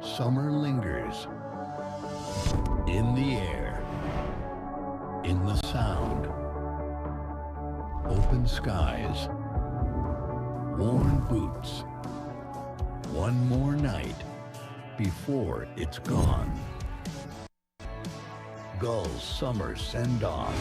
Summer lingers in the air, in the sound, open skies, worn boots. One more night before it's gone. Gulls summer send-off.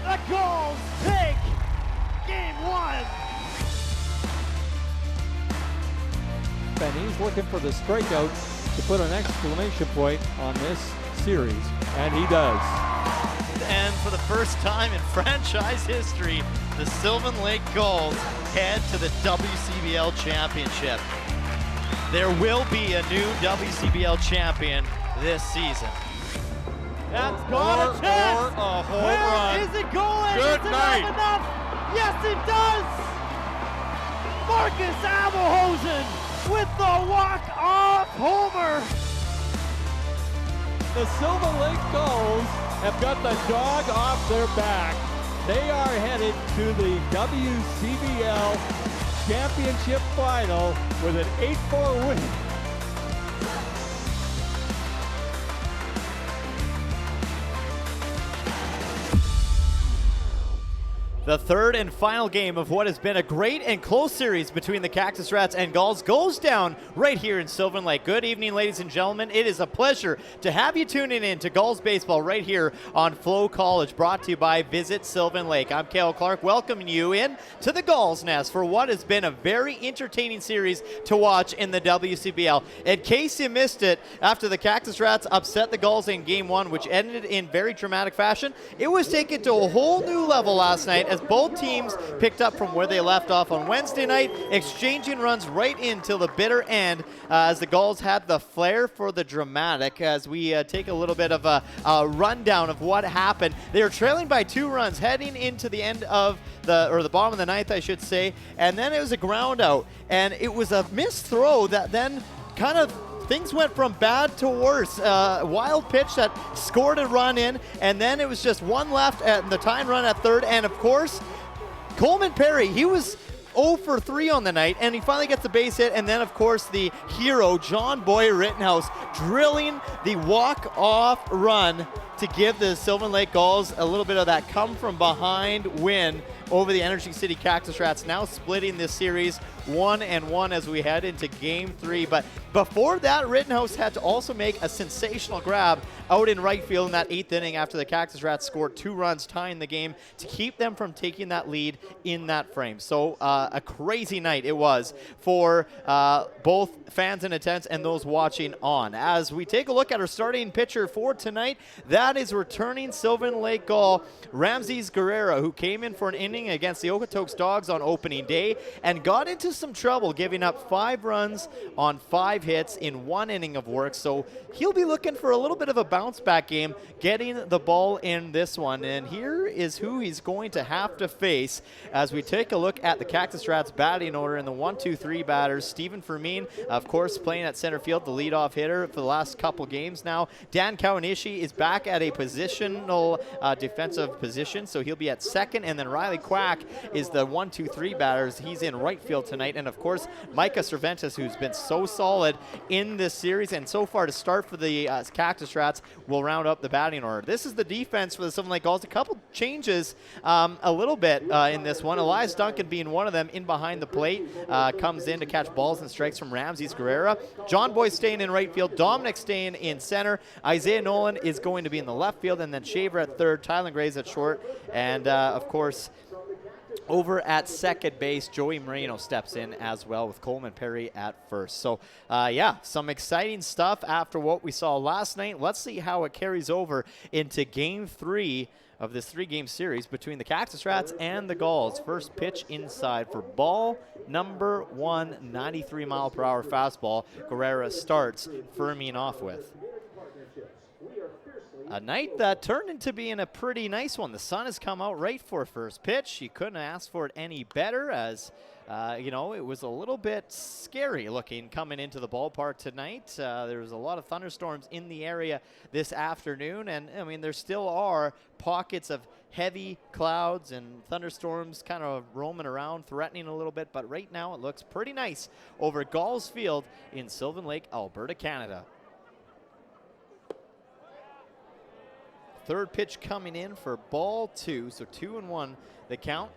The Gulls take game one. And he's looking for the strikeout to put an exclamation point on this series, and he does. And for the first time in franchise history, the Sylvan Lake Gulls head to the WCBL championship. There will be a new WCBL champion this season. That's got a chance. a home Where run. is it going? Good Is it night. enough? Yes, it does. Marcus Abelhosen with the walk-off homer. The Sylvan Lake Gulls have got the dog off their back. They are headed to the WCBL championship final with an 8-4 win. The third and final game of what has been a great and close series between the Cactus Rats and Gulls goes down right here in Sylvan Lake. Good evening, ladies and gentlemen. It is a pleasure to have you tuning in to Gulls baseball right here on FloCollege, brought to you by Visit Sylvan Lake. I'm Cale Clark, welcoming you in to the Gulls Nest for what has been a very entertaining series to watch in the WCBL. In case you missed it, after the Cactus Rats upset the Gulls in game one, which ended in very dramatic fashion, it was taken to a whole new level last night as both teams picked up from where they left off on Wednesday night, exchanging runs right until the bitter end as the Gulls had the flair for the dramatic. As we take a little bit of a rundown of what happened, they were trailing by 2 runs heading into the end of the bottom of the ninth, I should say, and then it was a ground out, and it was a missed throw that then kind of things went from bad to worse. Wild pitch that scored a run in, and then it was just one left at the tying run at third. And of course, Coleman Perry, he was 0 for 3 on the night, and he finally gets the base hit. And then, of course, the hero, John Boy Rittenhouse, drilling the walk-off run to give the Sylvan Lake Gulls a little bit of that come-from-behind win over the Energy City Cactus Rats, now splitting this series 1-1 as we head into game 3. But before that, Rittenhouse had to also make a sensational grab out in right field in that 8th inning after the Cactus Rats scored 2 runs, tying the game to keep them from taking that lead in that frame. So a crazy night it was for both fans in attendance and those watching on. As we take a look at our starting pitcher for tonight, that is returning Sylvan Lake Gull, Ramses Guerrero, who came in for an inning against the Okotoks Dogs on opening day and got into some trouble, giving up 5 runs on 5 hits in 1 inning of work. So he'll be looking for a little bit of a bounce back game, getting the ball in this one. And here is who he's going to have to face as we take a look at the Cactus Rats batting order in the 1-2-3 batters. Stephen Fermin, of course, playing at center field, the leadoff hitter for the last couple games now. Dan Kawanishi is back at a positional defensive position, so he'll be at second. And then Riley Quack is the 1-2-3 batters. He's in right field tonight. And of course, Micah Cervantes, who's been so solid in this series and so far to start for the Cactus Rats, will round up the batting order. This is the defense for the Sylvan Lake Gulls. A couple changes a little bit in this one. Elias Duncan being one of them in behind the plate, comes in to catch balls and strikes from Ramses Guerrero. John Boy staying in right field. Dominic staying in center. Isaiah Nolan is going to be in the left field, and then Shaver at third. Tylen Gray's at short. And of course, Over at second base, Joey Moreno steps in as well with Coleman Perry at first. So, yeah, some exciting stuff after what we saw last night. Let's see how it carries over into Game 3 of this 3-game series between the Cactus Rats and the Gulls. First pitch inside for ball number 1, 93-mile-per-hour fastball. Guerrera starts Fermin off with. A night that turned into being a pretty nice one. The sun has come out right for first pitch. You couldn't ask for it any better as, you know, it was a little bit scary looking coming into the ballpark tonight. There was a lot of thunderstorms in the area this afternoon, and I mean, there still are pockets of heavy clouds and thunderstorms kind of roaming around, threatening a little bit, but right now it looks pretty nice over Gulls Field in Sylvan Lake, Alberta, Canada. Third pitch coming in for ball 2, so 2-1 the count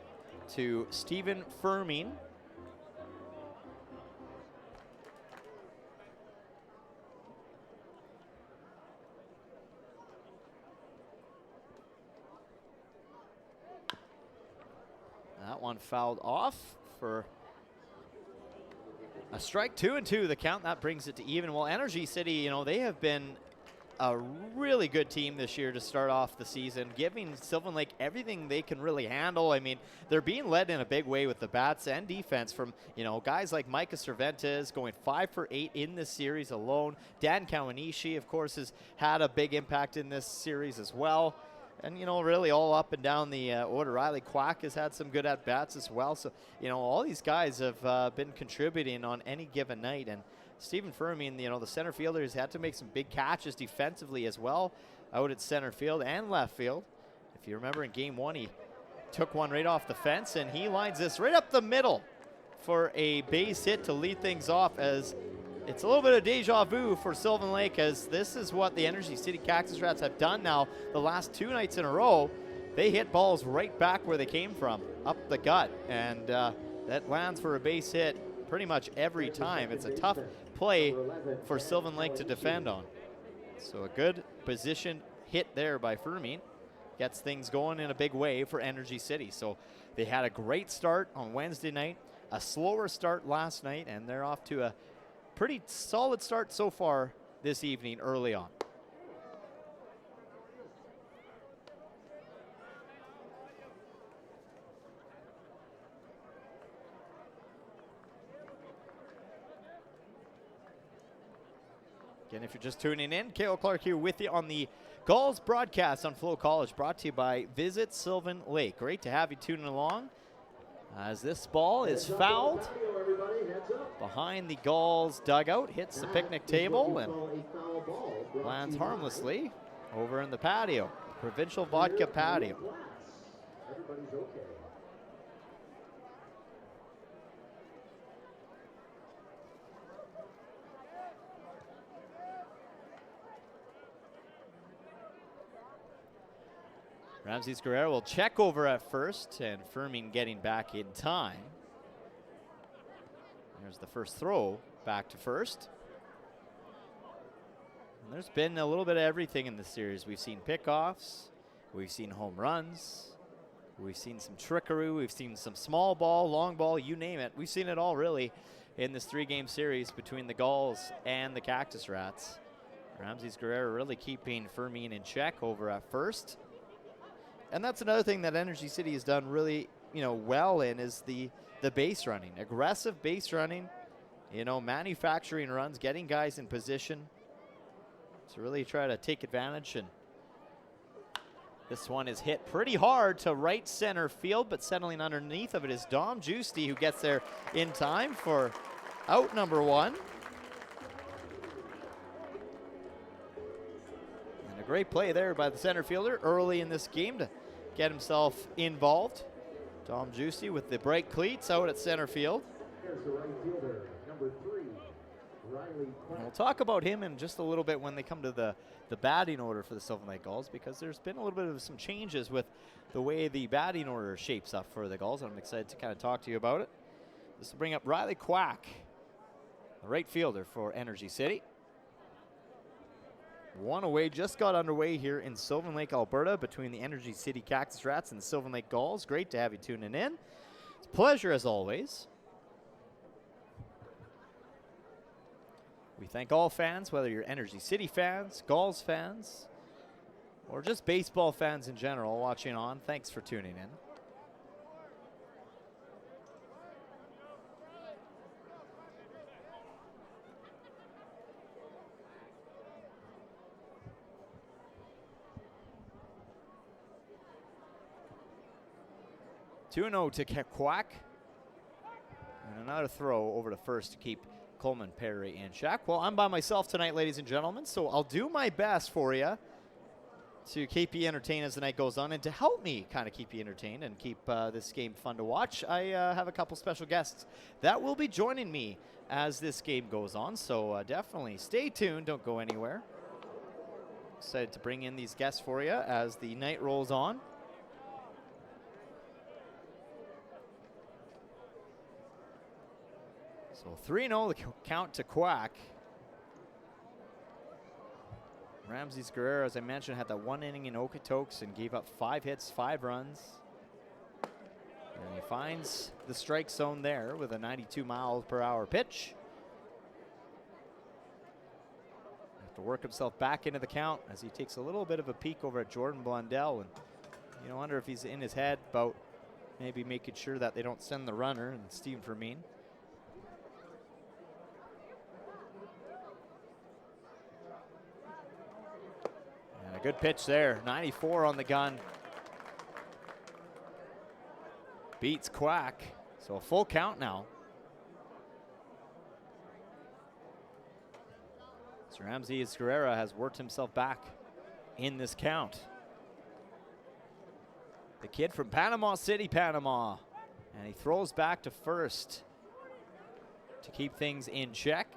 to Stephen Fermin. That one fouled off for a strike. 2-2 the count. That brings it to even. Well, Energy City, you know, they have been a really good team this year to start off the season, giving Sylvan Lake everything they can really handle. I mean, they're being led in a big way with the bats and defense from, you know, guys like Micah Cervantes going 5 for 8 in this series alone. Dan Kawanishi, of course, has had a big impact in this series as well. And, you know, really all up and down the order. Riley Quack has had some good at-bats as well. So, you know, all these guys have been contributing on any given night. And Stephen Fermin, you know, the center fielder, has had to make some big catches defensively as well out at center field and left field. If you remember in Game 1, he took one right off the fence, and he lines this right up the middle for a base hit to lead things off, as it's a little bit of deja vu for Sylvan Lake, as this is what the Energy City Cactus Rats have done now the last 2 nights in a row. They hit balls right back where they came from, up the gut, and that lands for a base hit pretty much every time. It's a tough play for Sylvan Lake to defend on. So a good position hit there by Fermin gets things going in a big way for Energy City. So they had a great start on Wednesday night, a slower start last night, and they're off to a pretty solid start so far this evening early on. Again, if you're just tuning in, Cale Clark here with you on the Gulls broadcast on FloCollege, brought to you by Visit Sylvan Lake. Great to have you tuning along as this ball is fouled behind the Gulls dugout, hits the picnic table, and lands harmlessly over in the patio, Provincial Vodka patio. Ramses Guerrero will check over at first, and Fermin getting back in time. There's the first throw back to first. And there's been a little bit of everything in this series. We've seen pickoffs, we've seen home runs, we've seen some trickery, we've seen some small ball, long ball, you name it. We've seen it all really in this 3-game series between the Gulls and the Cactus Rats. Ramses Guerrero really keeping Fermin in check over at first. And that's another thing that Energy City has done really, you know, well in, is the base running. Aggressive base running, you know, manufacturing runs, getting guys in position to really try to take advantage. And this one is hit pretty hard to right center field, but settling underneath of it is Dom Giusti, who gets there in time for out number 1. And a great play there by the center fielder early in this game to get himself involved. Dom Giusti with the bright cleats out at center field. And we'll talk about him in just a little bit when they come to the batting order for the Sylvan Lake Gulls, because there's been a little bit of some changes with the way the batting order shapes up for the Gulls, and I'm excited to kind of talk to you about it. This will bring up Riley Quack, the right fielder for Energy City. One away just got underway here in Sylvan Lake, Alberta, between the Energy City Cactus Rats and the Sylvan Lake Gulls. Great to have you tuning in. It's a pleasure as always. We thank all fans, whether you're Energy City fans, Gulls fans, or just baseball fans in general watching on. Thanks for tuning in. Two 2-0 to Quack. And another throw over to first to keep Coleman, Perry, and Shack. Well, I'm by myself tonight, ladies and gentlemen, so I'll do my best for you to keep you entertained as the night goes on, and to help me kind of keep you entertained and keep this game fun to watch. I have a couple special guests that will be joining me as this game goes on, so definitely stay tuned. Don't go anywhere. Excited to bring in these guests for you as the night rolls on. So 3-0 the count to Quack. Ramses Guerrero, as I mentioned, had that one inning in Okotoks and gave up 5 hits, 5 runs. And he finds the strike zone there with a 92-mile-per-hour pitch. Have to work himself back into the count as he takes a little bit of a peek over at Jordan Blondell. And you wonder if he's in his head about maybe making sure that they don't send the runner, and Steven Fermin. Good pitch there, 94 on the gun. Beats Quack, so a full count now. So Ramses Guerrero has worked himself back in this count. The kid from Panama City, Panama. And he throws back to first to keep things in check.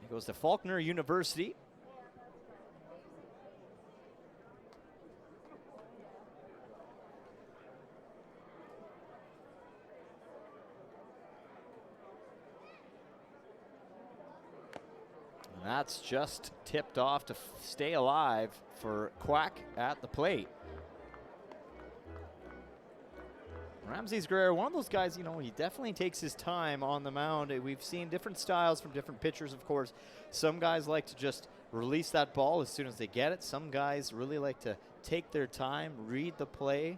He goes to Faulkner University. That's just tipped off to stay alive for Quack at the plate. Ramses Guerrero, one of those guys, you know, he definitely takes his time on the mound. We've seen different styles from different pitchers, of course. Some guys like to just release that ball as soon as they get it. Some guys really like to take their time, read the play,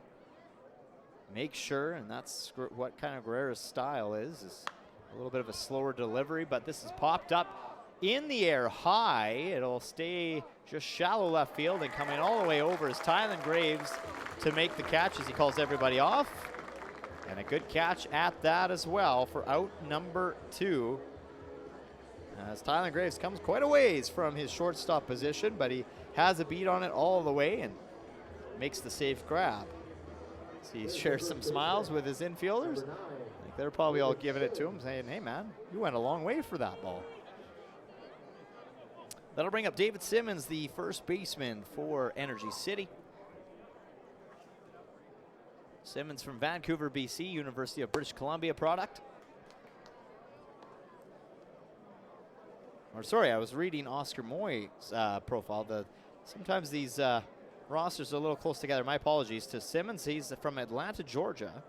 make sure, and that's what kind of Guerrero's style is a little bit of a slower delivery, but this is popped up in the air high. It'll stay just shallow left field, and coming all the way over is Tylen Graves to make the catch as he calls everybody off. And a good catch at that as well for out number 2. As Tylen Graves comes quite a ways from his shortstop position, but he has a beat on it all the way and makes the safe grab. So he shares some smiles with his infielders. I think they're probably all giving it to him, saying, hey man, you went a long way for that ball. That'll bring up David Simmons, the first baseman for Energy City. Simmons from Vancouver, BC, University of British Columbia product. Or sorry, I was reading Oscar Moy's profile. Sometimes these rosters are a little close together. My apologies to Simmons. He's from Atlanta, Georgia.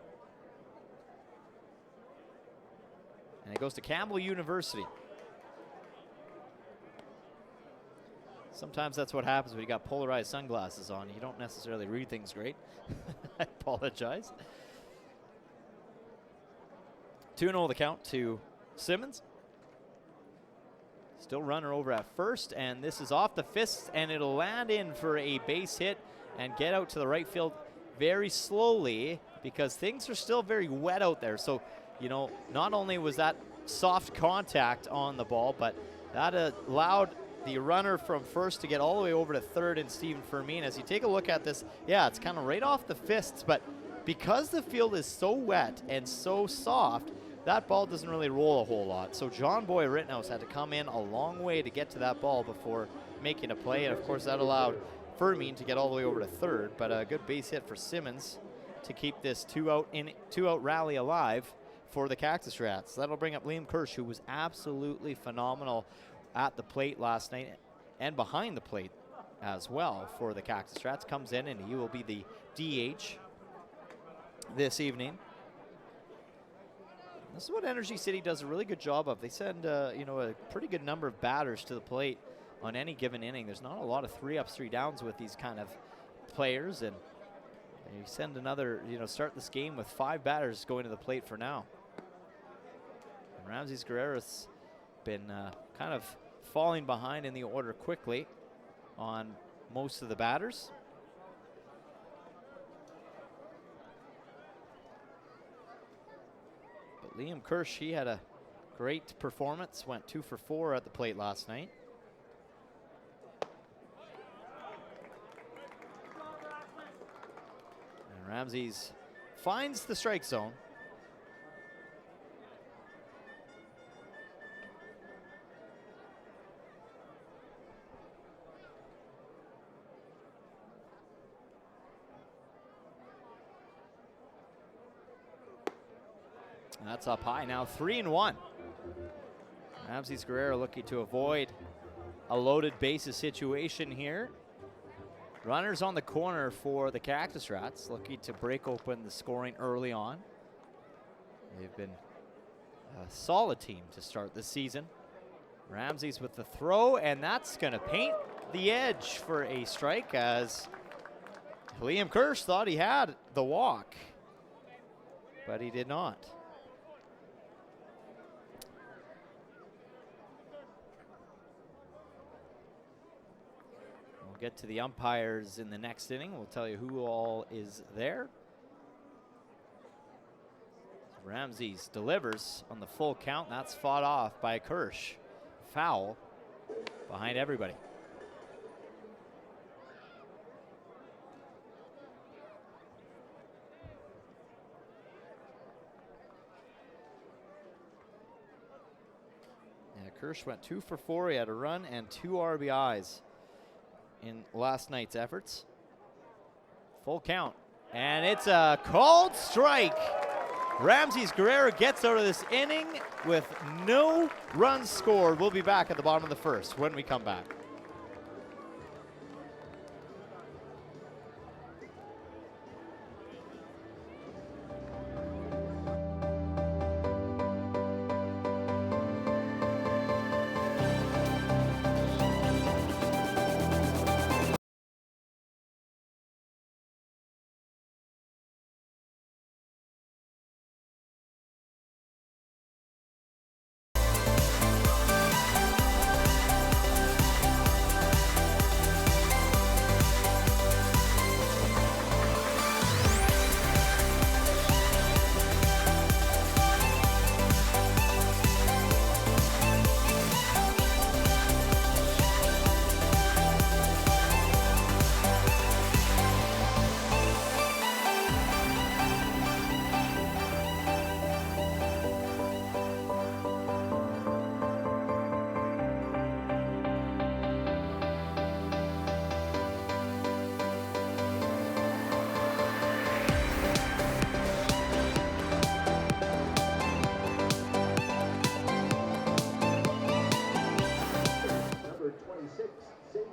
And he goes to Campbell University. Sometimes that's what happens when you got polarized sunglasses on. You don't necessarily read things great. I apologize. 2-0 the count to Simmons. Still runner over at first, and this is off the fists, and it'll land in for a base hit and get out to the right field very slowly because things are still very wet out there. So, you know, not only was that soft contact on the ball, but that allowed the runner from first to get all the way over to third, and Steven Fermin. As you take a look at this, yeah, it's kind of right off the fists, but because the field is so wet and so soft, that ball doesn't really roll a whole lot. So John Boy Rittenhouse had to come in a long way to get to that ball before making a play, and of course that allowed Fermin to get all the way over to third, but a good base hit for Simmons to keep this two-out rally alive for the Cactus Rats. That'll bring up Liam Kirsch, who was absolutely phenomenal at the plate last night and behind the plate as well for the Cactus Rats, comes in and he will be the DH this evening. This is what Energy City does a really good job of. They send a pretty good number of batters to the plate on any given inning. There's not a lot of 3-ups, 3-downs with these kind of players, and you send another, start this game with 5 batters going to the plate for now. And Ramses Guerrero's been kind of falling behind in the order quickly on most of the batters. But Liam Kirsch, he had a great performance, went 2 for 4 at the plate last night. And Ramses finds the strike zone. That's up high now, 3-1. Ramses Guerrero looking to avoid a loaded bases situation here. Runners on the corner for the Cactus Rats, looking to break open the scoring early on. They've been a solid team to start this season. Ramses with the throw, and that's going to paint the edge for a strike, as Liam Kirsch thought he had the walk, but he did not. Get to the umpires in the next inning. We'll tell you who all is there. Ramses delivers on the full count. And that's fought off by Kirsch. Foul behind everybody. Yeah, Kirsch went 2 for 4. He had a run and 2 RBIs in last night's efforts. Full count, and it's a called strike. Ramses Guerrero gets out of this inning with no runs scored. We'll be back at the bottom of the first when we come back.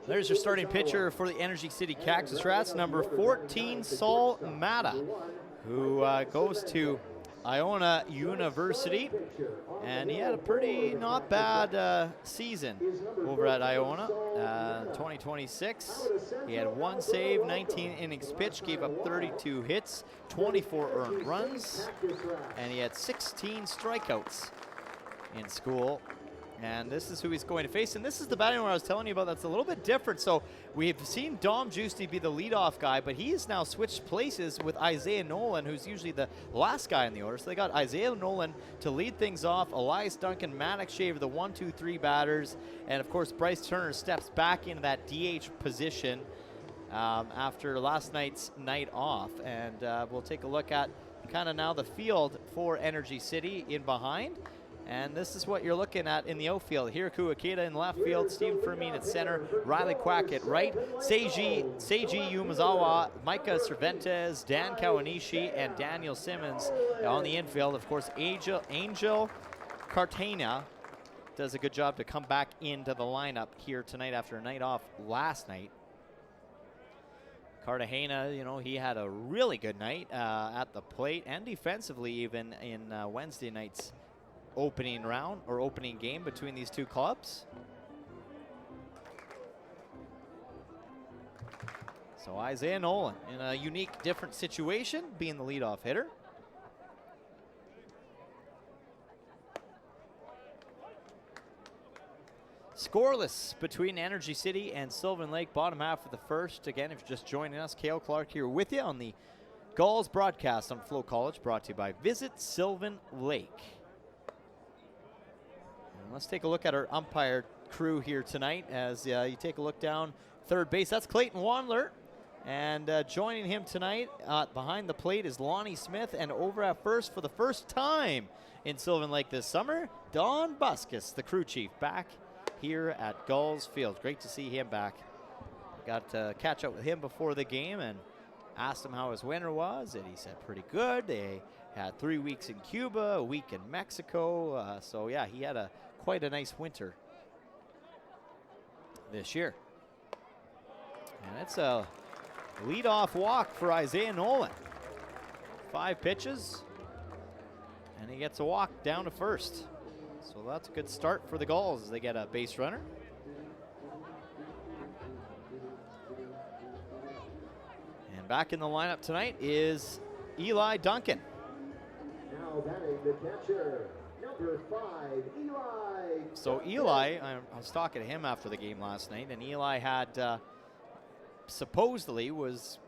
There's your starting pitcher for the Energy City Cactus Rats, number 14, Saul Mata, who goes to Iona University, and he had a pretty not bad season over at Iona. 2026, he had 1 save, 19 innings pitched, gave up 32 hits, 24 earned runs, and he had 16 strikeouts in school. And this is who he's going to face. And this is the batting order I was telling you about that's a little bit different. So we've seen Dom Giusti be the leadoff guy, but he has now switched places with Isaiah Nolan, who's usually the last guy in the order. So they got Isaiah Nolan to lead things off. Elias Duncan, Maddox Shaver, the 1, 2, 3 batters. And, of course, Bryce Turner steps back into that DH position after last night's night off. And we'll take a look at kind of now the field for Energy City in behind. And this is what you're looking at in the outfield. Hiraku Akeda in left field, Stephen Fermin at center, Riley Quack at right, Seiji Umazawa, Micah Cervantes, Dan Kawanishi, and Daniel Simmons on the infield. Of course, Angel Cartagena does a good job to come back into the lineup here tonight after a night off last night. Cartagena, you know, he had a really good night at the plate and defensively even in Wednesday night's opening round or opening game between these two clubs. So Isaiah Nolan in a unique, different situation, being the leadoff hitter. Scoreless between Energy City and Sylvan Lake, bottom half of the first. Again, if you're just joining us, Cale Clark here with you on the Gulls broadcast on FloCollege, brought to you by Visit Sylvan Lake. And let's take a look at our umpire crew here tonight as you take a look down third base. That's Clayton Wandler. And joining him tonight behind the plate is Lonnie Smith, and over at first for the first time in Sylvan Lake this summer, Don Buskus, the crew chief, back here at Gulls Field. Great to see him back. Got to catch up with him before the game and asked him how his winter was, and he said pretty good. They had 3 weeks in Cuba, a week in Mexico, so yeah, he had quite a nice winter this year. And it's a leadoff walk for Isaiah Nolan. 5 pitches, and he gets a walk down to first. So that's a good start for the Gulls as they get a base runner. And back in the lineup tonight is Eli Duncan. Now batting the catcher, number 5, Eli. So Eli, I was talking to him after the game last night, and Eli had supposedly was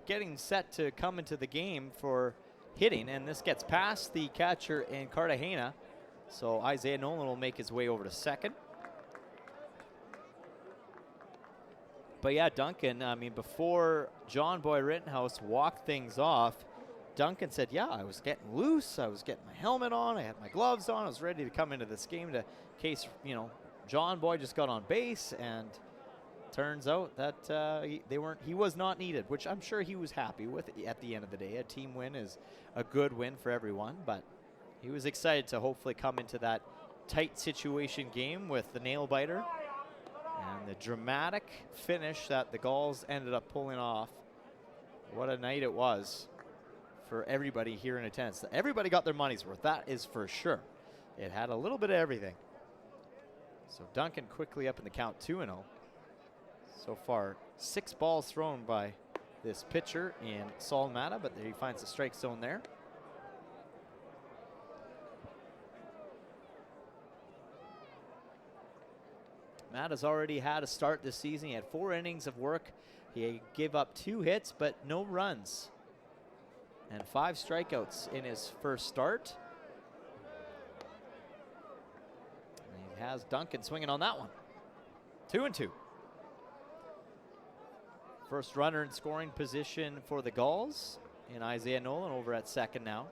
getting set to come into the game for hitting, and this gets past the catcher in Cartagena. So Isaiah Nolan will make his way over to second. But yeah, Duncan, I mean, before John Boy Rittenhouse walked things off, Duncan said, yeah, I was getting loose. I was getting my helmet on. I had my gloves on. I was ready to come into this game in case, you know, John Boy just got on base, and turns out that he was not needed, which I'm sure he was happy with at the end of the day. A team win is a good win for everyone, but he was excited to hopefully come into that tight situation game with the nail biter and the dramatic finish that the Gulls ended up pulling off. What a night it was for everybody here in attendance. Everybody got their money's worth, that is for sure. It had a little bit of everything. So Duncan quickly up in the count, 2-0. So far, 6 balls thrown by this pitcher in Saul Mata, but he finds the strike zone there. Mata's already had a start this season. He had 4 innings of work. He gave up 2 hits, but no runs. And 5 strikeouts in his first start. And he has Duncan swinging on that one. 2-2. First runner in scoring position for the Gulls, and Isaiah Nolan over at second now.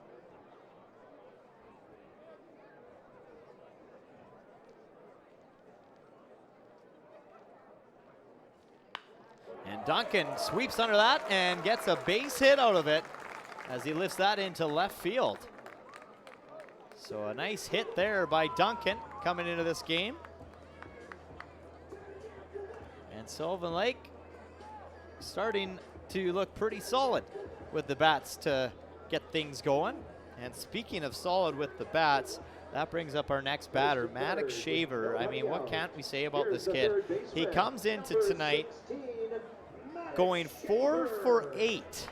And Duncan sweeps under that and gets a base hit out of it as he lifts that into left field. So a nice hit there by Duncan coming into this game. And Sylvan Lake starting to look pretty solid with the bats to get things going. And speaking of solid with the bats, that brings up our next batter, Maddox Shaver. I mean, what can't we say about this kid? He comes into tonight going 4 for 8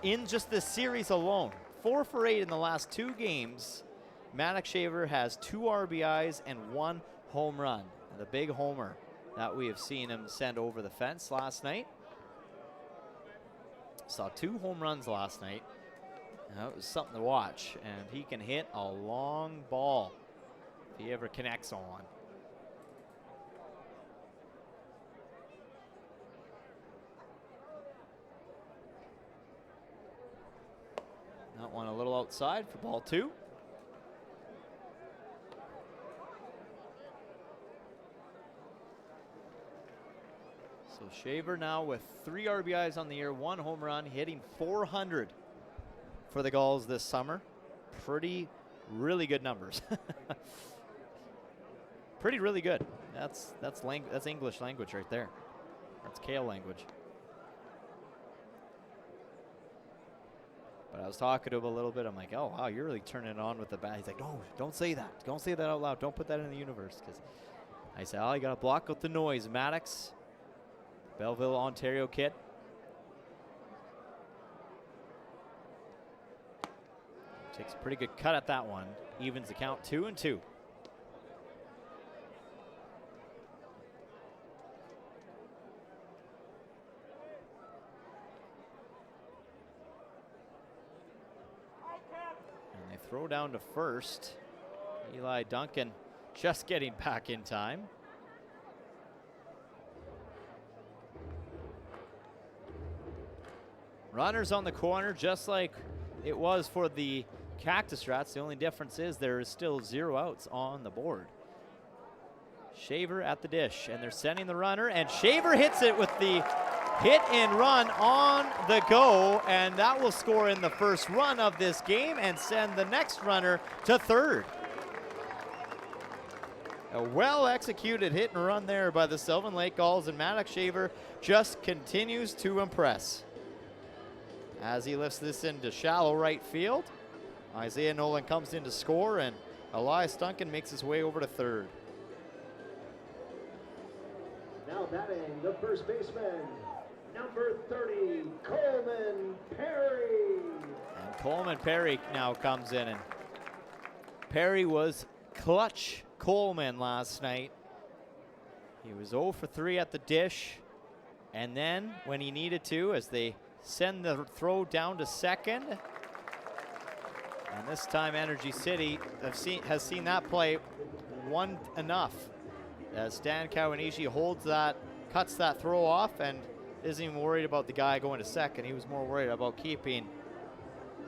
in just this series alone. 4 for 8 in the last 2 games. Maddox Shaver has 2 RBIs and 1 home run. The big homer that we have seen him send over the fence last night. Saw 2 home runs last night. That was something to watch, and he can hit a long ball if he ever connects on one. That one a little outside for ball 2. So Shaver now with 3 RBIs on the year, 1 home run, hitting .400 for the Gulls this summer. Really good numbers. really good. That's English language right there. That's Kale language. But I was talking to him a little bit. I'm like, oh, wow, you're really turning it on with the bat. He's like, no, don't say that. Don't say that out loud. Don't put that in the universe. Because I said, oh, you got to block out the noise. Maddox, Belleville, Ontario kid. Takes a pretty good cut at that one. Evens the count 2-2. Throw down to first. Eli Duncan just getting back in time. Runners on the corner, just like it was for the Cactus Rats. The only difference is there is still 0 outs on the board. Shaver at the dish, and they're sending the runner, and Shaver hits it with the hit and run on the go, and that will score in the first run of this game and send the next runner to third. A well-executed hit and run there by the Sylvan Lake Gulls, and Maddox Shaver just continues to impress. As he lifts this into shallow right field, Isaiah Nolan comes in to score, and Elias Duncan makes his way over to third. Now batting the first baseman, number 30, Coleman Perry. And Coleman Perry now comes in, and Perry was clutch Coleman last night. He was 0 for 3 at the dish, and then when he needed to, as they send the throw down to second, and this time Energy City has seen that play one enough. As Stan Kawanishi holds that, cuts that throw off, and isn't even worried about the guy going to second. He was more worried about keeping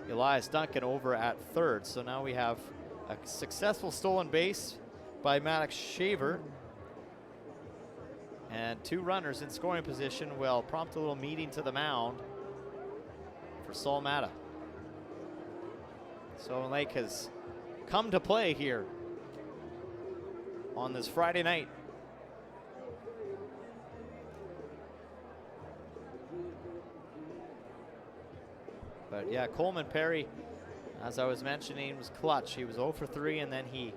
Elias Duncan over at third. So now we have a successful stolen base by Maddox Shaver. And 2 runners in scoring position will prompt a little meeting to the mound for Saul Matta. Sylvan Lake has come to play here on this Friday night. But yeah, Coleman Perry, as I was mentioning, was clutch. He was 0 for 3, and then he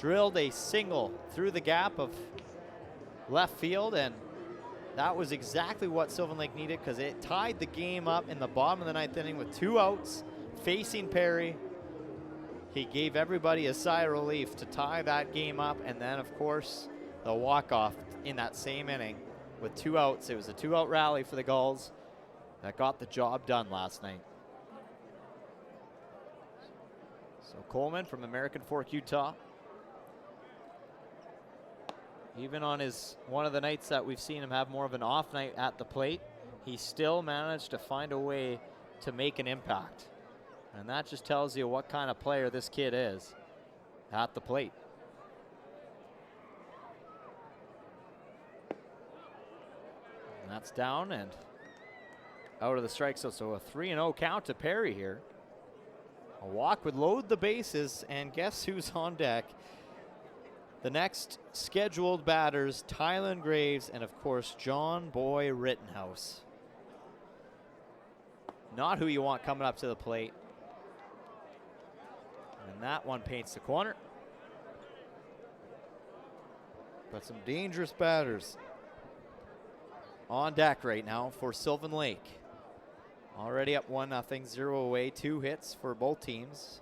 drilled a single through the gap of left field, and that was exactly what Sylvan Lake needed, because it tied the game up in the bottom of the 9th inning with 2 outs facing Perry. He gave everybody a sigh of relief to tie that game up, and then, of course, the walk-off in that same inning with 2 outs. It was a 2-out rally for the Gulls that got the job done last night. So Coleman from American Fork, Utah. Even on one of the nights that we've seen him have more of an off night at the plate, he still managed to find a way to make an impact. And that just tells you what kind of player this kid is at the plate. And that's down and out of the strike zone. So a 3-0 count to Perry here. A walk would load the bases, and guess who's on deck? The next scheduled batters, Tylen Graves and, of course, John Boy Rittenhouse. Not who you want coming up to the plate. And that one paints the corner. But some dangerous batters on deck right now for Sylvan Lake. Already up 1-0, 0 away, 2 hits for both teams.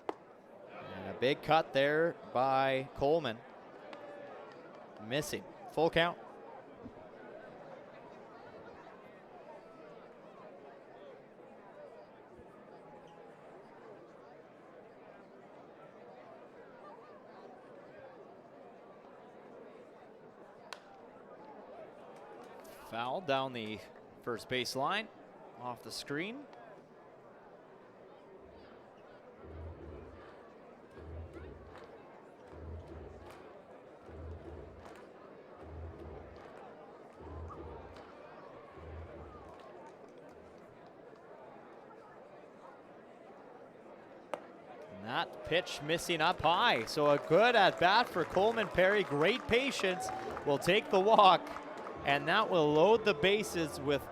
And a big cut there by Coleman. Missing. Full count. Foul down the first base line, off the screen. That pitch missing up high. So a good at bat for Coleman Perry. Great patience. Will take the walk. And that will load the bases with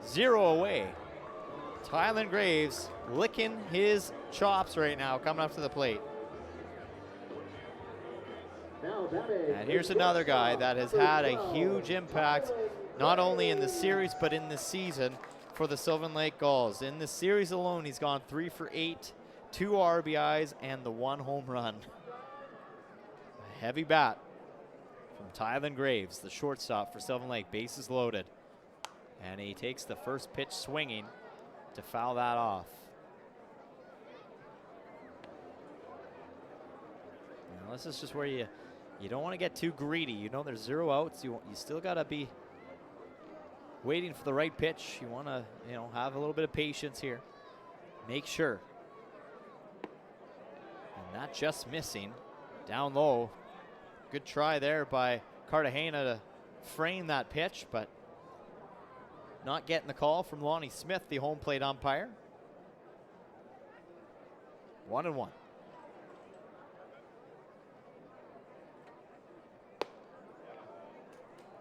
0 away. Tylen Graves licking his chops right now, coming up to the plate. And here's another guy that has had a huge impact, not only in the series, but in the season for the Sylvan Lake Gulls. In the series alone, he's gone 3 for 8, 2 RBIs, and the 1 home run. A heavy bat from Tylen Graves, the shortstop for Sylvan Lake. Bases loaded. And he takes the first pitch swinging to foul that off. Now this is just where you don't want to get too greedy. You know there's 0 outs. You still got to be waiting for the right pitch. You want to, have a little bit of patience here. Make sure. And that just missing. Down low. Good try there by Cartagena to frame that pitch, but not getting the call from Lonnie Smith, the home plate umpire. 1-1.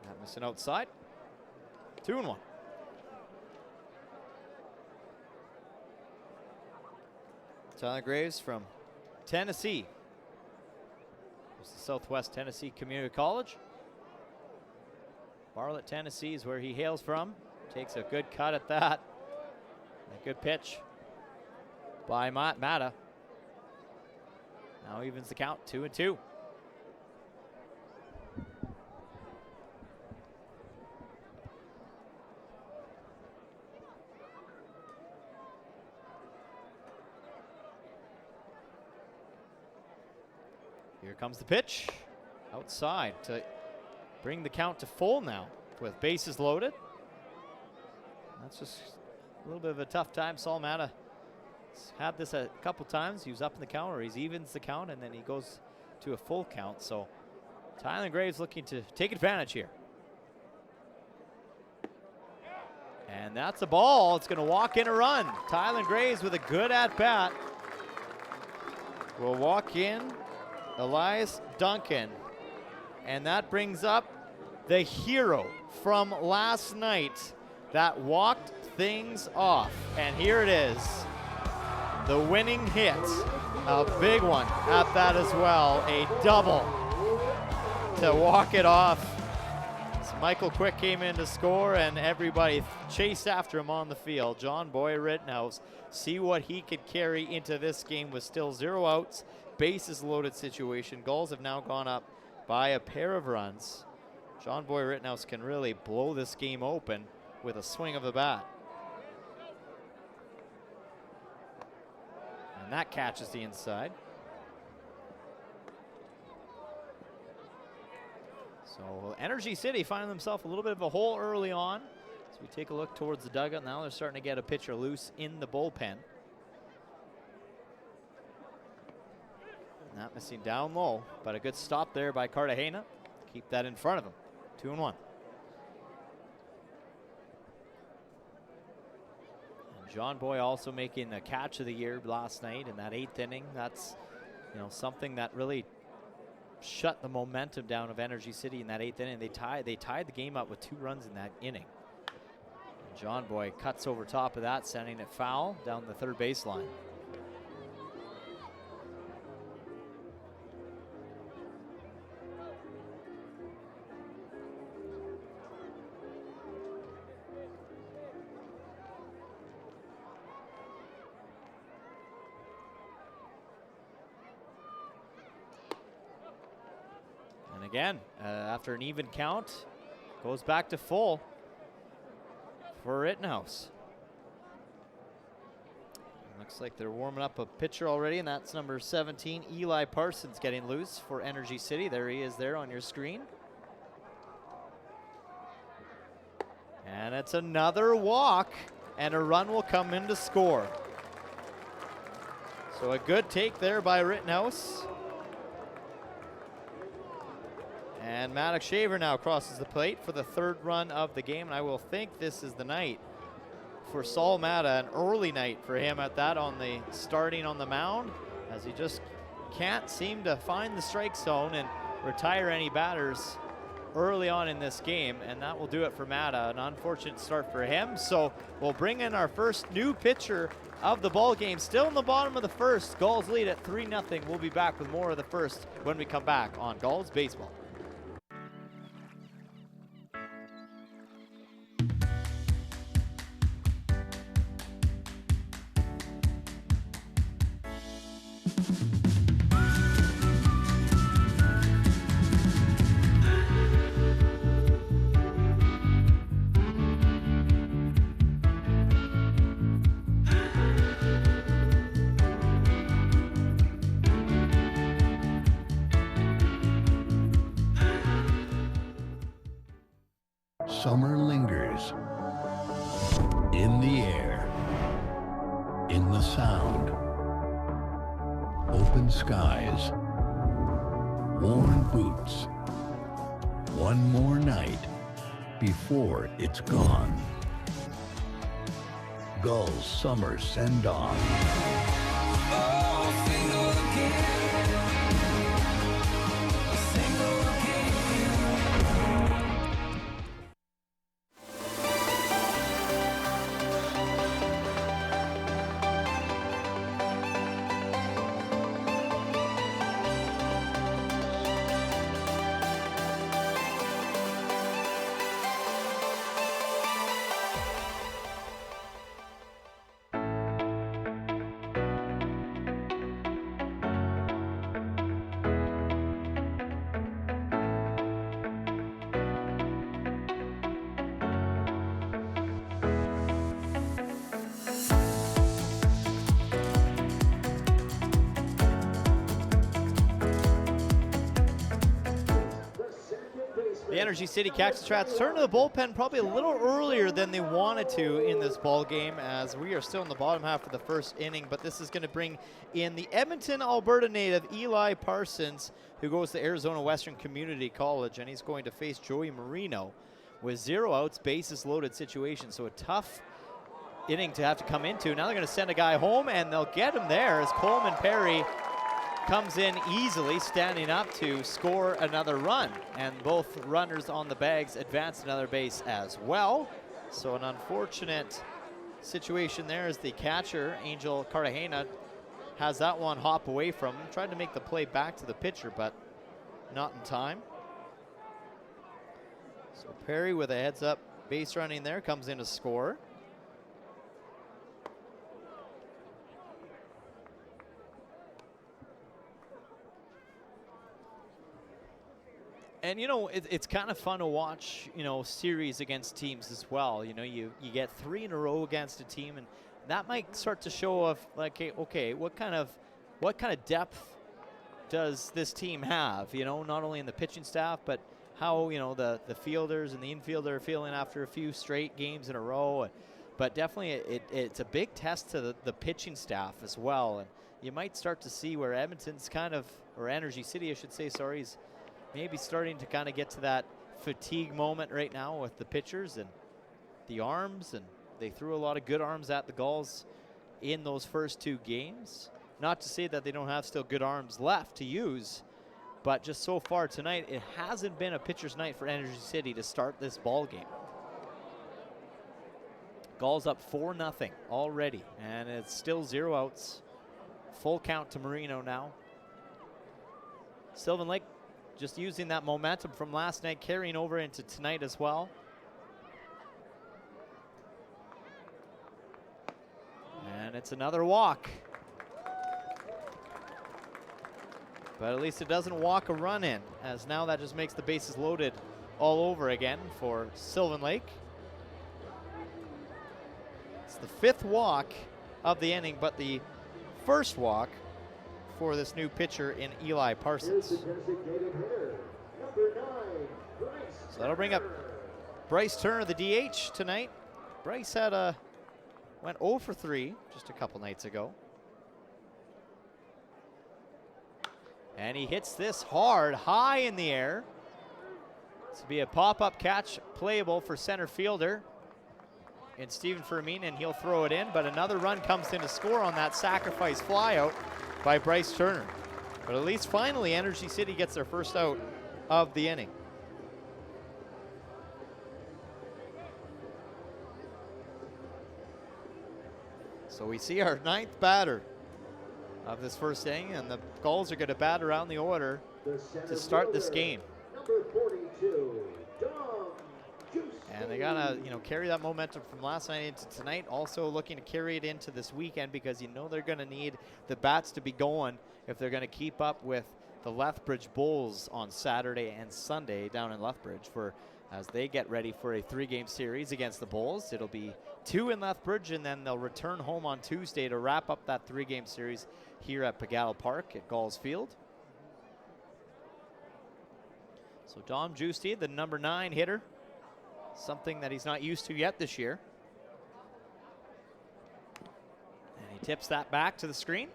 Not missing outside. 2-1. Tylen Graves from Tennessee. It's the Southwest Tennessee Community College. Bartlett, Tennessee is where he hails from. Takes a good cut at that. A good pitch by Mata. Now evens the count, 2-2. Here comes the pitch. Outside to bring the count to full now with bases loaded. That's just a little bit of a tough time. Saul Mata had this a couple times. He was up in the count, or he evens the count, and then he goes to a full count. So Tylen Graves looking to take advantage here. And that's a ball. It's going to walk in a run. Tylen Graves with a good at-bat. Will walk in Elias Duncan. And that brings up the hero from last night that walked things off. And here it is. The winning hit. A big one at that as well. A double to walk it off. So Michael Quick came in to score, and everybody chased after him on the field. John Boy Rittenhouse, see what he could carry into this game with still 0 outs. Bases loaded situation. Gulls have now gone up by a pair of runs. John Boy Rittenhouse can really blow this game open with a swing of the bat. And that catches the inside. So Energy City finding themselves a little bit of a hole early on. As we take a look towards the dugout, now they're starting to get a pitcher loose in the bullpen. Not missing down low, but a good stop there by Cartagena. Keep that in front of him. 2-1. And John Boy also making the catch of the year last night in that 8th inning. That's something that really shut the momentum down of Energy City in that 8th inning. They tied the game up with 2 runs in that inning. And John Boy cuts over top of that, sending it foul down the third baseline. Again, after an even count, goes back to full for Rittenhouse. Looks like they're warming up a pitcher already, and that's number 17, Eli Parsons, getting loose for Energy City. There he is there on your screen. And it's another walk, and a run will come in to score. So a good take there by Rittenhouse. And Maddox Shaver now crosses the plate for the 3rd run of the game. And I will think this is the night for Saul Mata, an early night for him at that, starting on the mound. as he just can't seem to find the strike zone and retire any batters early on in this game, and that will do it for Matta. An unfortunate start for him, so we'll bring in our first new pitcher of the ball game. Still in the bottom of the first, Gulls lead at 3-0. We'll be back with more of the first when we come back on Gulls Baseball. Summer lingers in the air, in the sound, open skies, worn boots, one more night before it's gone. Gulls summer send-off. The Energy City Cactus Rats turn to the bullpen probably a little earlier than they wanted to in this ball game, as we are still in the bottom half of the first inning, but this is going to bring in the Edmonton, Alberta native Eli Parsons, who goes to Arizona Western Community College, and he's going to face Joey Marino with 0 outs, bases loaded situation. So a tough inning to have to come into. Now they're going to send a guy home, and they'll get him there as Coleman Perry comes in easily, standing up to score another run. And both runners on the bags advance another base as well. So an unfortunate situation there as the catcher, Angel Cartagena, has that one hop away from him. Tried to make the play back to the pitcher, but not in time. So Perry with a heads up base running there comes in to score. And, you know, it's kind of fun to watch, you know, series against teams as well. You know, you get 3 in a row against a team, and that might start to show of, like, okay, what kind of depth does this team have? You know, not only in the pitching staff, but how, you know, the fielders and the infielder are feeling after a few straight games in a row. But definitely it's a big test to the pitching staff as well. And you might start to see where Edmonton's kind of, or Energy City, I should say, sorry, is maybe starting to kind of get to that fatigue moment right now with the pitchers and the arms, and they threw a lot of good arms at the Gulls in those first 2 games. Not to say that they don't have still good arms left to use, but just so far tonight, it hasn't been a pitcher's night for Energy City to start this ball game. Gulls up 4-0 already, and it's still 0 outs. Full count to Marino now. Sylvan Lake just using that momentum from last night, carrying over into tonight as well. And it's another walk. But at least it doesn't walk a run in, as now that just makes the bases loaded all over again for Sylvan Lake. It's the 5th walk of the inning, but the first walk for this new pitcher in Eli Parsons. So that'll bring up Bryce Turner, the DH, tonight. Bryce went 0 for 3 just a couple nights ago. And he hits this hard, high in the air. This will be a pop-up catch, playable for center fielder and Stephen Fermin, and he'll throw it in, but another run comes in to score on that sacrifice flyout by Bryce Turner. But at least finally Energy City gets their first out of the inning. So we see our 9th batter of this first inning, and the Gulls are going to bat around the order to start this game. Number 42, Dom Juicy. And they got to, carry that momentum from last night into tonight. Also looking to carry it into this weekend, because they're going to need the bats to be going if they're going to keep up with the Lethbridge Bulls on Saturday and Sunday down in Lethbridge as they get ready for a 3-game series against the Bulls. It'll be 2 in Lethbridge, and then they'll return home on Tuesday to wrap up that 3-game series here at Pagano Park at Gulls Field. So Dom Juicy, the number 9 hitter, something that he's not used to yet this year. And he tips that back to the screen.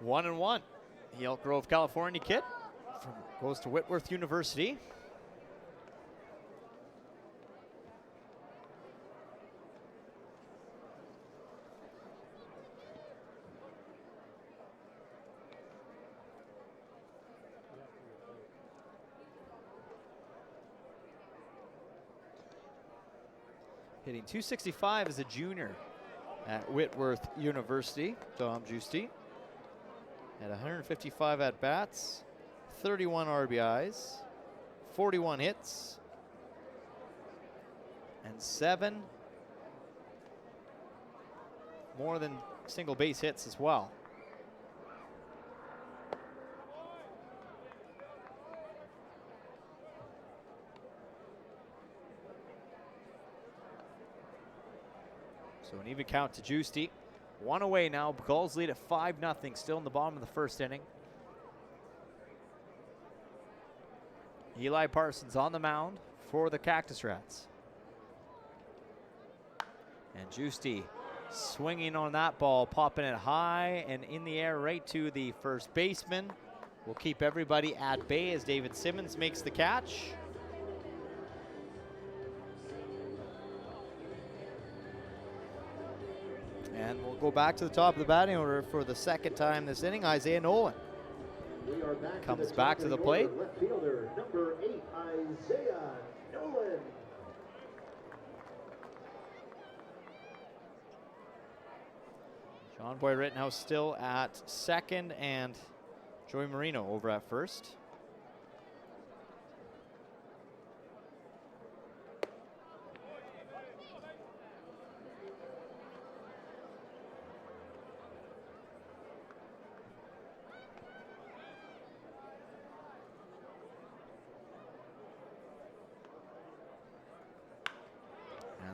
1-1. The Elk Grove, California kid goes to Whitworth University. Hitting .265 as a junior at Whitworth University, Dom Juicy. At 155 at-bats, 31 RBIs, 41 hits, and 7 more than single base hits as well. So an even count to Juicy. 1 away now. Gulls lead at 5-0, still in the bottom of the first inning. Eli Parsons on the mound for the Cactus Rats. And Juicy swinging on that ball, popping it high and in the air right to the first baseman. Will keep everybody at bay as David Simmons makes the catch. And we'll go back to the top of the batting order for the second time this inning. Isaiah Nolan comes back to the plate. Left fielder, number 8, Isaiah Nolan. John Boy Rittenhouse still at second, and Joey Marino over at first.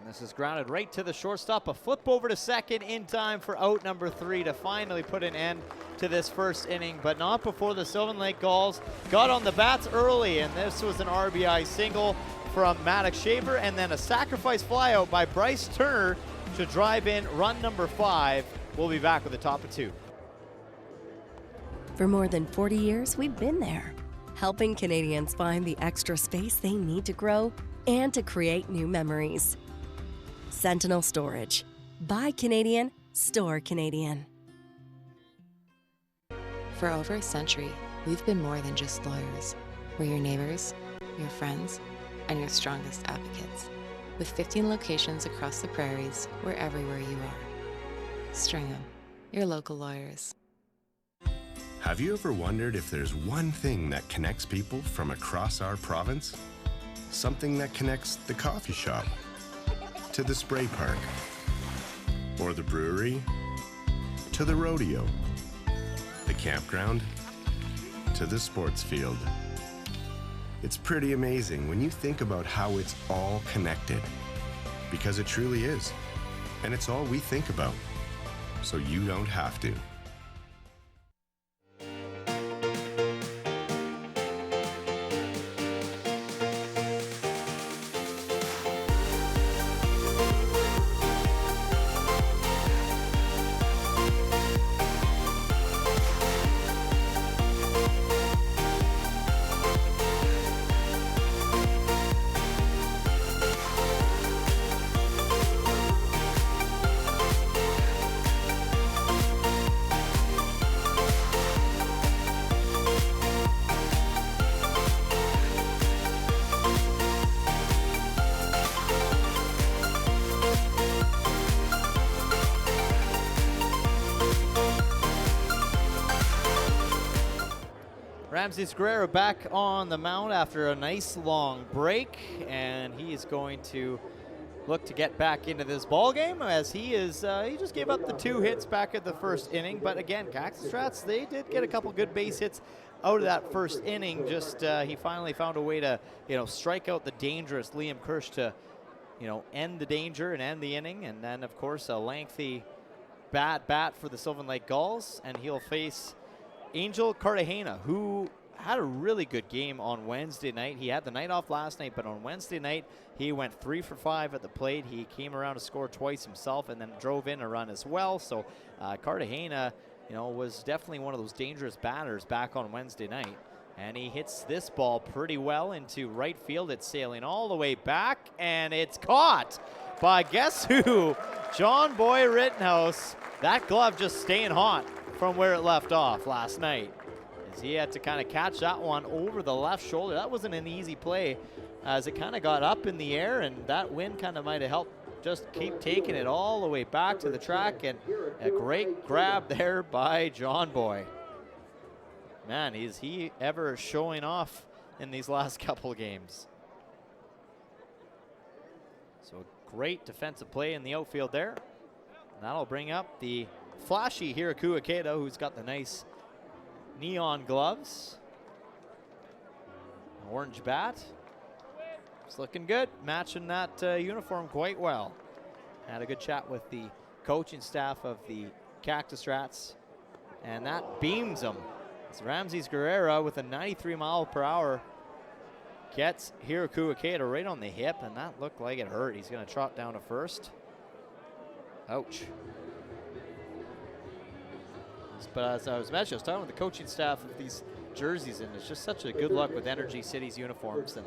This is grounded right to the shortstop. A flip over to second in time for out number 3 to finally put an end to this first inning, but not before the Sylvan Lake Gulls got on the bats early, and this was an RBI single from Maddox Shaver, and then a sacrifice flyout by Bryce Turner to drive in run number 5. We'll be back with the top of 2. For more than 40 years, we've been there, helping Canadians find the extra space they need to grow and to create new memories. Sentinel Storage. Buy Canadian, store Canadian. For over a century, we've been more than just lawyers. We're your neighbors, your friends, and your strongest advocates. With 15 locations across the prairies, we're everywhere you are. Stringham, your local lawyers. Have you ever wondered if there's one thing that connects people from across our province? Something that connects the coffee shop to the spray park, or the brewery to the rodeo, the campground to the sports field. It's pretty amazing when you think about how it's all connected, because it truly is, and it's all we think about, so you don't have to. Ramses Guerrero back on the mound after a nice long break, and he is going to look to get back into this ball game as he just gave up the 2 hits back at the first inning. But again, Cactus Rats, they did get a couple good base hits out of that first inning. Just he finally found a way to strike out the dangerous Liam Kirsch to end the danger and end the inning. And then of course a lengthy bat for the Sylvan Lake Gulls, and he'll face Angel Cartagena, who had a really good game on Wednesday night. He had the night off last night, but on Wednesday night, he went 3 for 5 at the plate. He came around to score twice himself and then drove in a run as well. So Cartagena, was definitely one of those dangerous batters back on Wednesday night. And he hits this ball pretty well into right field. It's sailing all the way back, and it's caught by guess who? John Boy Rittenhouse. That glove just staying hot from where it left off last night, as he had to kind of catch that one over the left shoulder. That wasn't an easy play, as it kind of got up in the air, and that wind kind of might have helped just keep taking it all the way back to the track. And a great grab there by John Boy. Man, is he ever showing off in these last couple games. So great defensive play in the outfield there. And that'll bring up the flashy Hiraku Ikeda, who's got the nice neon gloves. Orange bat. It's looking good, matching that uniform quite well. Had a good chat with the coaching staff of the Cactus Rats, and that beams them. It's Ramses Guerrero with a 93 mile per hour gets Hiraku Ikeda right on the hip, and that looked like it hurt. He's going to trot down to first. Ouch. But as I was mentioning, I was talking with the coaching staff of these jerseys, and it's just such a good luck with Energy City's uniforms. And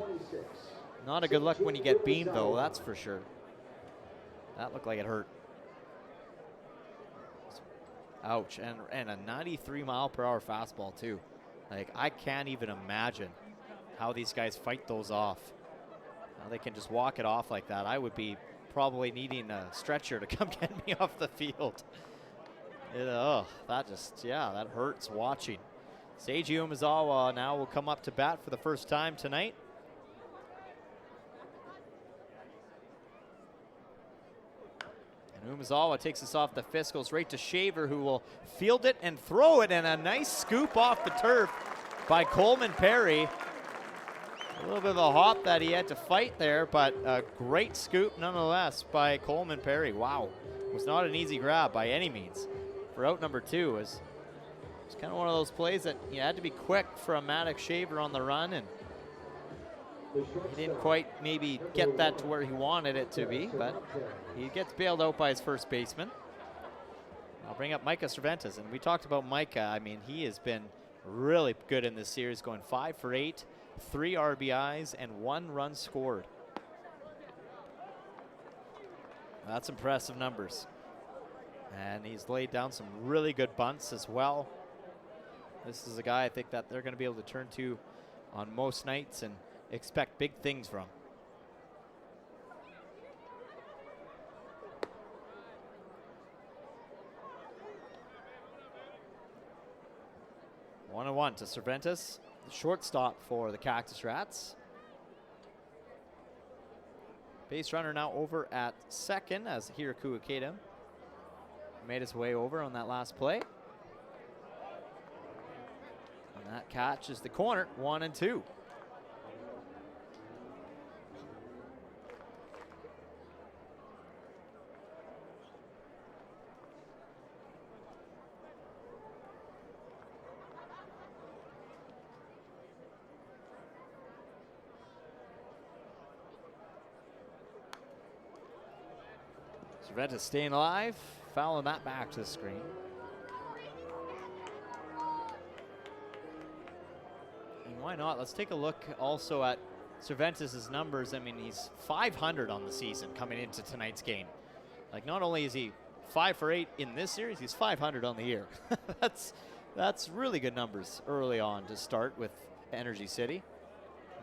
not a good luck when you get beamed, though, that's for sure. That looked like it hurt. Ouch, and a 93 mile per hour fastball, too. Like, I can't even imagine how these guys fight those off. How they can just walk it off like that. I would be probably needing a stretcher to come get me off the field. That hurts watching. Seiji Umezawa now will come up to bat for the first time tonight. And Umezawa takes this off the fist, goes right to Shaver, who will field it and throw it, and a nice scoop off the turf by Coleman Perry. A little bit of a hop that he had to fight there, but a great scoop nonetheless by Coleman Perry. Wow, it was not an easy grab by any means. For out number 2 is it's kind of one of those plays that you had to be quick from Maddox Shaver on the run, and he didn't quite maybe get that to where he wanted it to be, but he gets bailed out by his first baseman. I'll bring up Micah Cervantes, and we talked about Micah. I mean, he has been really good in this series, going 5 for 8, 3 RBIs, and 1 run scored. That's impressive numbers. And he's laid down some really good bunts as well. This is a guy I think that they're going to be able to turn to on most nights and expect big things from. One and one to Cervantes, the shortstop for the Cactus Rats. Base runner now over at second as Hiraku Ikeda made his way over on that last play. And that catch is the corner, 1 and 2. Cervantes staying alive, fouling that back to the screen. And why not? Let's take a look also at Cervantes' numbers. I mean, he's 500 on the season coming into tonight's game. Like, not only is he 5 for 8 in this series, he's 500 on the year. That's really good numbers early on to start with Energy City.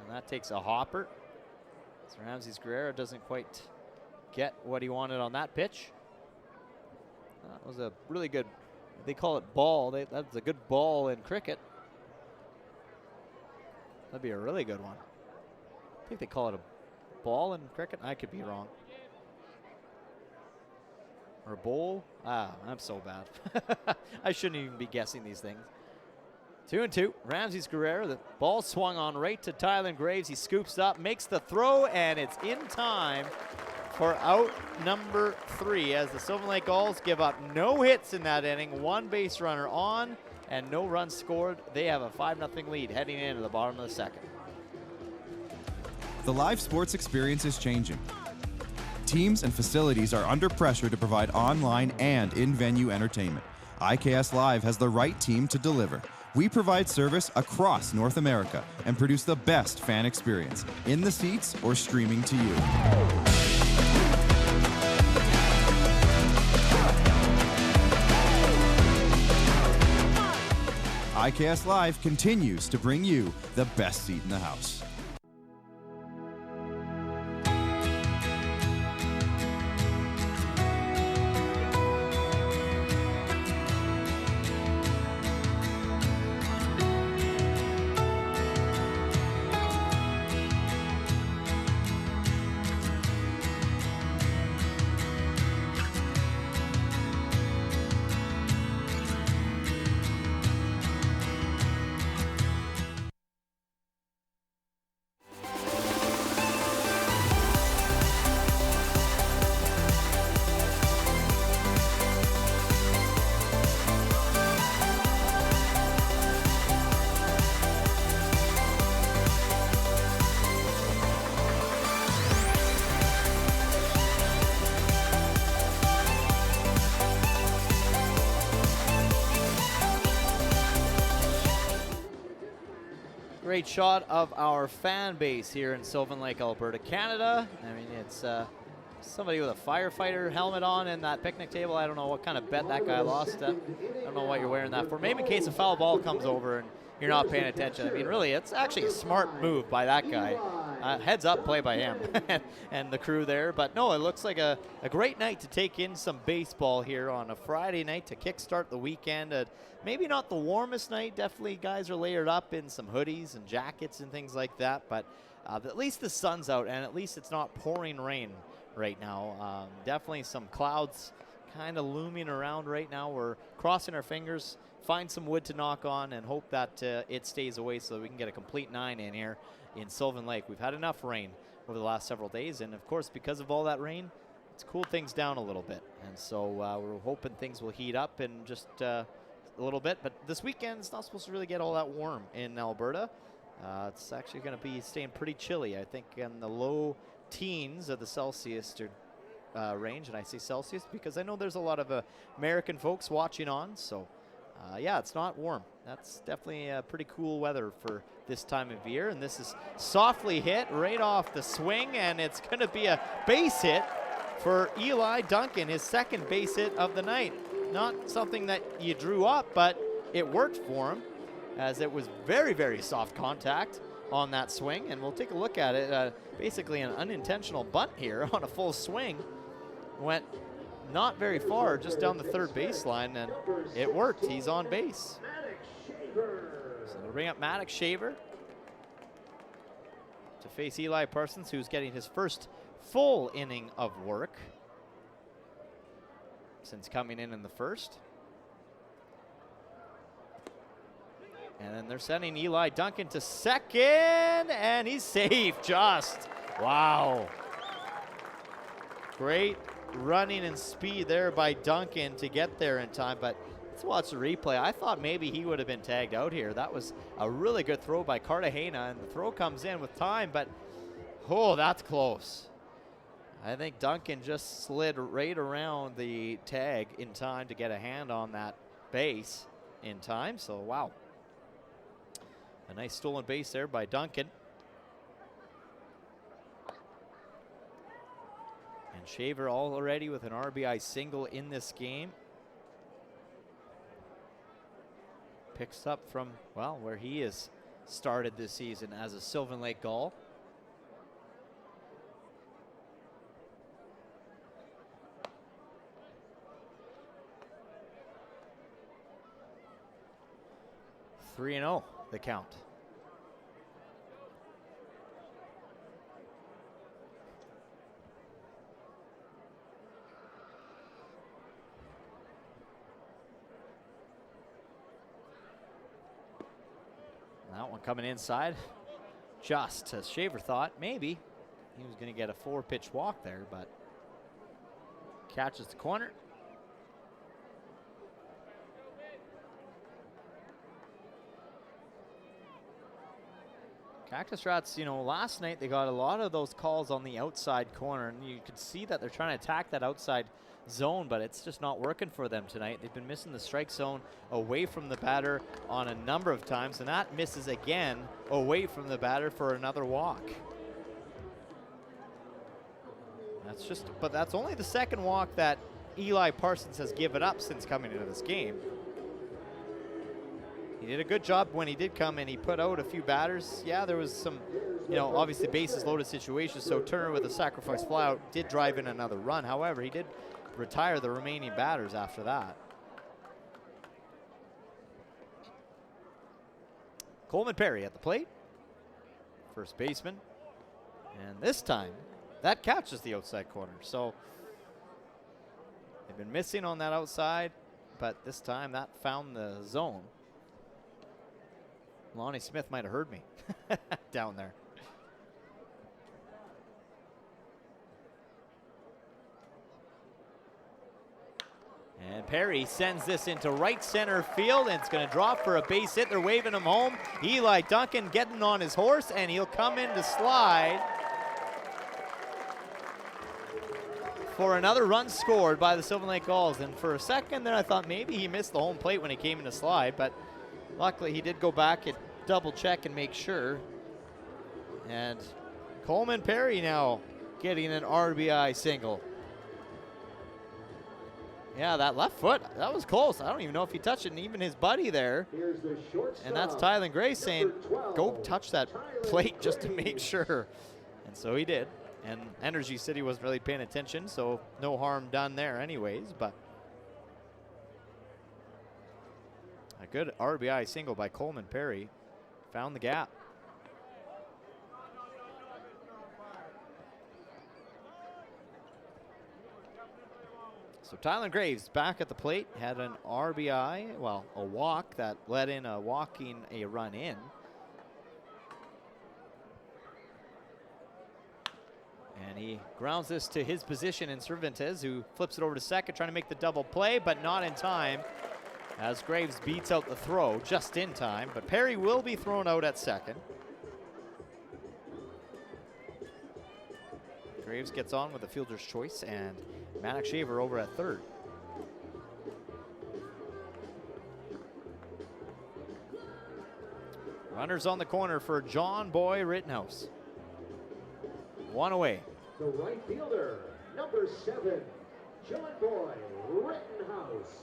And that takes a hopper. So Ramses Guerrero doesn't quite get what he wanted on that pitch. That was a really good, they call it ball. That's a good ball in cricket. That'd be a really good one. I think they call it a ball in cricket. I could be wrong. Or a bowl. I'm so bad. I shouldn't even be guessing these things. 2-2. Ramses Guerrero. The ball swung on right to Tylen Graves. He scoops up, makes the throw, and it's in time for out number 3 as the Sylvan Lake Gulls give up no hits in that inning. 1 base runner on and no runs scored. They have a 5-0 lead heading into the bottom of the second. The live sports experience is changing. Teams and facilities are under pressure to provide online and in-venue entertainment. IKS Live has the right team to deliver. We provide service across North America and produce the best fan experience, in the seats or streaming to you. IKS Live continues to bring you the best seat in the house. Great shot of our fan base here in Sylvan Lake, Alberta, Canada. I mean, it's somebody with a firefighter helmet on and that picnic table. I don't know what kind of bet that guy lost. I don't know what you're wearing that for. Maybe in case a foul ball comes over and you're not paying attention. I mean, really, it's actually a smart move by that guy. Heads up play by him and the crew there. But no, it looks like a great night to take in some baseball here on a Friday night to kickstart the weekend. Maybe not the warmest night. Definitely guys are layered up in some hoodies and jackets and things like that. But at least the sun's out and at least it's not pouring rain right now. Definitely some clouds kind of looming around right now. We're crossing our fingers, find some wood to knock on and hope that it stays away so that we can get a complete 9 in here in Sylvan Lake. We've had enough rain over the last several days, and of course because of all that rain, it's cooled things down a little bit, and so we're hoping things will heat up in just a little bit. But this weekend it's not supposed to really get all that warm in Alberta. It's actually going to be staying pretty chilly, I think, in the low teens of the Celsius range, and I say Celsius because I know there's a lot of American folks watching on, so yeah, it's not warm. That's definitely pretty cool weather for this time of year. And this is softly hit right off the swing, and it's going to be a base hit for Eli Duncan, his second base hit of the night. Not something that you drew up, but it worked for him as it was very, very soft contact on that swing. And we'll take a look at it. Basically an unintentional bunt here on a full swing. Went not very far, just down the third baseline, and it worked. He's on base. So they'll bring up Maddox Shaver to face Eli Parsons, who's getting his first full inning of work since coming in the first. And then they're sending Eli Duncan to second, and he's safe just. Wow. Great running and speed there by Duncan to get there in time, but let's watch the replay. I thought maybe he would have been tagged out here. That was a really good throw by Cartagena, and the throw comes in with time, but oh, that's close. I think Duncan just slid right around the tag in time to get a hand on that base in time, so wow. A nice stolen base there by Duncan. And Shaver already with an RBI single in this game. Picks up from, well, where he is started this season as a Sylvan Lake Gull. (3-0) the count. coming inside. Just as Shaver thought maybe he was going to get a 4-pitch walk there, but catches the corner. Cactus Rats, you know, last night they got a lot of those calls on the outside corner, and you could see that they're trying to attack that outside zone, but it's just not working for them tonight. They've been missing the strike zone away from the batter on a number of times, and that misses again away from the batter for another walk. But that's only the second walk that Eli Parsons has given up since coming into this game. He did a good job when he did come in. He put out a few batters. Yeah, there was some, you know, obviously bases loaded situations, so Turner with a sacrifice flyout did drive in another run. However, he did retire the remaining batters after that. Coleman Perry at the plate, first baseman. And this time, that catches the outside corner. So they've been missing on that outside, but this time that found the zone. Lonnie Smith might have heard me down there. And Perry sends this into right center field, and it's going to drop for a base hit. They're waving him home. Eli Duncan getting on his horse, and he'll come in to slide for another run scored by the Sylvan Lake Gulls. And for a second there, I thought maybe he missed the home plate when he came in to slide, but luckily he did go back and double check and make sure. And Coleman Perry now getting an RBI single. Yeah, that left foot, that was close. I don't even know if he touched it, and even his buddy there. And that's Tylen Gray saying, go touch that plate just to make sure. And so he did. And Energy City wasn't really paying attention, so no harm done there anyways, but a good RBI single by Coleman Perry. Found the gap. So Tylen Graves back at the plate, had an RBI, well, a walk that led in a run in. And he grounds this to his position in Cervantes, who flips it over to second, trying to make the double play, but not in time, as Graves beats out the throw just in time. But Perry will be thrown out at second. Graves gets on with a fielder's choice, and Manic Shaver over at third. Runners on the corner for John Boy Rittenhouse. One away. The right fielder, number 7, John Boy Rittenhouse.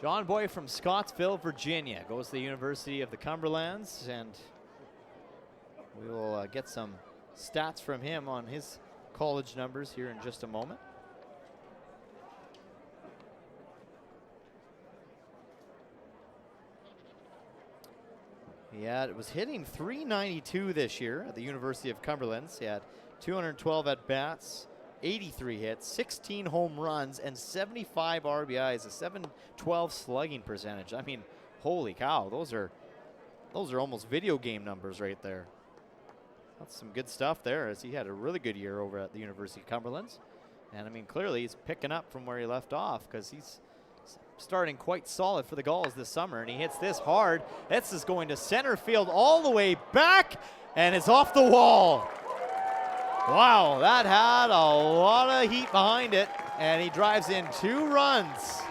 John Boy from Scottsville, Virginia, goes to the University of the Cumberlands, and we will get some stats from him on his college numbers here in just a moment. It was hitting .392 this year at the University of Cumberlands. He had 212 at-bats, 83 hits, 16 home runs, and 75 RBIs, a .712 slugging percentage. I mean, holy cow, those are almost video game numbers right there. That's some good stuff there, as he had a really good year over at the University of Cumberlands. And I mean, clearly he's picking up from where he left off, because he's starting quite solid for the Gulls this summer, and he hits this hard. This is going to center field all the way back, and it's off the wall. Wow, that had a lot of heat behind it, and he drives in 2 runs.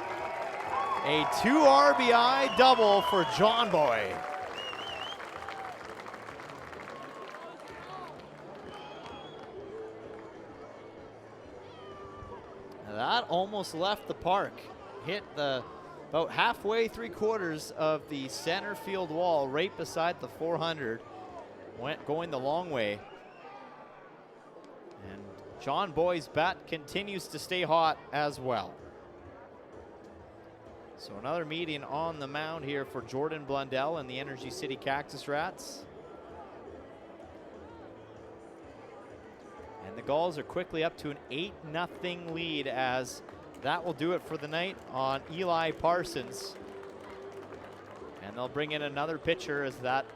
A 2 RBI double for John Boy. That almost left the park. Hit the about halfway, 3/4 of the center field wall right beside the 400. Going the long way. And John Boy's bat continues to stay hot as well. So another meeting on the mound here for Jordan Blundell and the Energy City Cactus Rats. And the Gulls are quickly up to an 8-0 lead, as that will do it for the night on Eli Parsons. And they'll bring in another pitcher as that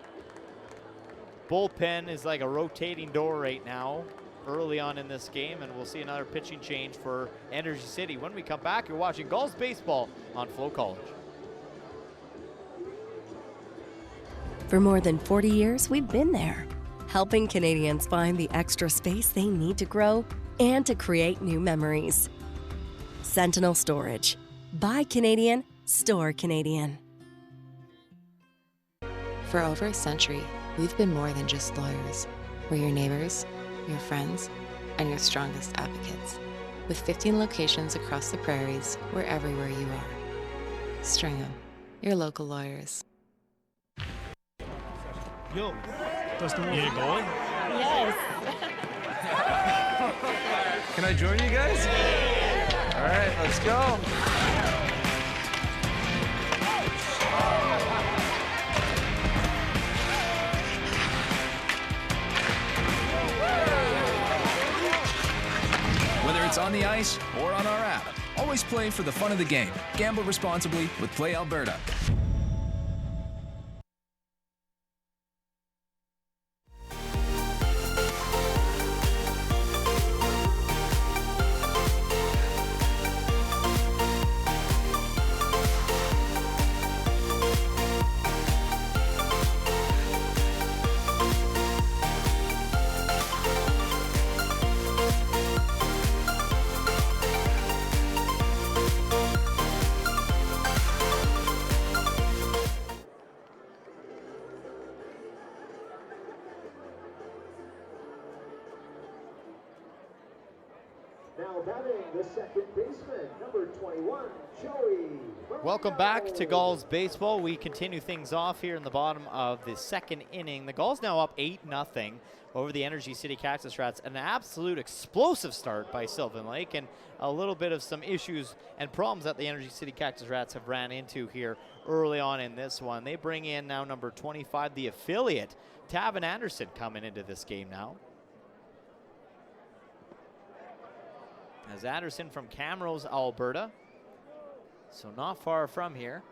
bullpen is like a rotating door right now early on in this game, and we'll see another pitching change for Energy City. When we come back, you're watching Gulls baseball on FloCollege. For more than 40 years, we've been there, helping Canadians find the extra space they need to grow and to create new memories. Sentinel Storage. Buy Canadian, store Canadian. For over a century, we've been more than just lawyers. We're your neighbors, your friends, and your strongest advocates. With 15 locations across the prairies, we're everywhere you are. Stringham, your local lawyers. Yo, Dustin, you going? Yes. Can I join you guys? All right, let's go. Whether it's on the ice or on our app, always play for the fun of the game. Gamble responsibly with Play Alberta. Now batting the second baseman, number 21, Joey. Welcome back to Gulls baseball. We continue things off here in the bottom of the second inning. The Gulls now up 8-0 over the Energy City Cactus Rats. An absolute explosive start by Sylvan Lake, and a little bit of some issues and problems that the Energy City Cactus Rats have ran into here early on in this one. They bring in now number 25, the affiliate, Tavin Anderson, coming into this game now. As Anderson from Camrose, Alberta, so not far from here.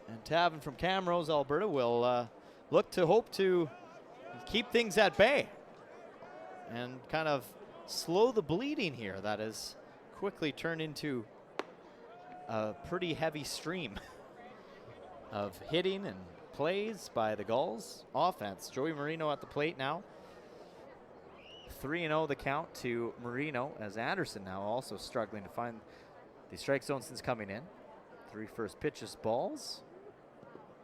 And Tavin from Camrose, Alberta will look to hope to keep things at bay and kind of slow the bleeding here that has quickly turned into a pretty heavy stream of hitting and plays by the Gulls offense. Joey Marino at the plate now. 3-0 the count to Marino, as Anderson now also struggling to find the strike zone since coming in. 3 first pitches, balls.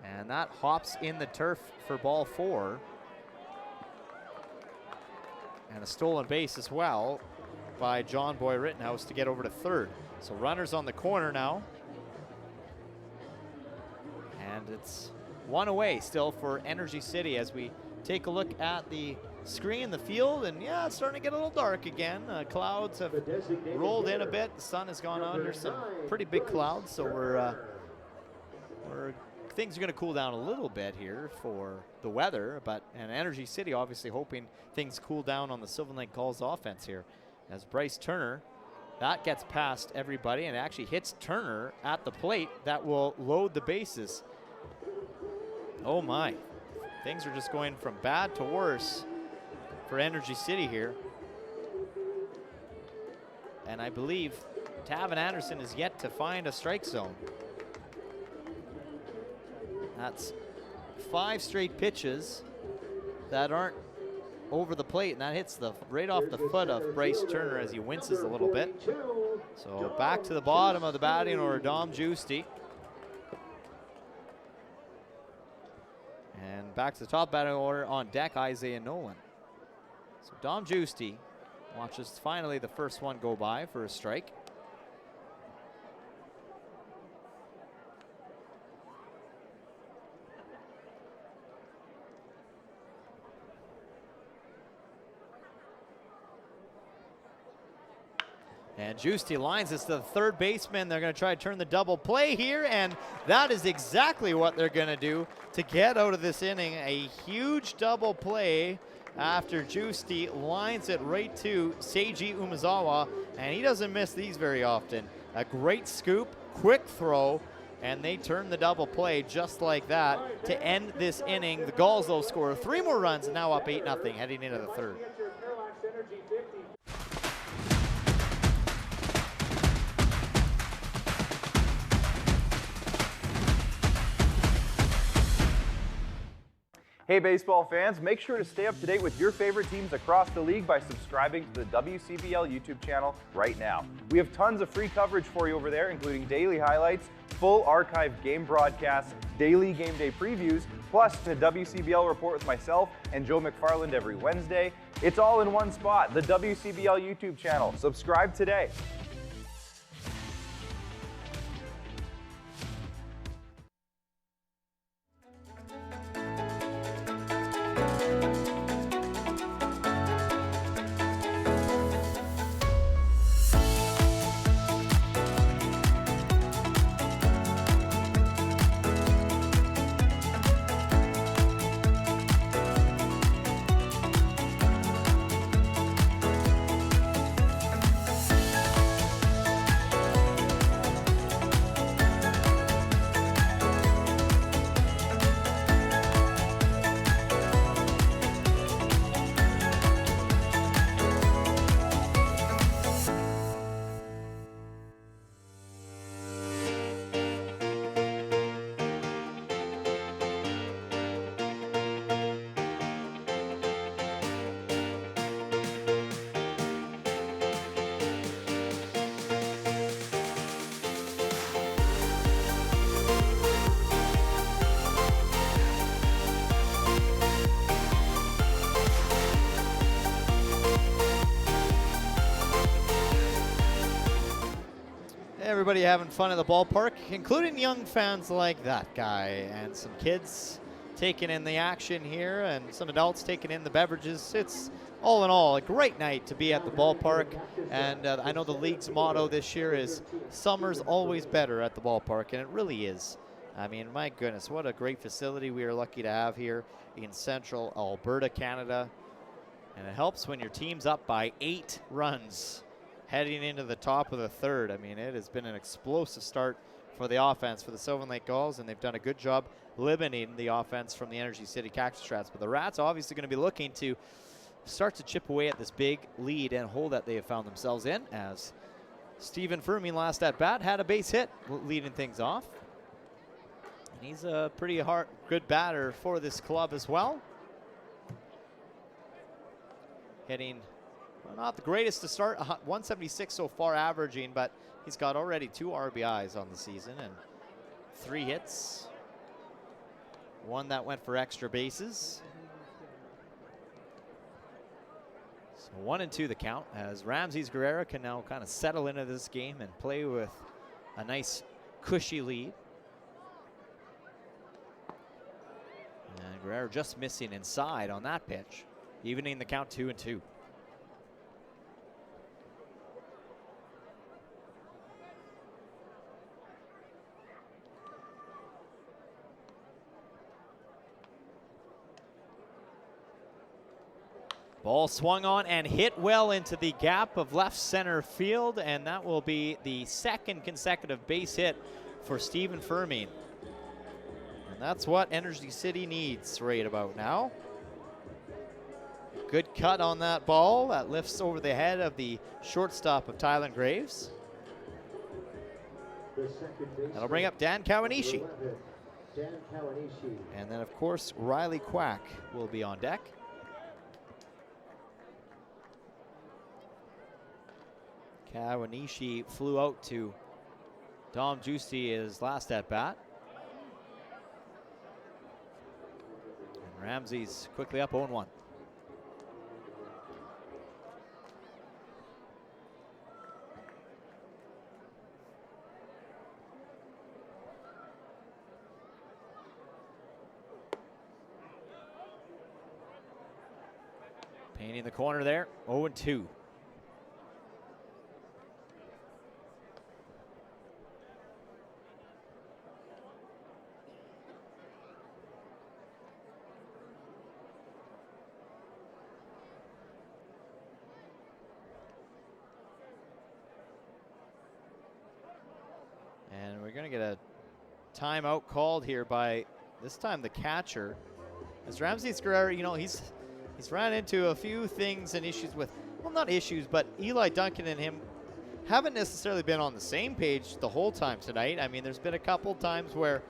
And that hops in the turf for ball 4. And a stolen base as well by John Boy Rittenhouse to get over to third. So runners on the corner now. And it's 1 away still for Energy City as we take a look at the screen, the field, and yeah, it's starting to get a little dark again. Clouds have rolled in a bit. The sun has gone under some pretty big clouds, so things are going to cool down a little bit here for the weather. And Energy City obviously hoping things cool down on the Sylvan Lake Gulls offense here, as Bryce Turner, that gets past everybody and actually hits Turner at the plate. That will load the bases. Oh my, things are just going from bad to worse for Energy City here. And I believe Tavin Anderson is yet to find a strike zone. That's 5 straight pitches that aren't over the plate, and that hits right off the foot of Bryce Turner as he winces a little bit. So back to the bottom of the batting order, Dom Giusti. And back to the top batting order on deck, Isaiah Nolan. So Dom Giusti watches finally the first one go by for a strike. And Giusti lines this to the third baseman. They're going to try to turn the double play here, and that is exactly what they're going to do to get out of this inning. A huge double play after Giusti lines it right to Seiji Umezawa, and he doesn't miss these very often. A great scoop, quick throw, and they turn the double play just like that to end this inning. The Gulls, though, score 3 more runs and now up 8-0 heading into the third. Hey baseball fans, make sure to stay up to date with your favorite teams across the league by subscribing to the WCBL YouTube channel right now. We have tons of free coverage for you over there, including daily highlights, full archive game broadcasts, daily game day previews, plus the WCBL report with myself and Joe McFarland every Wednesday. It's all in one spot, the WCBL YouTube channel. Subscribe today. Everybody having fun at the ballpark, including young fans like that guy, and some kids taking in the action here, and some adults taking in the beverages. It's all in all a great night to be at the ballpark, and I know the league's motto this year is summer's always better at the ballpark, and it really is. I mean, my goodness, what a great facility we are lucky to have here in central Alberta, Canada. And it helps when your team's up by 8 runs heading into the top of the third. I mean, it has been an explosive start for the offense for the Sylvan Lake Gulls, and they've done a good job limiting the offense from the Energy City Cactus Rats. But the Rats obviously going to be looking to start to chip away at this big lead and hole that they have found themselves in, as Stephen Fermin last at bat had a base hit leading things off. And he's a pretty good batter for this club as well. Hitting, well, not the greatest to start, 176 so far averaging, but he's got already 2 RBIs on the season and 3 hits. 1 that went for extra bases. So 1-2 the count, as Ramses Guerrero can now kind of settle into this game and play with a nice cushy lead. And Guerrero just missing inside on that pitch, evening the count 2-2. Ball swung on and hit well into the gap of left center field, and that will be the 2nd consecutive base hit for Stephen Fermin. And that's what Energy City needs right about now. Good cut on that ball that lifts over the head of the shortstop of Tylen Graves. That'll bring up Dan Kawanishi. And then, of course, Riley Quack will be on deck. Kawanishi flew out to Dom Giusti his last at bat. And Ramses quickly up 0-1. Painting the corner there, 0-2. going to get a timeout called here by, this time, the catcher. As Ramses Guerrero, you know, he's ran into a few things and issues with, well, not issues, but Eli Duncan and him haven't necessarily been on the same page the whole time tonight. I mean, there's been a couple times where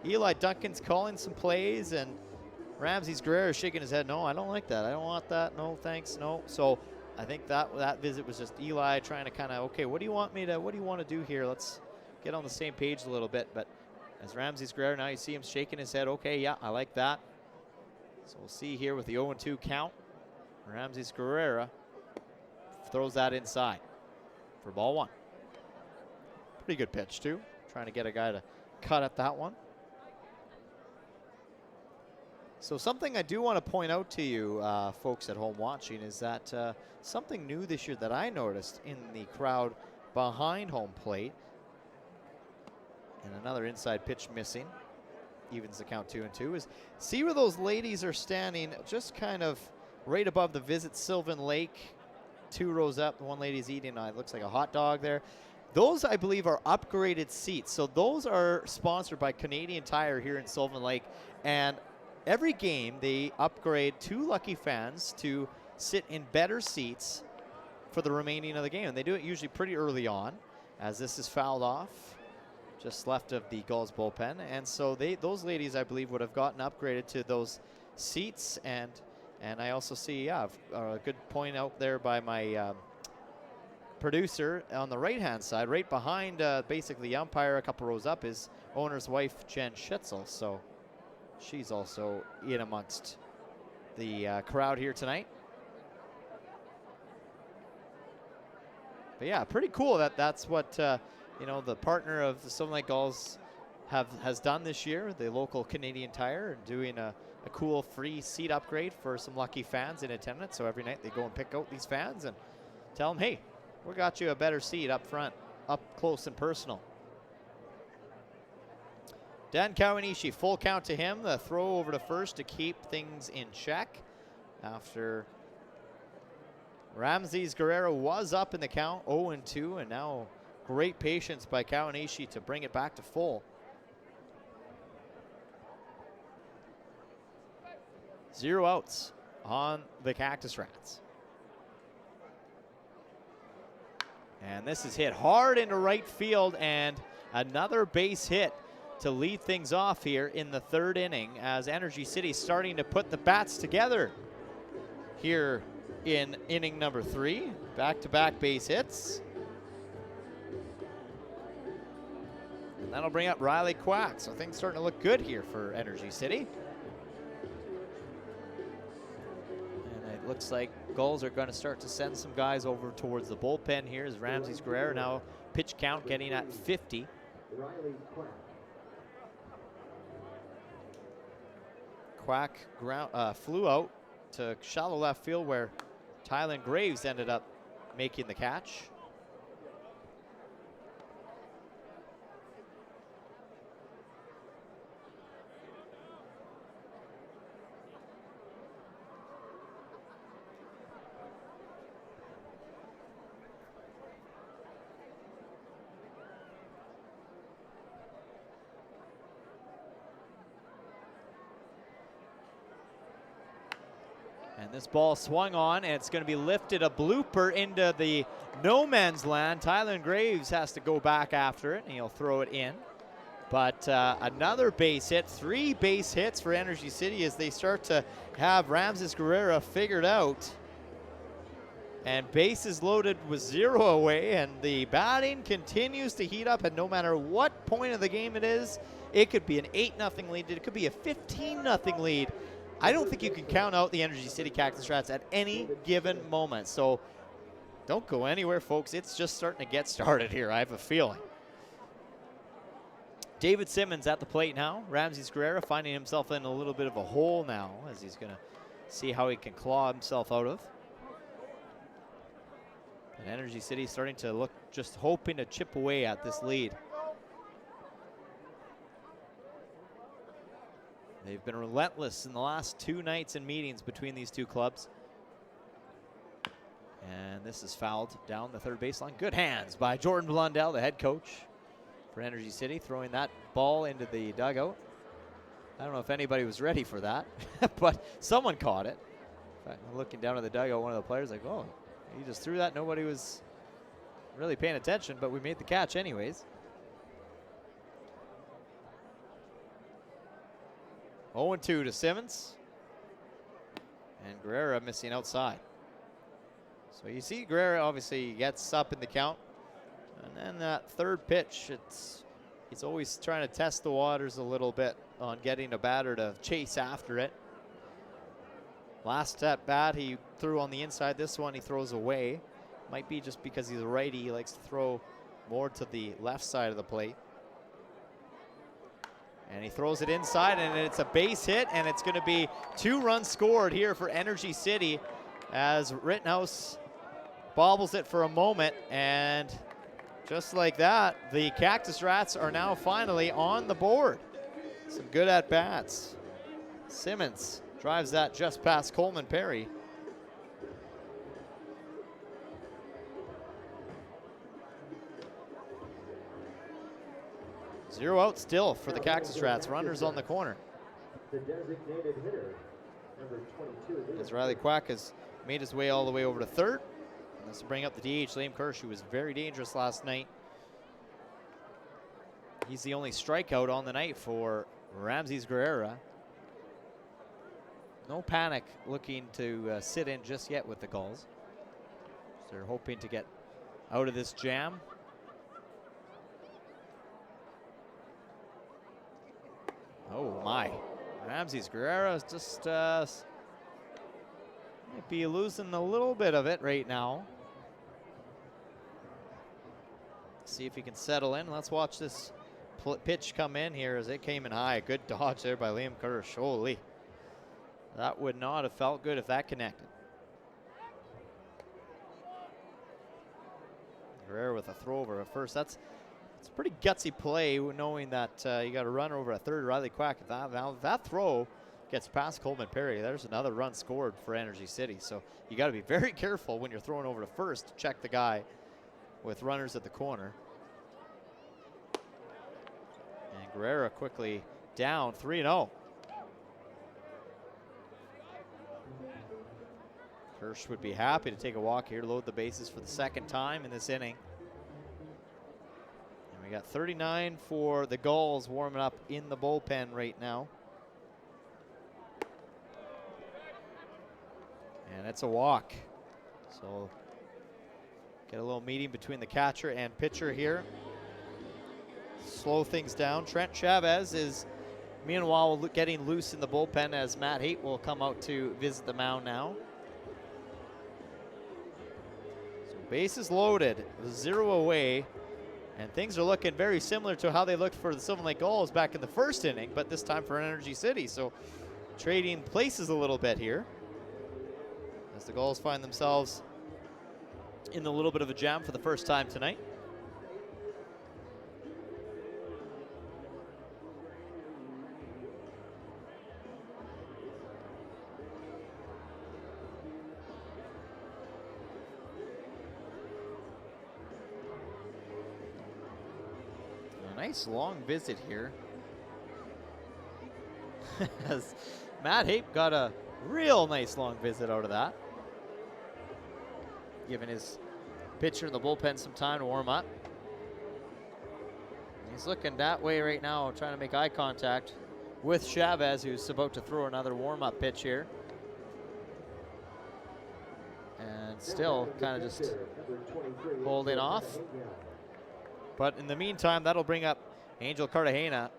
Eli Duncan's calling some plays and Ramses Guerrero shaking his head, no, I don't like that. I don't want that. No, thanks, no. So I think that visit was just Eli trying to kind of, okay, what do you want to do here? Let's get on the same page a little bit. But as Ramses Guerrero, now you see him shaking his head, okay, yeah, I like that. So we'll see here with the 0-2 count. Ramses Guerrero throws that inside for ball one. Pretty good pitch, too. Trying to get a guy to cut at that one. So something I do want to point out to you, folks at home watching, is that something new this year that I noticed in the crowd behind home plate. And another inside pitch missing. Evens the count 2-2. Is see where those ladies are standing just kind of right above the Visit Sylvan Lake. 2 rows up. The one lady's eating, it looks like a hot dog there. Those, I believe, are upgraded seats. So those are sponsored by Canadian Tire here in Sylvan Lake. And every game, they upgrade 2 lucky fans to sit in better seats for the remaining of the game. And they do it usually pretty early on, as this is fouled off, just left of the Gulls bullpen. And so those ladies, I believe, would have gotten upgraded to those seats. And I also see, yeah, a good point out there by my producer on the right-hand side, right behind basically the umpire, a couple rows up, is owner's wife, Jen Schitzel. So she's also in amongst the crowd here tonight. But yeah, pretty cool that's what you know, the partner of the Sylvan Lake Gulls has done this year, the local Canadian Tire, doing a cool free seat upgrade for some lucky fans in attendance. So every night they go and pick out these fans and tell them, hey, we got you a better seat up front, up close and personal. Dan Kawanishi, full count to him. The throw over to first to keep things in check after Ramses Guerrero was up in the count, 0-2, and now great patience by Kawanishi to bring it back to full. 0 outs on the Cactus Rats. And this is hit hard into right field, and another base hit to lead things off here in the 3rd inning, as Energy City starting to put the bats together here in inning number 3. Back-to-back base hits. And that'll bring up Riley Quack. So things starting to look good here for Energy City. And it looks like Gulls are going to start to send some guys over towards the bullpen here, as Ramses Guerrero now pitch count getting at 50. Riley Quack. Quack flew out to shallow left field, where Tylen Graves ended up making the catch. And this ball swung on, and it's going to be lifted, a blooper into the no man's land. Tylen Graves has to go back after it, and he'll throw it in. But another base hit, 3 base hits for Energy City as they start to have Ramses Guerrero figured out. And bases loaded with 0 away, and the batting continues to heat up, and no matter what point of the game it is, it could be an 8-0 lead, it could be a 15-0 lead. I don't think you can count out the Energy City Cactus Rats at any given moment. So don't go anywhere, folks. It's just starting to get started here, I have a feeling. David Simmons at the plate now. Ramses Guerrero finding himself in a little bit of a hole now, as he's going to see how he can claw himself out of. And Energy City starting to look, just hoping to chip away at this lead. They've been relentless in the last 2 nights and meetings between these 2 clubs. And this is fouled down the 3rd baseline. Good hands by Jordan Blundell, the head coach for Energy City, throwing that ball into the dugout. I don't know if anybody was ready for that, but someone caught it. In fact, looking down at the dugout, one of the players like, oh, he just threw that. Nobody was really paying attention, but we made the catch anyways. 0-2 to Simmons. And Guerrera missing outside. So you see Guerrera obviously gets up in the count. And then that third pitch, he's always trying to test the waters a little bit on getting a batter to chase after it. Last at bat, he threw on the inside. This one he throws away. Might be just because he's a righty. He likes to throw more to the left side of the plate. And he throws it inside, and it's a base hit, and it's going to be 2 runs scored here for Energy City as Rittenhouse bobbles it for a moment, and just like that, the Cactus Rats are now finally on the board. Some good at-bats. Simmons drives that just past Coleman Perry. Zero out still for the Cactus Rats. Runners on the corner. The designated hitter, number 22. As Riley Quack has made his way all the way over to third. And this will bring up the DH, Liam Kirsch, who was very dangerous last night. He's the only strikeout on the night for Ramses Guerrera. No panic looking to sit in just yet with the Gulls. So they're hoping to get out of this jam. Oh my, Ramses Guerrera is just might be losing a little bit of it right now. See if he can settle in. Let's watch this pitch come in here as it came in high. Good dodge there by Liam Kirsch. Holy, that would not have felt good if that connected. Guerrera with a throw over at first. It's a pretty gutsy play, knowing that you got a runner over at third. Riley Quack. If that throw gets past Coleman Perry, there's another run scored for Energy City. So you got to be very careful when you're throwing over to first to check the guy with runners at the corner. And Guerrera quickly down 3-0. Kirsch would be happy to take a walk here, load the bases for the second time in this inning. We got 39 for the Gulls warming up in the bullpen right now. And it's a walk. So get a little meeting between the catcher and pitcher here. Slow things down. Trent Chavez is meanwhile getting loose in the bullpen as Matt Haight will come out to visit the mound now. So bases loaded, 0 away. And things are looking very similar to how they looked for the Sylvan Lake Gulls back in the first inning, but this time for Energy City. So trading places a little bit here as the Gulls find themselves in a little bit of a jam for the first time tonight. Nice long visit here. As Matt Haight got a real nice long visit out of that. Giving his pitcher in the bullpen some time to warm up. He's looking that way right now, trying to make eye contact with Chavez, who's about to throw another warm-up pitch here. And still kind of just holding off. But in the meantime, that'll bring up Angel Cartagena.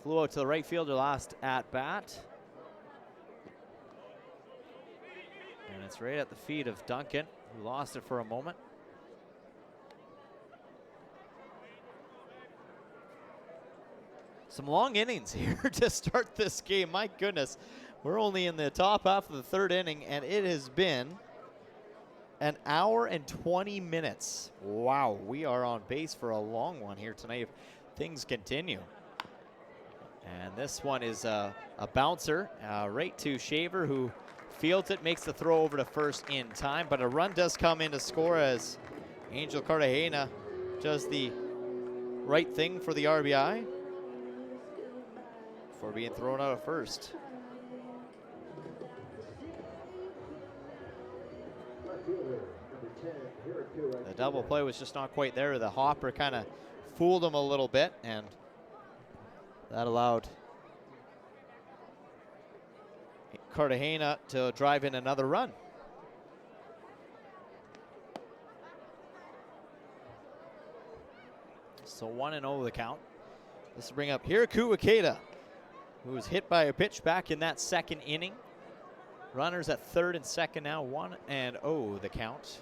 Flew out to the right fielder last at bat. And it's right at the feet of Duncan, who lost it for a moment. Some long innings here to start this game. My goodness, we're only in the top half of the third inning, and it has been an hour and 20 minutes. Wow, we are on base for a long one here tonight if things continue. And this one is a bouncer right to Shaver, who fields it, makes the throw over to first in time, but a run does come in to score as Angel Cartagena does the right thing for the RBI before being thrown out at first. The double play was just not quite there. The hopper kind of fooled him a little bit, and that allowed Cartagena to drive in another run. So 1-0 the count. This will bring up Hiraku Ikeda, who was hit by a pitch back in that second inning. Runners at third and second now, 1-0 the count.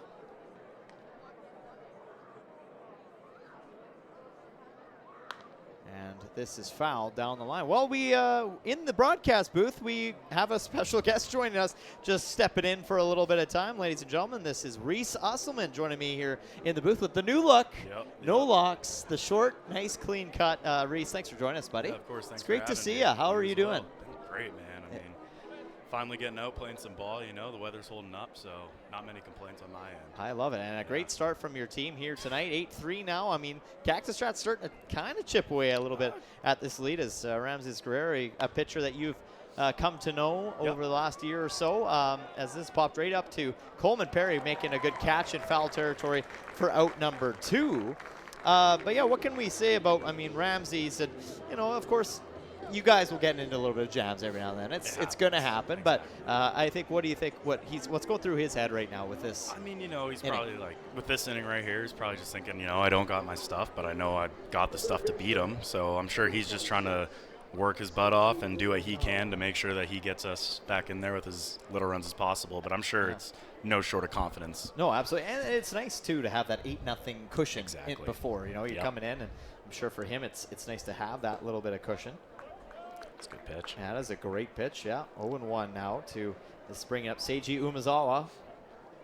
And this is fouled down the line. Well, we in the broadcast booth, we have a special guest joining us, just stepping in for a little bit of time. Ladies and gentlemen, this is Reese Usselman joining me here in the booth with the new look. No locks, the short, nice, clean cut. Reese, thanks for joining us, buddy. Yeah, of course, thanks. It's great to see you. How are you doing? Great, man. I mean, finally getting out, playing some ball. You know, the weather's holding up, so not many complaints on my end. I love it, and a great start from your team here tonight. 8-3 now. I mean, Cactus Rat's starting to kind of chip away a little bit at this lead as Ramses Guerrero, a pitcher that you've come to know over the last year or so, as this popped right up to Coleman Perry making a good catch in foul territory for out number 2. But yeah, what can we say about, I mean, Ramses, and, you know, of course, you guys will get into a little bit of jams every now and then. It's going to happen, but I think, what do you think? What's going through his head right now with this? I mean, you know, he's probably like, with this inning right here, he's probably just thinking, you know, I don't got my stuff, but I know I got the stuff to beat him. So I'm sure he's just trying to work his butt off and do what he can to make sure that he gets us back in there with as little runs as possible. But I'm sure it's no short of confidence. No, absolutely, and it's nice too to have that 8-0 cushion before. You know, you're coming in, and I'm sure for him it's nice to have that little bit of cushion. That's a good pitch. Yeah, that is a great pitch, 0-1 now to this bringing up Seiji Umezawa.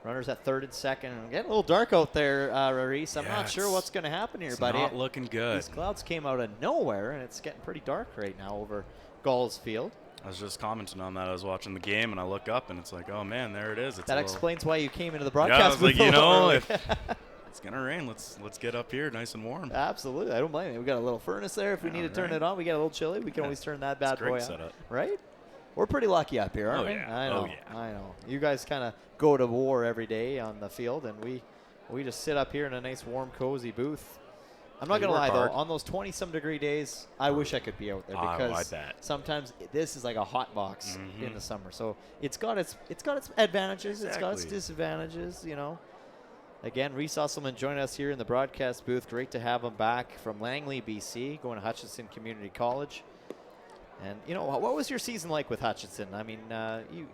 Runners at third and second. Getting a little dark out there, Reese. I'm not sure what's going to happen here, buddy. It's not looking good. These clouds came out of nowhere, and it's getting pretty dark right now over Gulls Field. I was just commenting on that. I was watching the game, and I look up, and it's like, oh, man, there it is. That explains why you came into the broadcast. Yeah, I was like, you know, if it's going to rain, let's get up here nice and warm. Absolutely. I don't blame you. We got a little furnace there. If we need to turn it on, we get a little chilly. We can always turn that bad boy on. Setup. Right? We're pretty lucky up here, aren't we? I know. I know. You guys kind of go to war every day on the field, and we just sit up here in a nice, warm, cozy booth. I'm not going to lie, though. On those 20-some degree days, I wish I could be out there because sometimes this is like a hot box in the summer. So it's got its advantages. It's got its disadvantages, you know. Again, Reese Usselman joining us here in the broadcast booth. Great to have him back from Langley, BC, going to Hutchinson Community College. And, you know, what was your season like with Hutchinson? I mean,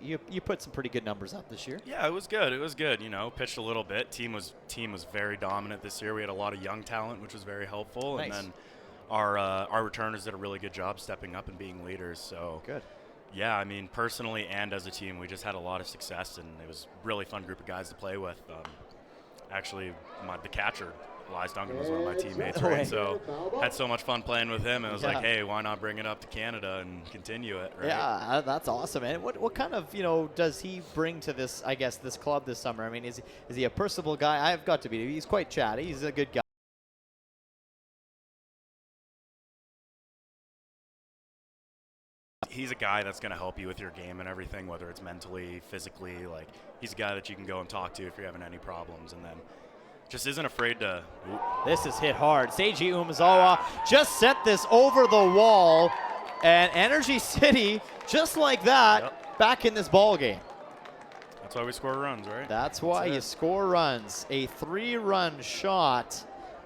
you put some pretty good numbers up this year. Yeah, it was good. It was good. You know, pitched a little bit. Team was very dominant this year. We had a lot of young talent, which was very helpful. Nice. And then our returners did a really good job stepping up and being leaders. So good. Yeah, I mean, personally and as a team, we just had a lot of success, and it was a really fun group of guys to play with. Actually, the catcher, Elias Duncan, was one of my teammates, right? So had so much fun playing with him. It was like, hey, why not bring it up to Canada and continue it, right? Yeah, that's awesome. And what kind of, you know, does he bring to this, I guess, this club this summer? I mean, is he a personable guy? I've got to be. He's quite chatty. He's a good guy. He's a guy that's going to help you with your game and everything, whether it's mentally, physically. Like, he's a guy that you can go and talk to if you're having any problems, and then just isn't afraid to. This is hit hard. Seiji Umezawa just sent this over the wall, and Energy City, just like that, back in this ball game. That's why we score runs, right? That's why you score runs. A 3-run shot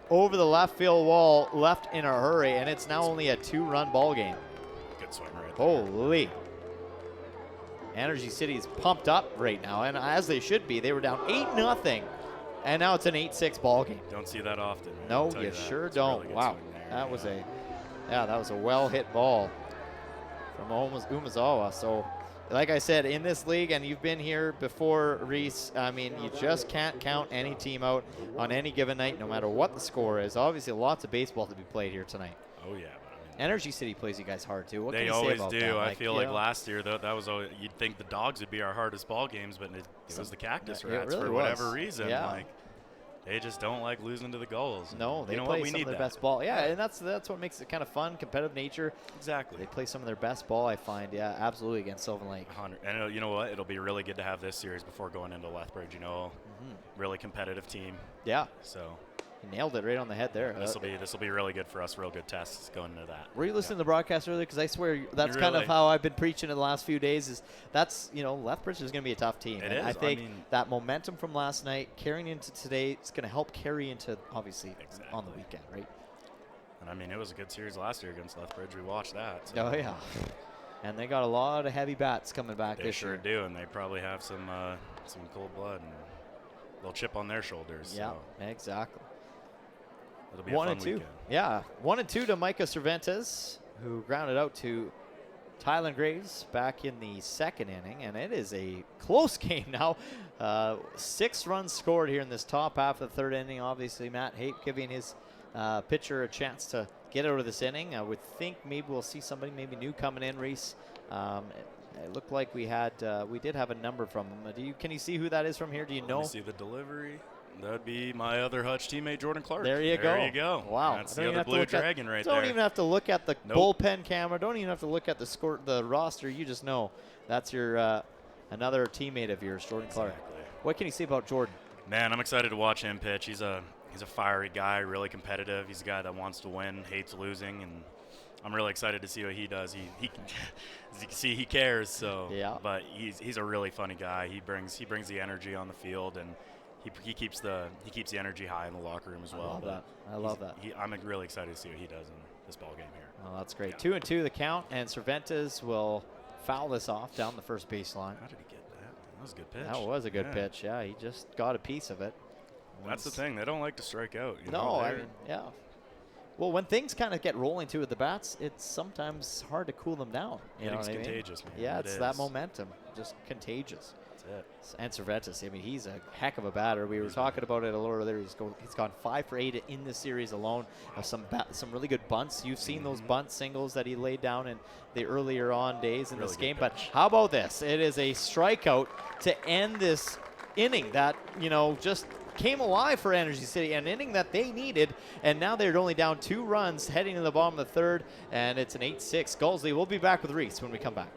over the left field wall, left in a hurry, and it's now only a 2-run ball game. Good swing right there. Holy. Energy City's pumped up right now, and as they should be. They were down 8-0, and now it's an 8-6 ball game. Don't see that often. No, you sure don't. Really wow. That was a well-hit ball from Umezawa. So, like I said, in this league, and you've been here before, Reese, I mean, you just can't count any team out on any given night, no matter what the score is. Obviously, lots of baseball to be played here tonight. Oh, yeah. Energy City plays you guys hard, too. What they can you always say about do. that? I feel like last year, that was always, you'd think the Dogs would be our hardest ball games, but it was the Cactus Rats for whatever reason. Yeah. Like, They just don't like losing to the Gulls. No, they you know play what? We some need of their that. best ball. Yeah, and that's what makes it kind of fun, competitive nature. Exactly. They play some of their best ball, I find. Yeah, absolutely, against Sylvan Lake. 100. And you know what? It'll be really good to have this series before going into Lethbridge. You know, really competitive team. Yeah. So. He nailed it right on the head there. This will be really good for us. Real good tests going into that. Were you listening to the broadcast earlier? Because I swear that's kind of Really? how I've been preaching in the last few days. Is that's Lethbridge is going to be a tough team. It and is. I think I mean, that momentum from last night carrying into today, it's going to help carry into obviously on the weekend, right? And I mean, it was a good series last year against Lethbridge. We watched that. So. Oh yeah. And they got a lot of heavy bats coming back They this sure year. do, and they probably have some cold blood and a little chip on their shoulders. Yeah, so. exactly. It'll be 1 a fun and 2. weekend. Yeah, 1 and 2 to Micah Cervantes, who grounded out to Tylen Graves back in the second inning, and it is a close game now. 6 runs scored here in this top half of the third inning. Obviously, Matt Hape giving his pitcher a chance to get out of this inning. I would think maybe we'll see somebody maybe new coming in, Reese. It looked like we did have a number from him. Can you see who that is from here? Do you know? Let me see the delivery. That would be my other Hutch teammate, Jordan Clark. There you go. There you go. Wow. That's the other blue dragon right there. Don't even have to look at the Nope. bullpen camera. Don't even have to look at the roster. You just know that's your another teammate of yours, Jordan Clark. Exactly. What can you say about Jordan? Man, I'm excited to watch him pitch. He's a fiery guy, really competitive. He's a guy that wants to win, hates losing, and I'm really excited to see what he does. He as you can see, he cares. So yeah. But he's a really funny guy. He brings the energy on the field, and he keeps the energy high in the locker room as well. I love that. I'm really excited to see what he does in this ball game here. Oh, that's great. 2 and 2 the count, and Cervantes will foul this off down the first baseline. How did he get that? That was a good pitch. That was a good pitch. Yeah, he just got a piece of it. That's the thing. They don't like to strike out. I mean, yeah. Well, when things kind of get rolling too with the bats, it's sometimes hard to cool them down. You know what I mean? Contagious, man. Yeah, It it's that is. momentum, just contagious. That's it. And Cervantes, I mean, he's a heck of a batter. We were talking about it a little earlier. He's gone 5 for 8 in this series alone. Some really good bunts. You've seen those bunt singles that he laid down in the earlier on days in this game. But how about this? It is a strikeout to end this inning that, just came alive for Energy City, an inning that they needed, and now they're only down 2 runs heading to the bottom of the third, and it's an 8-6 Gulls lead. We'll be back with Reese when we come back.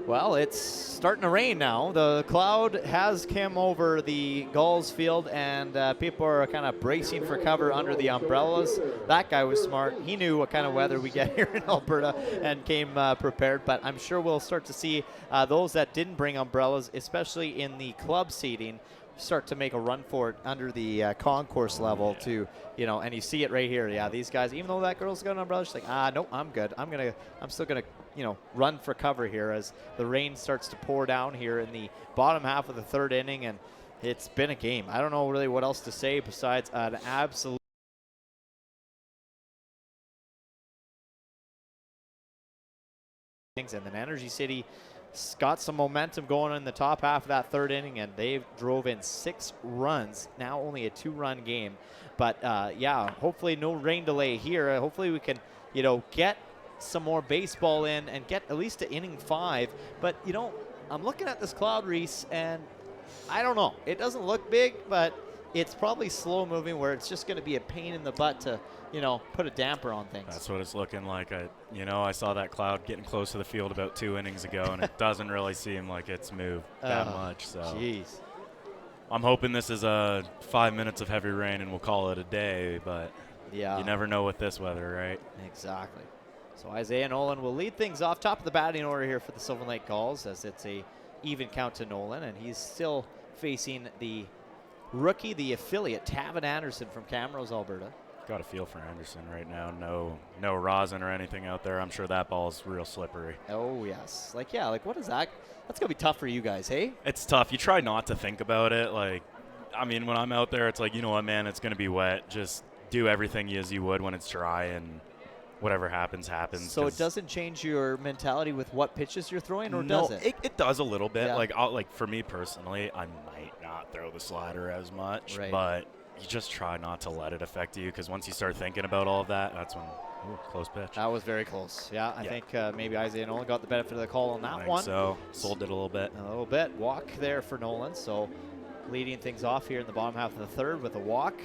Well, it's starting to rain now. The cloud has come over the Gulls field, and people are kind of bracing for cover under the umbrellas. That guy was smart. He knew what kind of weather we get here in Alberta and came prepared. But I'm sure we'll start to see those that didn't bring umbrellas, especially in the club seating, start to make a run for it under the concourse level too, and you see it right here. Yeah, these guys, even though that girl's got an umbrella, she's like, nope, I'm good. I'm still gonna, run for cover here as the rain starts to pour down here in the bottom half of the third inning, and it's been a game. I don't know really what else to say besides an absolute and then Energy City got some momentum going in the top half of that third inning, and they drove in 6 runs. Now only a 2-run game. But, yeah, hopefully no rain delay here. Hopefully we can, get some more baseball in and get at least to inning 5. But, I'm looking at this cloud, Reese, and I don't know. It doesn't look big, but it's probably slow moving where it's just going to be a pain in the butt to, put a damper on things. That's what it's looking like. I saw that cloud getting close to the field about 2 innings ago, and it doesn't really seem like it's moved that much. So jeez. I'm hoping this is 5 minutes of heavy rain and we'll call it a day, but yeah, you never know with this weather, right? Exactly. So Isaiah Nolan will lead things off, top of the batting order here for the Sylvan Lake Gulls, as it's a even count to Nolan, and he's still facing the rookie, the affiliate, Tavin Anderson from Camrose, Alberta. Got a feel for Anderson right now. No rosin or anything out there. I'm sure that ball's real slippery. Oh, yes. What is that? That's going to be tough for you guys, hey? It's tough. You try not to think about it. When I'm out there, it's like, you know what, man, it's going to be wet. Just do everything as you would when it's dry, and whatever happens, happens. So it doesn't change your mentality with what pitches you're throwing, or does it? It does a little bit. Yeah. For me personally, I might not throw the slider as much, right, but you just try not to let it affect you, because once you start thinking about all of that, that's when close pitch. That was very close. Yeah, I think maybe Isaiah Nolan got the benefit of the call on that one. So sold it a little bit. A little bit. Walk there for Nolan. So leading things off here in the bottom half of the third with a walk.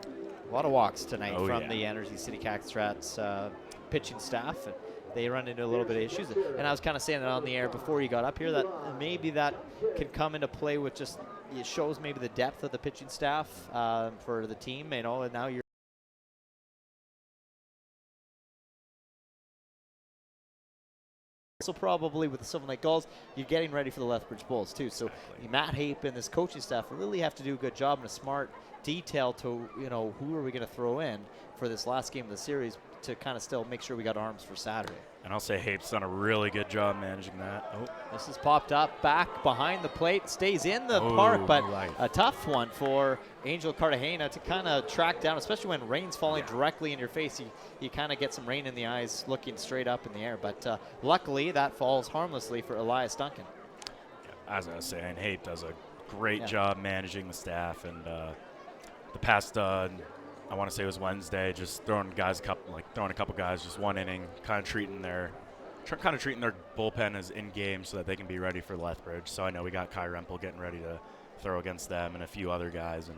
A lot of walks tonight from the Energy City Cactus Rats pitching staff. And they run into a little bit of issues. And I was kind of saying it on the air before you got up here that maybe that can come into play with just, it shows maybe the depth of the pitching staff for the team, and now you're also probably with the Sylvan Lake Gulls, you're getting ready for the Lethbridge Bulls too. So Matt Hape and this coaching staff really have to do a good job and a smart detail to, who are we going to throw in for this last game of the series to kind of still make sure we got arms for Saturday. And I'll say Hape's done a really good job managing that. Oh, this has popped up back behind the plate, stays in the park, but a tough one for Angel Cartagena to kind of track down, especially when rain's falling directly in your face. You kind of get some rain in the eyes looking straight up in the air, but luckily that falls harmlessly for Elias Duncan. As I was saying, Hape does a great job managing the staff, and the past I want to say it was Wednesday, just throwing a couple guys just 1 inning, kind of treating their bullpen as in game so that they can be ready for Lethbridge. So I know we got Kai Rempel getting ready to throw against them and a few other guys, and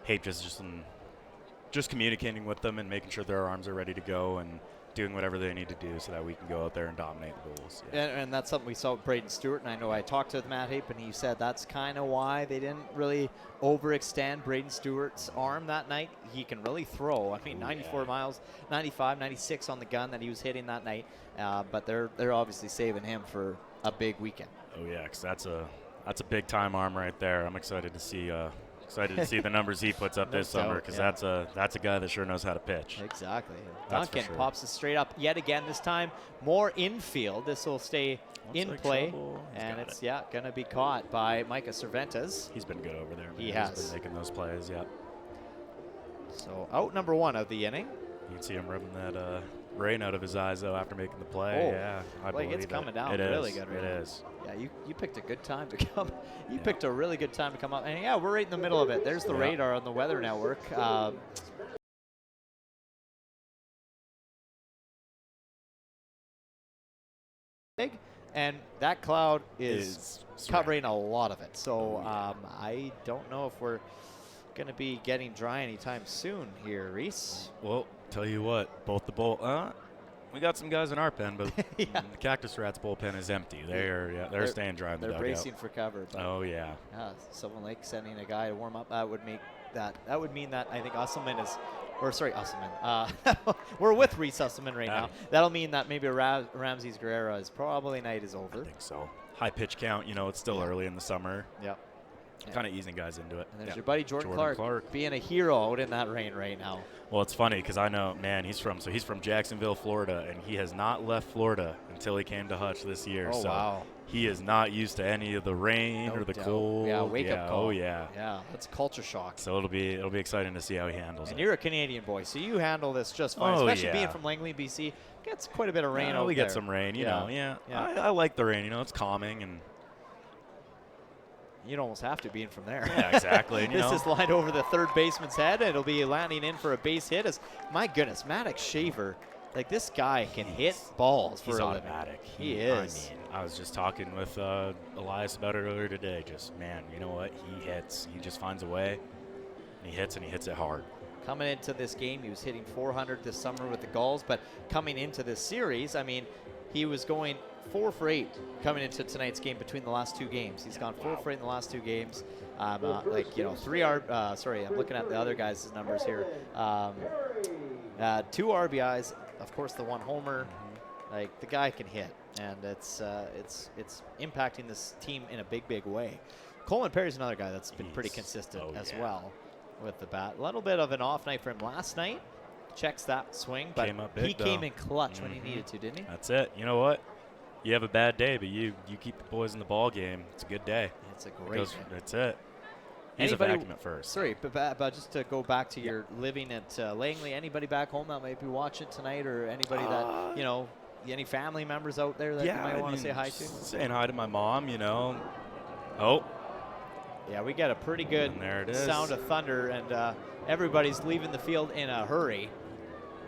Hape just communicating with them and making sure their arms are ready to go and doing whatever they need to do so that we can go out there and dominate the Bulls. Yeah. And that's something we saw with Braden Stewart, and I know I talked to Matt Hape, and he said that's kind of why they didn't really overextend Braden Stewart's arm that night. He can really throw. I mean, 94 miles, 95, 96 on the gun that he was hitting that night, but they're obviously saving him for a big weekend. Oh, yeah, because that's a big-time arm right there. I'm excited to see the numbers he puts up this summer, because that's a guy that sure knows how to pitch. Exactly. Duncan pops it straight up yet again, this time more infield. This will stay in play, and it's going to be caught by Micah Cervantes. He's been good over there, man. He has. He's been making those plays, So out number 1 of the inning. You can see him rubbing that rain out of his eyes, though, after making the play. Oh, yeah, I believe it's coming down really good right now. It is. Yeah, you picked a good time to come. You picked a really good time to come up. And we're right in the middle of it. There's the radar on the Weather Network. And that cloud is covering a lot of it. So I don't know if we're going to be getting dry anytime soon here, Reese. Well, tell you what, we got some guys in our pen, but the Cactus Rats bullpen is empty. They're staying dry in the dugout. They're bracing for cover. But oh yeah. Sylvan Lake sending a guy to warm up. That would mean that I think Usselman we're with Reese Usselman right now. That'll mean that maybe Ramses Guerrera's probably night is over. I think so. High pitch count. It's still early in the summer. Yep. Kind of easing guys into it. And there's your buddy Jordan Clark being a hero out in that rain right now. Well, it's funny because I know, man, he's from Jacksonville, Florida, and he has not left Florida until he came to Hutch this year. Oh, so wow. he is not used to any of the rain or the cold. Yeah, wake up call. Oh yeah. Yeah, that's culture shock. So it'll be exciting to see how he handles and it. you're a Canadian boy, so you handle this just fine. Especially being from Langley, BC. Gets quite a bit of rain over there. We get some rain, you know. Yeah. I like the rain. You know, it's calming and. You'd almost have to being from there. Yeah, exactly. This is lined over the third baseman's head. It'll be landing in for a base hit. My goodness, Maddox Shaver, like this guy can hit balls for He's a automatic. He is. I mean, I was just talking with Elias about it earlier today. Just, man, you know what? He hits. He just finds a way. And he hits it hard. Coming into this game, he was hitting 400 this summer with the Gulls, but coming into this series, I mean, he was going 4 for 8 coming into tonight's game between the last 2 games. He's gone 4 for 8 in the last 2 games. Like, you know, 3 sorry, I'm looking at the other guys' numbers here. 2 RBIs, of course, the 1 homer. Like, the guy can hit, and it's impacting this team in a big way. Coleman Perry's another guy that's been pretty consistent as well with the bat. A little bit of an off night for him last night. Checks that swing, but he came in clutch when he needed to, didn't he? That's it. You know what? You have a bad day, but you keep the boys in the ball game. It's a good day. It's a great day. That's it. He's a vacuum at first. Sorry, but just to go back to your living at Langley, anybody back home that might be watching tonight, or anybody that, you know, any family members out there that you might want to say hi to? Saying hi to my mom, you know. Oh. Yeah, we got a pretty good sound of thunder, and everybody's leaving the field in a hurry,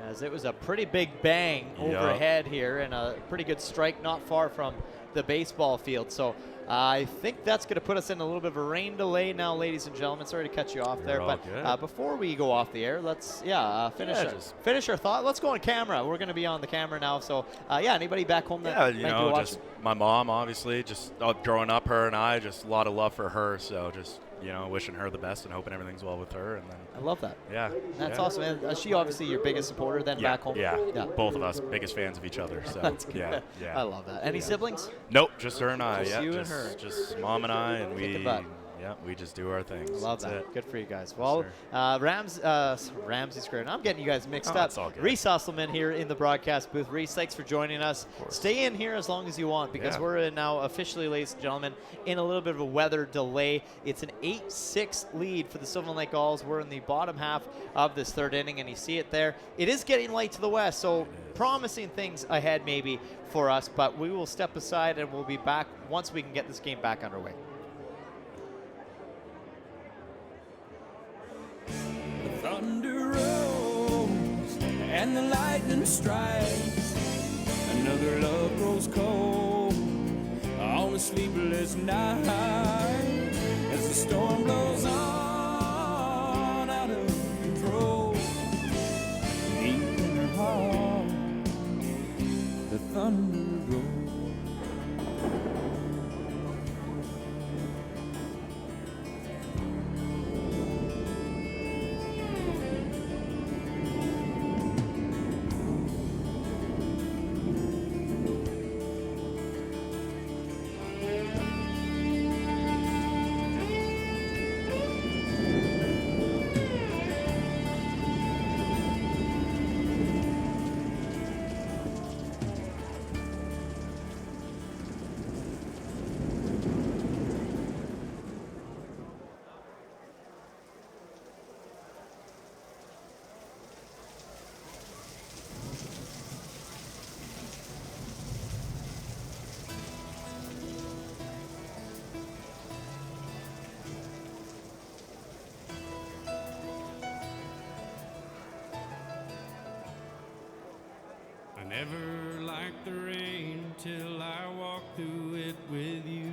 as it was a pretty big bang overhead here, and a pretty good strike not far from the baseball field. So I think that's going to put us in a little bit of a rain delay now, ladies and gentlemen. Sorry to cut you off there, but before we go off the air, let's finish our thought. Let's go on camera. We're going to be on the camera now. So anybody back home that might be watching? Just my mom, obviously, just growing up, her and I, just a lot of love for her. So just, you know, wishing her the best and hoping everything's well with her. And then I love that. Yeah, that's awesome. And is she obviously your biggest supporter then back home? Yeah, both of us biggest fans of each other. So that's good. Yeah. I love that. Any siblings? Nope, just her and I. Just you and her. Just mom and I, and we just do our things. Love that. Good for you guys. Well, Ramsey Square. I'm getting you guys mixed up. It's all good. Reese Osselman here in the broadcast booth. Reese, thanks for joining us. Stay in here as long as you want, because we're now officially, ladies and gentlemen, in a little bit of a weather delay. It's an 8-6 lead for the Sylvan Lake Gulls. We're in the bottom half of this third inning, and you see it there. It is getting light to the west, so promising things ahead maybe for us, but we will step aside and we'll be back once we can get this game back underway. The thunder rolls and the lightning strikes. Another love grows cold on a sleepless night as the storm blows on out of control. Deep in her heart, the thunder rolls. Never liked the rain till I walked through it with you.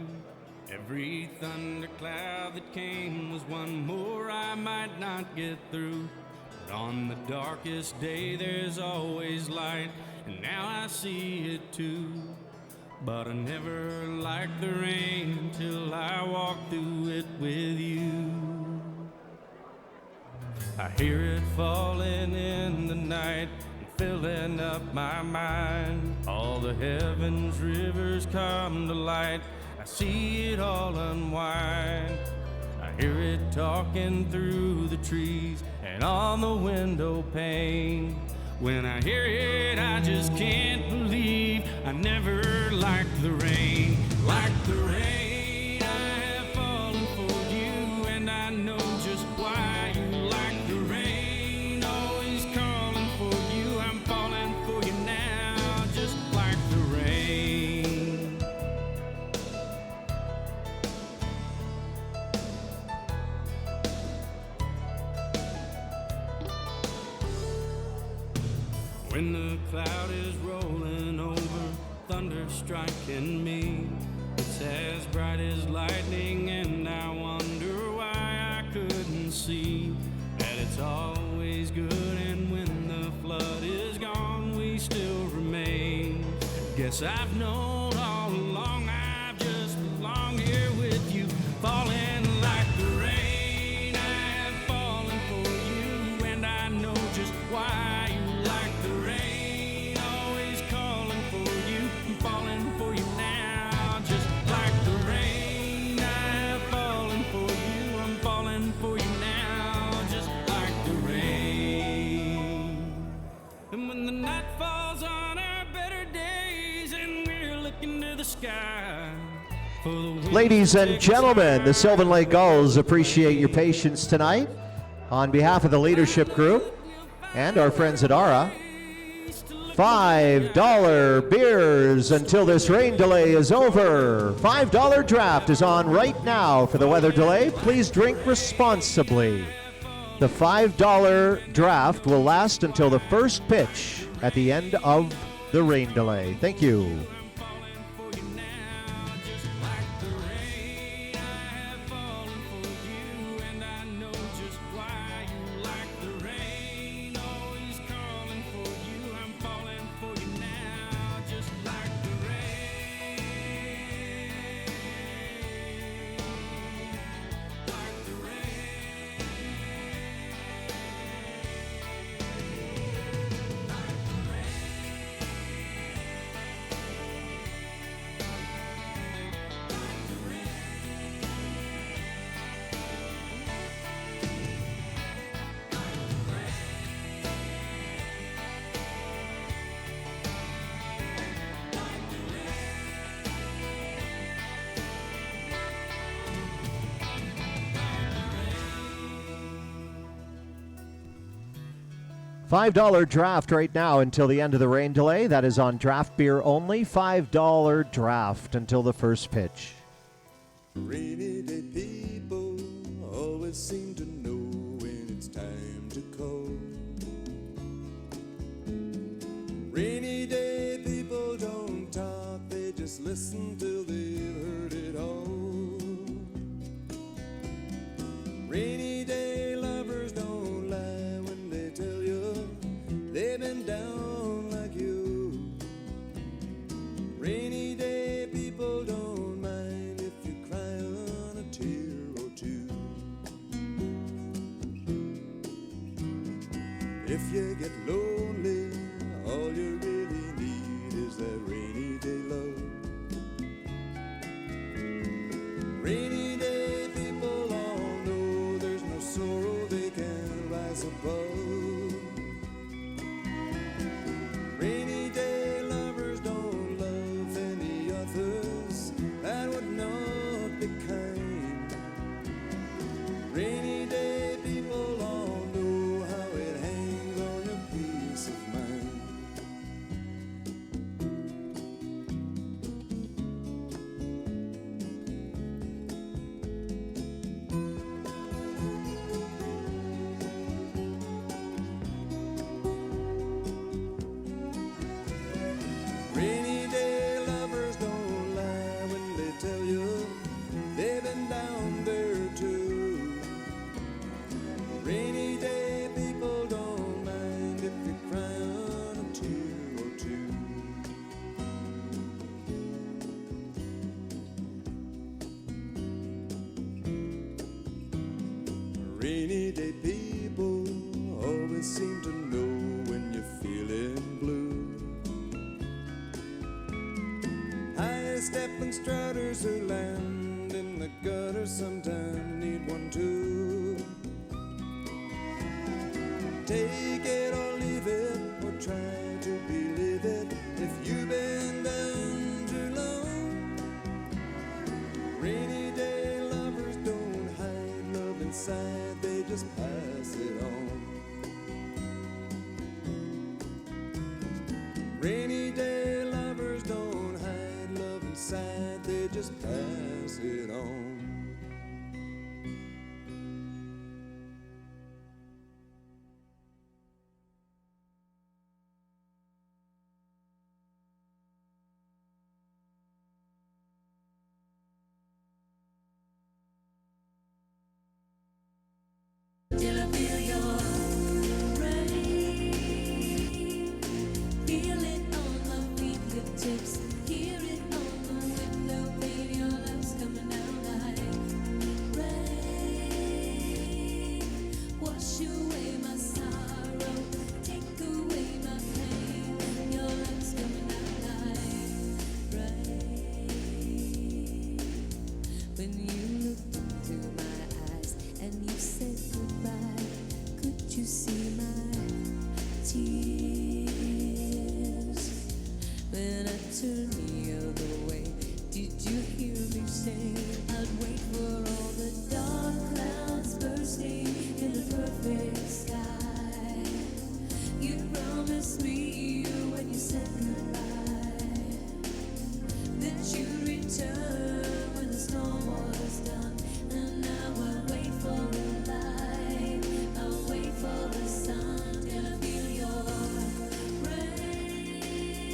Every thundercloud that came was one more I might not get through. But on the darkest day there's always light, and now I see it too. But I never liked the rain till I walked through it with you. I hear it falling in the night, filling up my mind. All the heavens rivers come to light. I see it all unwind. I hear it talking through the trees and on the window pane. When I hear it, I just can't believe I never liked the rain. Like the rain, I have fallen for you, and I know just why you like the rain. Always calling for you, I'm falling for you now, just like the rain. When the cloud is rolling over, thunder striking me, it's as bright as lightning, and I wonder why I couldn't see that it's always good, and when the flood is gone, we still remain. Guess I've known all along, I've just belonged here with you, falling like the rain. I have fallen for you, and I know just why you like the rain. Always calling for you, I'm falling for you now, just like the rain. I have fallen for you, I'm falling for you now, just like the rain. And when the night falls on our better days, and we're looking to the sky for the wind. Ladies and gentlemen, the Sylvan Lake Gulls appreciate your patience tonight. On behalf of the leadership group and our friends at ARA, $5 beers until this rain delay is over. $5 draft is on right now for the weather delay. Please drink responsibly. The $5 draft will last until the first pitch at the end of the rain delay. Thank you. $5 draft right now until the end of the rain delay. That is on draft beer only. $5 draft until the first pitch. Rainy day people always seem to know when it's time to call. Rainy day people don't talk, they just listen till they've heard it all. Rainy day lovers don't lie when they tell you they've been down like you. Rainy day people don't mind if you cry on a tear or two. If you get lonely, all you really need is that rainy day love. Rainy day people all know there's no sorrow they can rise above. Rainy day lovers don't love any others, that would not be kind. Rainy day people all know how it hangs on your peace of mind. Rainy day lovers don't lie when they tell you they've been down there too. Rainy day people don't mind if you cry on a tear or two. Rainy day people always seem to know when you're feeling blue. High stepping strutters who land in the gutter sometimes need one too. Take it or leave it, or try to believe it. If you've been down too long, inside, they just pass it on. Rainy day lovers don't hide love inside, they just pass it on. Till I feel your rain, feel it on my fingertips, hear it on the window pane. Your love's coming down like rain. Wash away my sorrow, take away my pain. Your love's coming down like rain. When you looked into my eyes and you said goodbye, could you see my tears? When I turned the other way, did you hear me say I'd wait for all the dark clouds bursting in the perfect sky? You promised me when you said goodbye that you'd return when the storm was done. And now I wait for the light, I wait for the sun, till I feel your rain.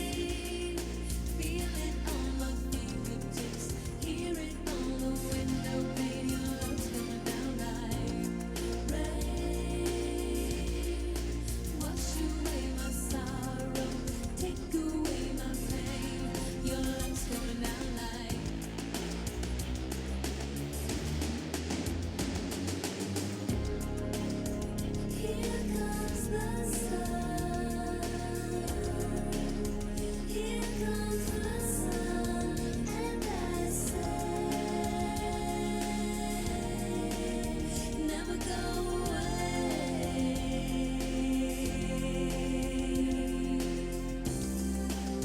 Feel it on my fingertips, hear it on the window pane. Your love's coming down like rain. Wash away my sorrow, take away my pain. Your love's coming down like here comes the sun, here comes the sun, and I say, never go away.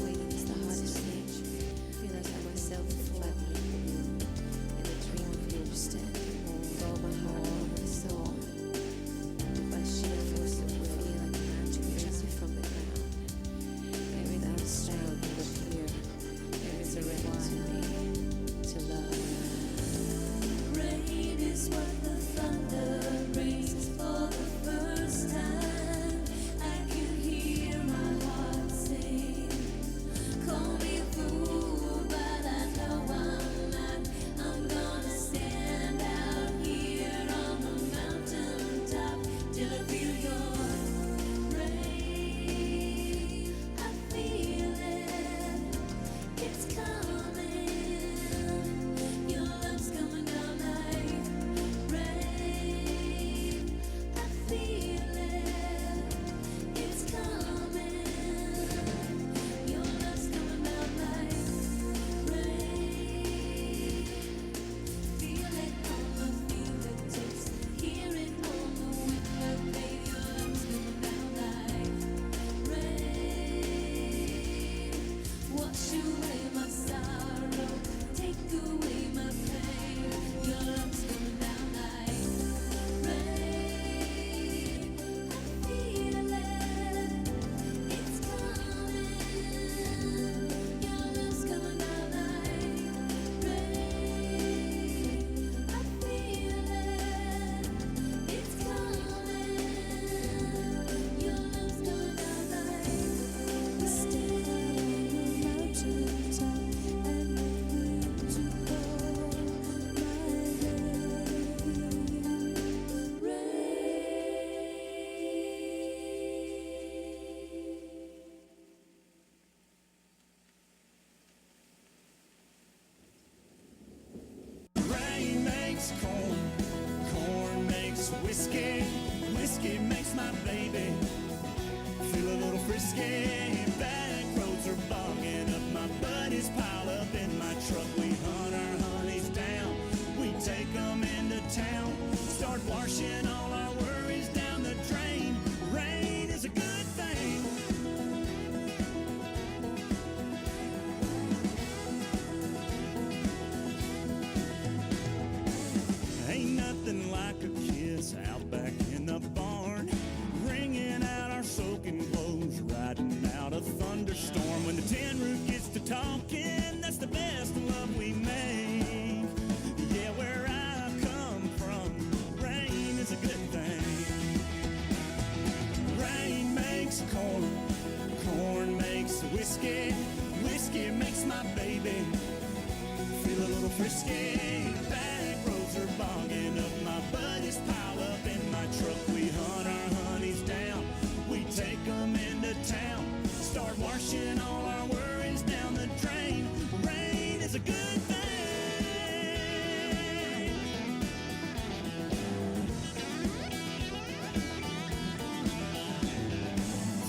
Waiting is the hardest stage. Feel like I'm myself flatly in a dream of you, standing with all my heart and soul. By sheer force of will, feel like a magic draws me from the ground. There without a sound of fear, there is a remedy to love. Rain is what the thunder rains for the first time. I can hear my heart sing. Call me a fool, but I know I'm not. I'm gonna stand out here on the mountain top till I feel your rain. I feel it, it's coming. Your love's coming down like rain. I feel it, it's coming. Your love's coming down like rain. Feel it on my fingertips, hear it on the window pane. Your love's coming down like rain. Wash away my sorrow, take away my pain. Your love's coming down like rain. I feel it, it's coming. Your love's coming down like rain. I feel it, it's coming. Your love's coming down like we stand on the mountaintop and wait to call my name. Rain makes corn, corn makes whiskey, whiskey makes my baby feel a little frisky. Back roads are bogging up, my buddies pile up in my truck. We hunt our honeys down, we take them into town, start washing all our worries down the drain. Rain is a good thing. Ain't nothing like a kiss frisky. Back roads are bogging up. My buddies pile up in my truck. We hunt our honeys down. We take them into town. Start washing all our worries down the drain. Rain is a good thing.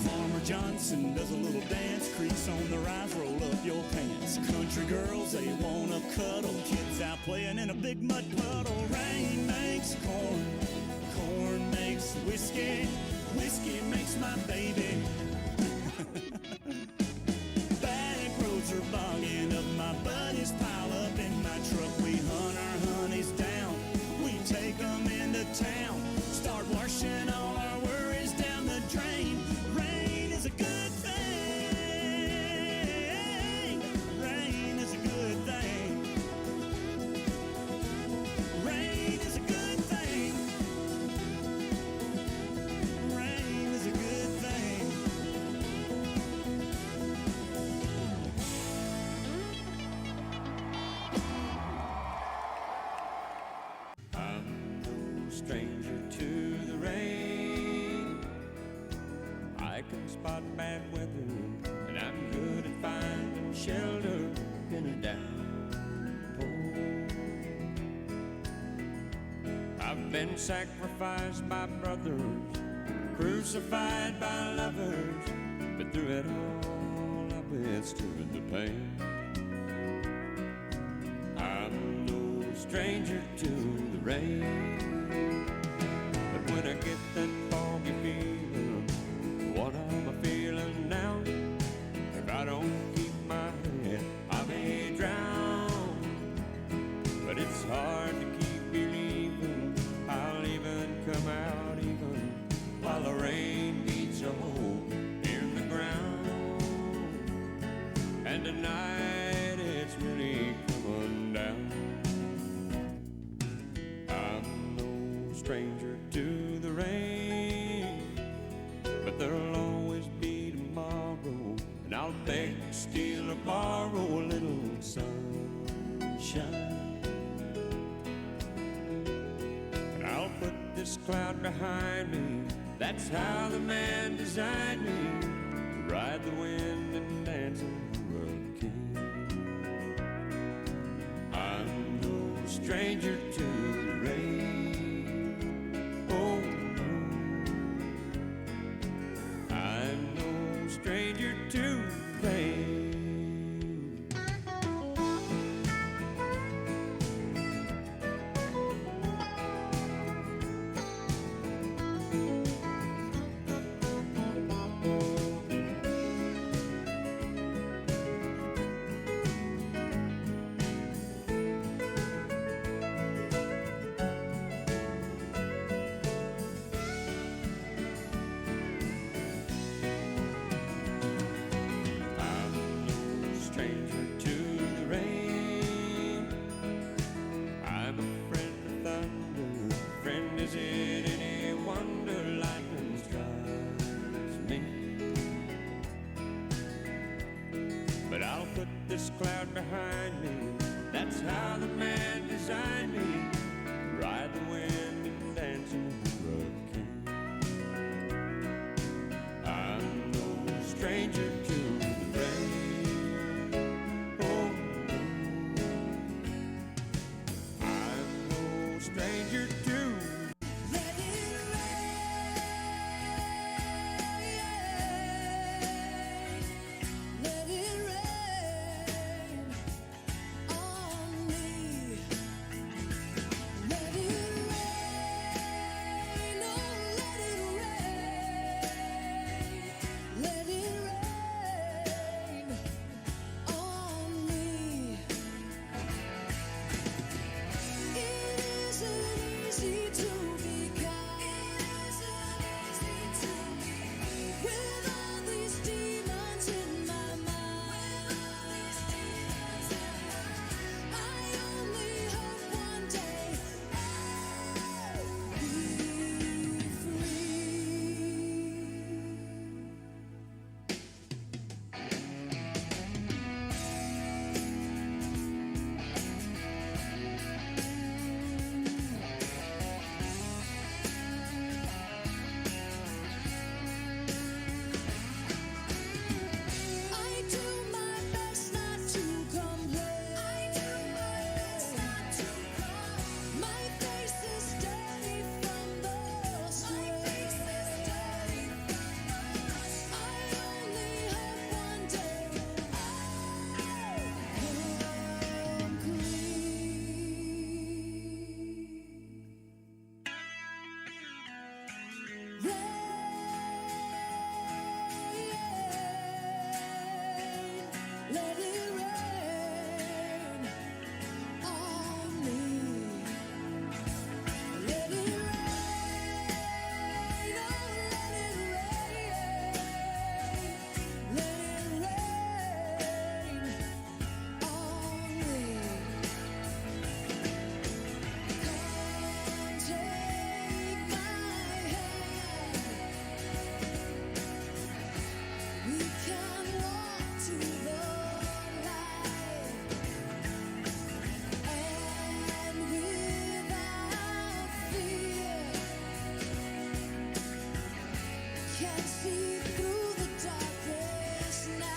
Farmer Johnson does a little dance. Crease on the rise, roll up your pants. Country girls, they wanna cuddle. Kids out playing in a big mud puddle. Rain makes corn. Corn makes whiskey. Whiskey makes my baby. Back roads are bogging up. My buddies pile up in my truck. We hunt our honeys down. We take them into town. Start washing all our worries down the drain. Rain is a good thing. Rain is a good thing. Rain is a good thing. Rain is a good thing. I'm no stranger to the rain. I can spot bad weather, and I'm good at finding shelter in a downpour. I've been sacrificed by brothers, crucified by lovers, but through it all I withstood the pain. I'm no stranger to the rain, but when I get that foggy feeling, what am I feeling now? If I don't keep my head, I may drown. But it's hard to keep believing I'll even come out even while the rain beats a hole in the ground. And tonight it's really coming down. I'm no stranger to the rain, but there'll always be tomorrow, and I'll beg, steal, or borrow a little sunshine. And I'll put this cloud behind me. That's how the man designed me, to ride the wind and dance a hurricane. I'm no stranger to the rain. Oh no, I'm no stranger to the rain. can see through the darkest night.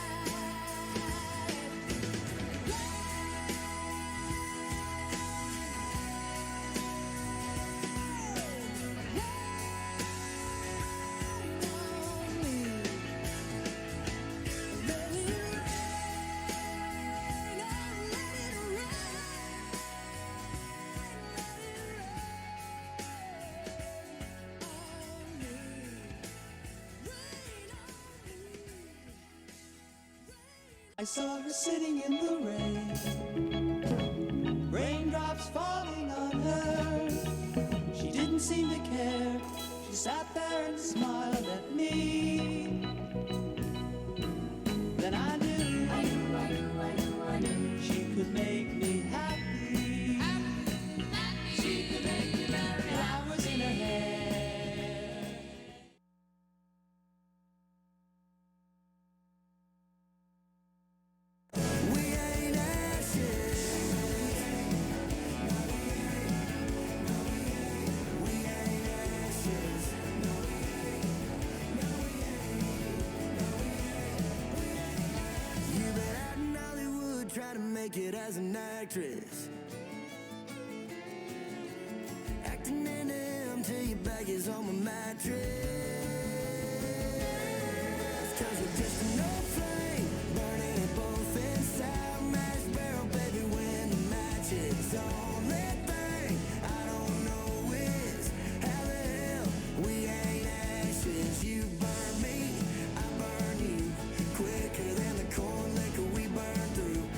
I saw her sitting in the rain, raindrops falling on her. She didn't seem to care. She sat there and smiled at me. Then I knew she could make me happy. She could make me marry. Flowers in her hair. Try to make it as an actress, acting in him till your back is on my mattress. 'Cause we're just an old flame, burning it both inside. Mash barrel, baby, when the match is on. Red thing I don't know is how the hell we ain't ashes. You burn me, I burn you, quicker than the corn liquor we burn through.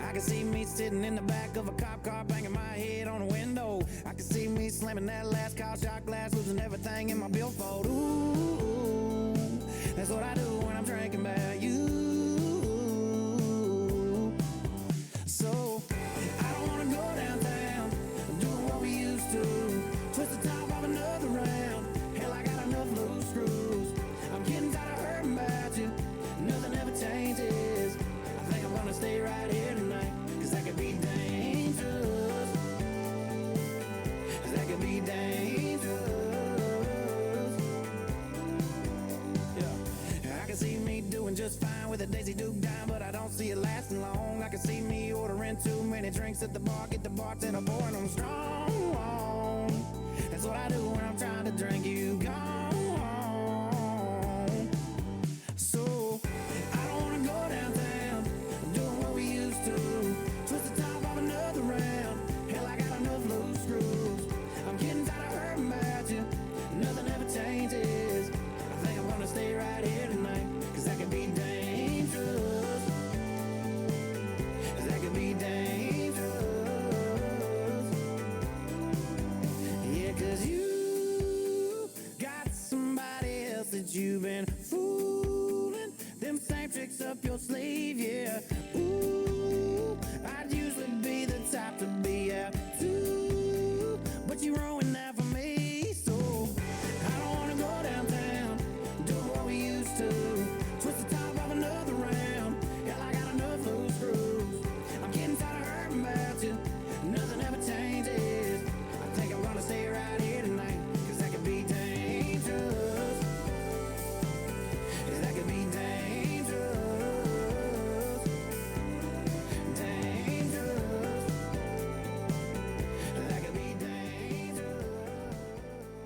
I can see me sitting in the back of a cop car, banging my head on a window. I can see me slamming that last car shot glass, losing everything in my billfold. Ooh, that's what I do when I'm drinking about you. So I don't wanna go downtown doing what we used to. Twist the top of another round. Hell, I got enough loose screws. I'm getting tired of hurting about you. Nothing ever changes. I think I'm gonna stay right here tonight, 'cause that could be dangerous. 'Cause that could be dangerous. Yeah. I can see me doing just fine with a Daisy Duke dime, but I don't see it lasting long. I can see me ordering too many drinks at the bar, get the bartender pouring them strong. That's what I do when I'm trying to drink you gone. So I don't wanna go downtown doing what we used to. Twist the top of another round. Hell, I got enough loose screws. I'm getting tired of hurting about you. Nothing ever changes. I think I'm gonna stay right here tonight, 'cause that could be dangerous. 'Cause that could be dangerous. Yeah, 'cause you got somebody else that you've been fooling. Them same tricks up your sleeve, yeah. Ooh, I'd usually be the type to be out too, but you ruined that for me. So I don't wanna go downtown doing what we used to. Twist the top of another round. Hell, I got enough loose screws. I'm getting tired of hurting about you. Nothing ever changes. I think I'm gonna stay right here tonight, 'cause that could be dangerous. 'Cause that could be dangerous. Dangerous. That could be dangerous.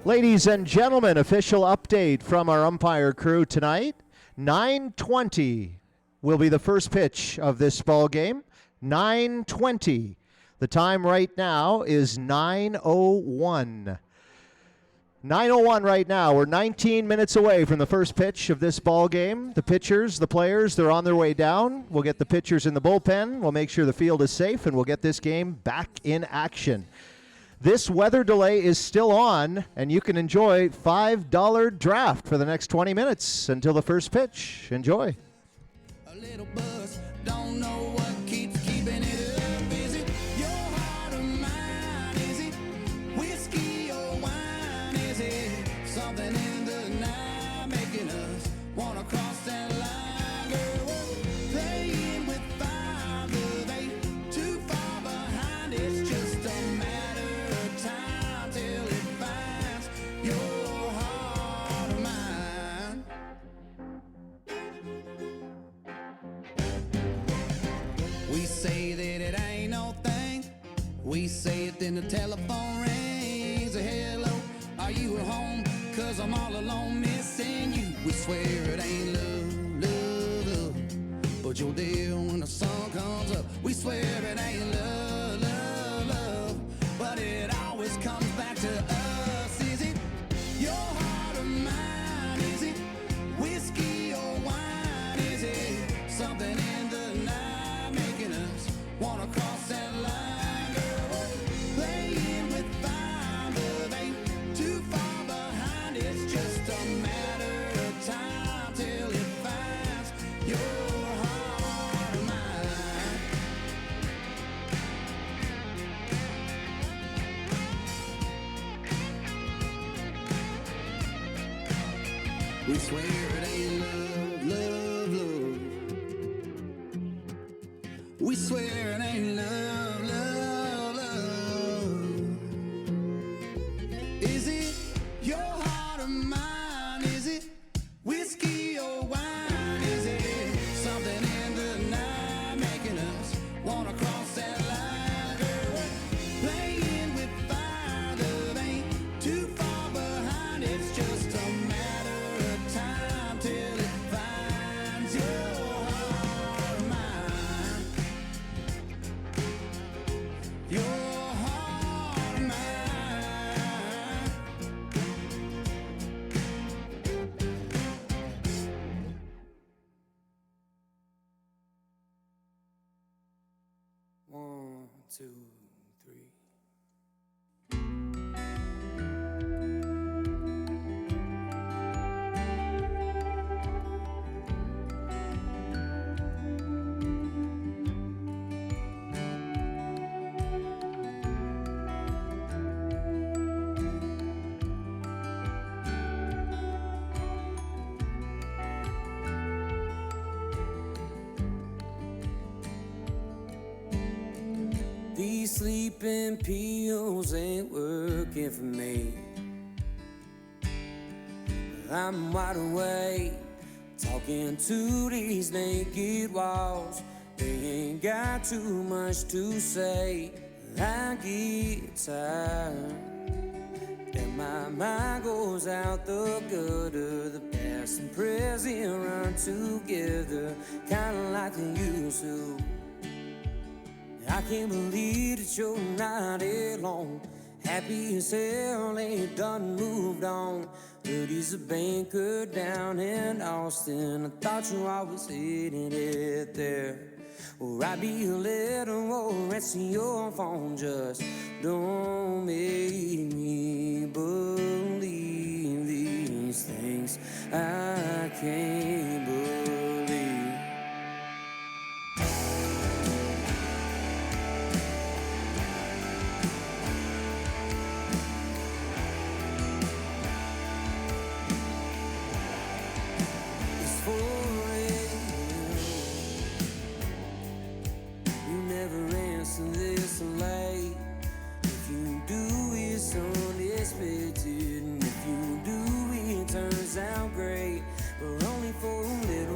Ladies and gentlemen, official update from our umpire crew tonight. 9:20 will be the first pitch of this ball game. 9:20. The time right now is 9:01. 9:01 right now. We're 19 minutes away from the first pitch of this ball game. The pitchers, the players, they're on their way down. We'll get the pitchers in the bullpen. We'll make sure the field is safe, and we'll get this game back in action. This weather delay is still on, and you can enjoy $5 draft for the next 20 minutes until the first pitch. Enjoy. A little buzz, don't know what keeps keeping it up. Is it your heart or mine? Is it whiskey or wine? Is it something in the night making us wanna cross that line? Girl, we're playing with fire, but they too far behind. It's just a matter of time till it finds your heart or mine. We say that it ain't no thing. We say it, then the telephone rings. Hello, are you at home? 'Cause I'm all alone missing you. We swear it ain't love, love, love, but you're there when the sun comes up. We swear it ain't love, love, love, but it always comes back to us. Is it your heart or mine? Is it whiskey or wine? Is it something in the night making us wanna cross that line? Girl, we're playing with fire, but ain't too far behind. It's just a matter of time till it finds your heart or mine. We swear it ain't love, love, love. We swear it ain't love, love, love. Is it your heart or mine? Is it whiskey or wine? Is it something in the night making us wanna cross that line? Girl, we're playing with fire, love ain't too far behind. It's just a matter of time till it finds your heart or mine. Your heart or mine. One, two, three. These sleeping pills ain't working for me. I'm wide awake, talking to these naked walls. They ain't got too much to say. I get tired, and my mind goes out the gutter. The past and present run together, kinda like they used to. I can't believe that you're not alone. Happy as hell, ain't done moved on. But he's a banker down in Austin. I thought you always hated it there. Or write me a letter or answer your phone. Just don't make me believe these things I can't believe. If you do, it's unexpected. And if you do, it turns out great. But only for a little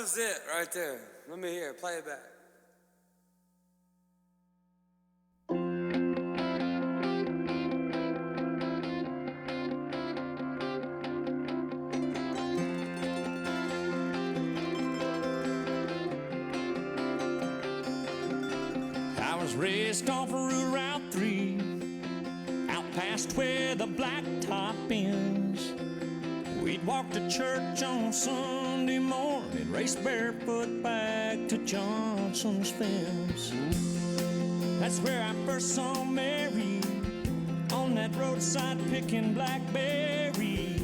was it right there. Let me hear it. Play it back. I was raised off of Route 3, out past where the blacktop ends. We'd walk to church on Sunday morning, race barefoot back to Johnson's fence. That's where I first saw Mary, on that roadside picking blackberries.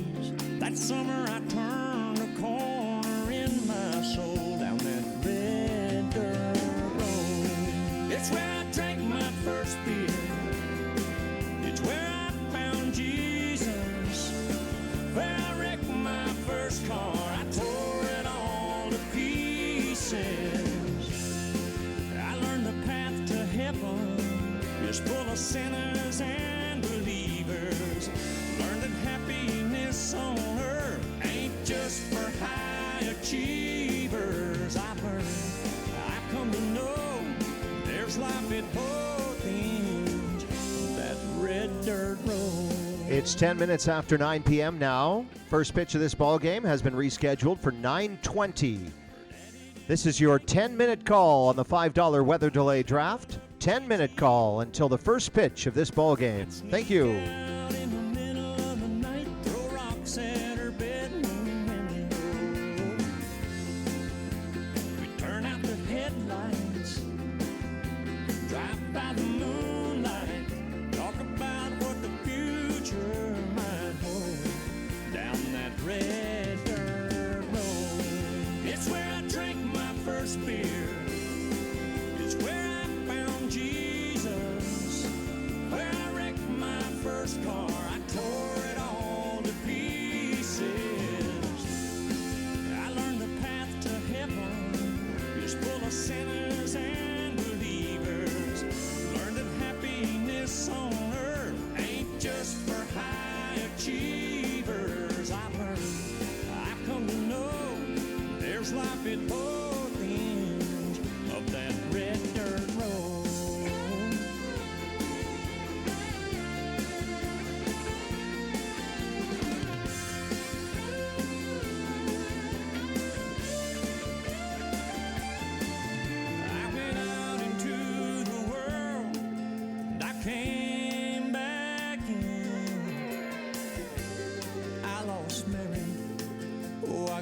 That summer I turned a corner in my soul down that red dirt road. It's where I drank my first beer. It's where I found Jesus. Where I wrecked my first car. I tore it all to pieces. I learned the path to heaven is full of sinners and believers. Learned that happiness on earth ain't just for high achievers. I've come to know there's life at both ends of that red dirt road. It's 10 minutes after 9 p.m. now. First pitch of this ball game has been rescheduled for 9:20. This is your 10-minute call on the $5 weather delay draft. 10-minute call until the first pitch of this ball game. Thank you. Sinners and believers learn that happiness on earth ain't just for high achievers. I've come to know there's life at both ends of that red dirt road.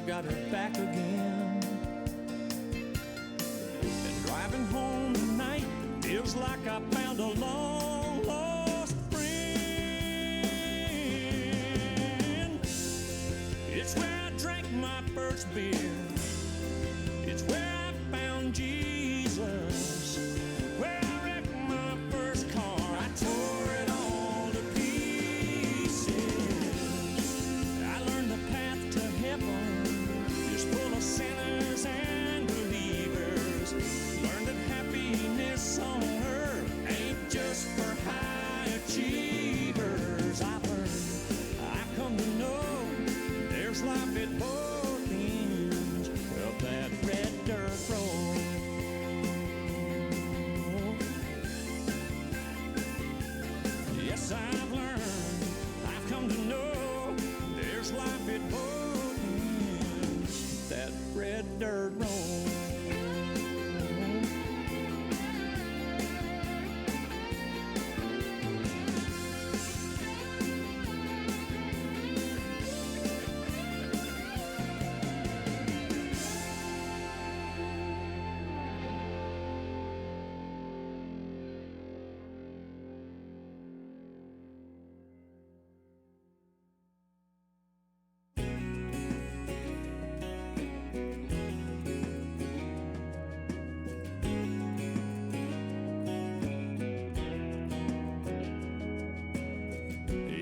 Got her back again. And driving home tonight feels like I found a long lost friend. It's where I drank my first beer. It's where I found Jesus. Where I wrecked my first car. I tore it all to pieces. I learned the path to heaven full of sinners and believers. Learn that happiness on earth ain't just for high achievers. I've come to know there's life at both ends of that red dirt road. Yes, I've learned, I've come to know there's life at both ends, that red dirt road.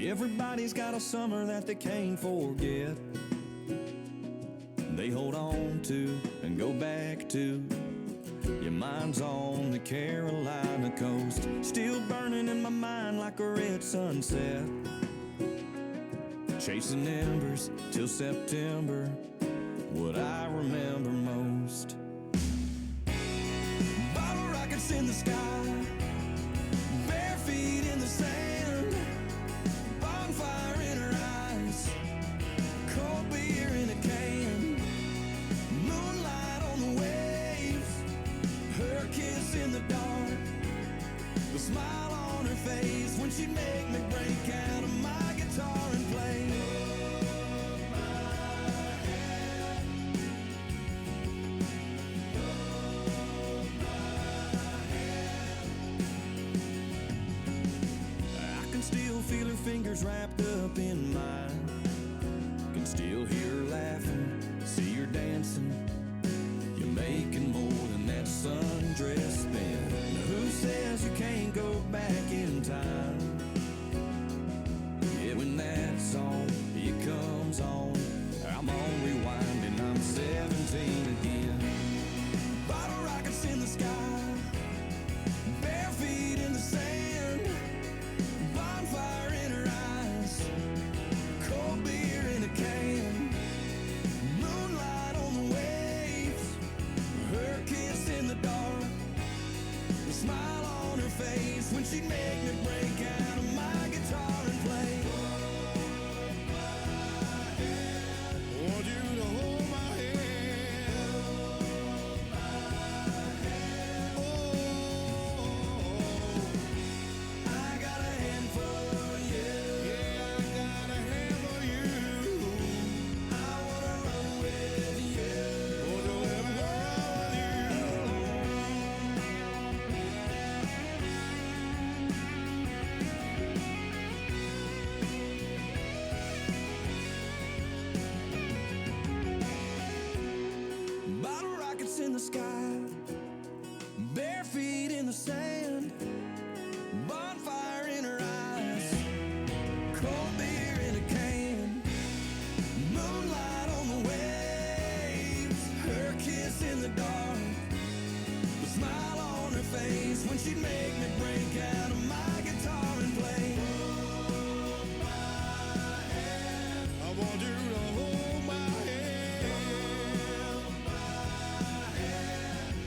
Everybody's got a summer that they can't forget. They hold on to and go back to. Your mind's on the Carolina coast, still burning in my mind like a red sunset. Chasing embers till September, what I remember most. rockets in the sky, bare feet in the sand, bonfire in her eyes, cold beer in a can, moonlight on the waves, her kiss in the dark, the smile on her face when she'd make me break out of my guitar and play. Still feel her fingers wrapped up in mine. Can still hear her laughing, see her dancing. You're making more than that sundress spin. Now who says you can't go back in time? Yeah, when that song, it comes on, I'm on rewind and I'm 17 again. Bottle rockets in the sky, bare feet in the sand, bonfire in her eyes, cold beer in a can, moonlight on the waves, her kiss in the dark, the smile on her face when she'd make me break out of my guitar and play. Want you to hold my hand. Oh, I got a handful of you. Yeah, I got a handful of you. I wanna run with you. Wanna let me run with you. Bottle rockets in the sky, bare feet in the sand, bonfire in her eyes, cold beer in a can, moonlight on the waves, her kiss in the dark, the smile on her face when she'd make me break out of my guitar and play. I want you to hold my hand.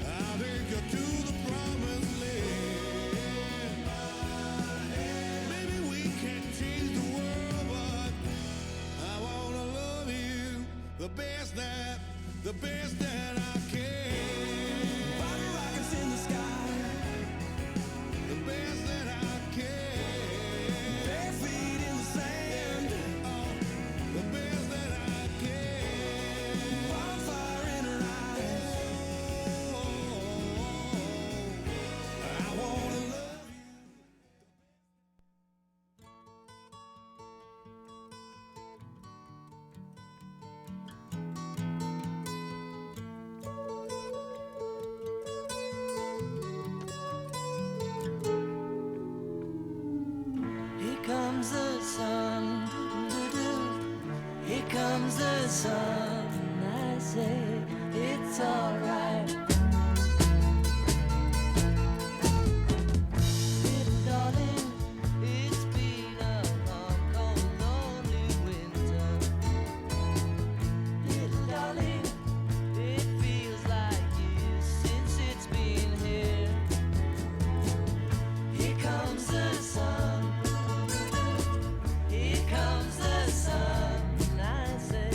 I'll take you to the promised land. Maybe we can't change the world, but I wanna love you the best that I can. Bottle rockets in the sky, the best that I can. Bare feet in the sand, the best that I can. Bonfire in her eyes. I wanna love you. Here comes the sun, doo-doo. Here comes the sun. I say it's alright. Little darling, it's been a long, cold, lonely winter. Little darling, it feels like years since it's been here. Here comes the sun. Here comes the sun. I say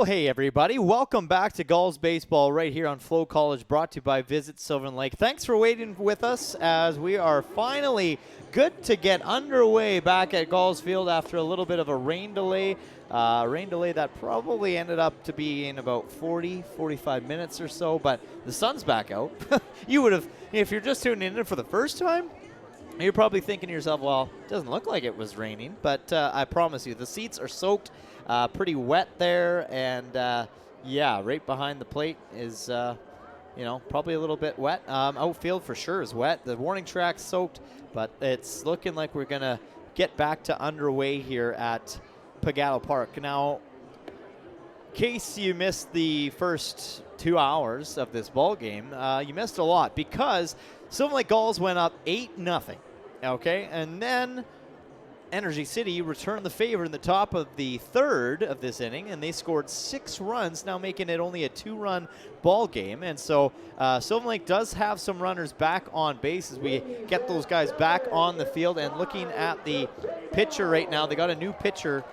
Well, hey, everybody. Welcome back to Gulls Baseball right here on FloCollege, brought to you by Visit Sylvan Lake. Thanks for waiting with us as we are finally good to get underway back at Gulls Field after a little bit of a rain delay. Rain delay that probably ended up to be in about 45 minutes or so, but the sun's back out. You would have, if you're just tuning in for the first time, you're probably thinking to yourself, well, it doesn't look like it was raining, but I promise you, the seats are soaked, pretty wet there, and yeah, right behind the plate is, probably a little bit wet. Outfield for sure is wet. The warning track's soaked, but it's looking like we're going to get back to underway here at Pagano Park. Now, in case you missed the first 2 hours of this ball game, you missed a lot because Sylvan Lake Gulls went up 8-0, okay? And then Energy City returned the favor in the top of the third of this inning, and they scored 6 runs, now making it only a 2-run ball game. And so Sylvan Lake does have some runners back on base as we get those guys back on the field. And looking at the pitcher right now, they got a new pitcher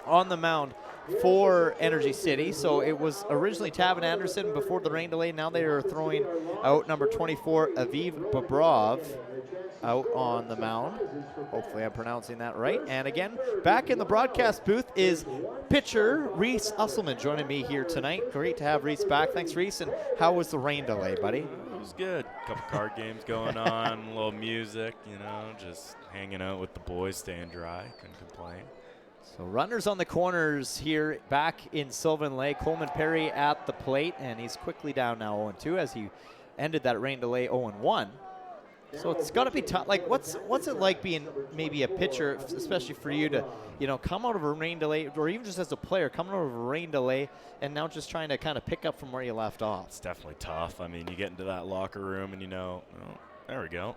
on the mound for Energy City. So it was originally Tavin Anderson before the rain delay. Now they are throwing out number 24, Aviv Babrov, out on the mound. Hopefully I'm pronouncing that right. And again, back in the broadcast booth is pitcher Reese Usselman joining me here tonight. Great to have Reese back. Thanks, Reese. And how was the rain delay, buddy? It was good. A couple card games going on, a little music, just hanging out with the boys, staying dry. Couldn't complain. So runners on the corners here back in Sylvan Lake. Coleman Perry at the plate, and he's quickly down now 0-2 as he ended that rain delay 0-1. So it's got to be tough. Like, what's it like being maybe a pitcher, especially for you to, come out of a rain delay, or even just as a player, coming out of a rain delay and now just trying to kind of pick up from where you left off? It's definitely tough. I mean, you get into that locker room and there we go.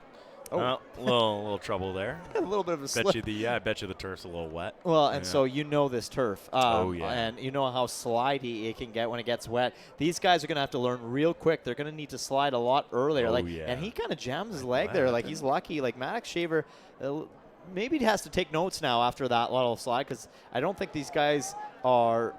Oh. A little trouble there. A little bit of a slip. I bet you the turf's a little wet. Well, and so this turf. Oh, yeah. And you know how slidey it can get when it gets wet. These guys are going to have to learn real quick. They're going to need to slide a lot earlier. And he kind of jams his leg there. Like, he's lucky. Like, Maddox Shaver maybe has to take notes now after that little slide, because I don't think these guys are,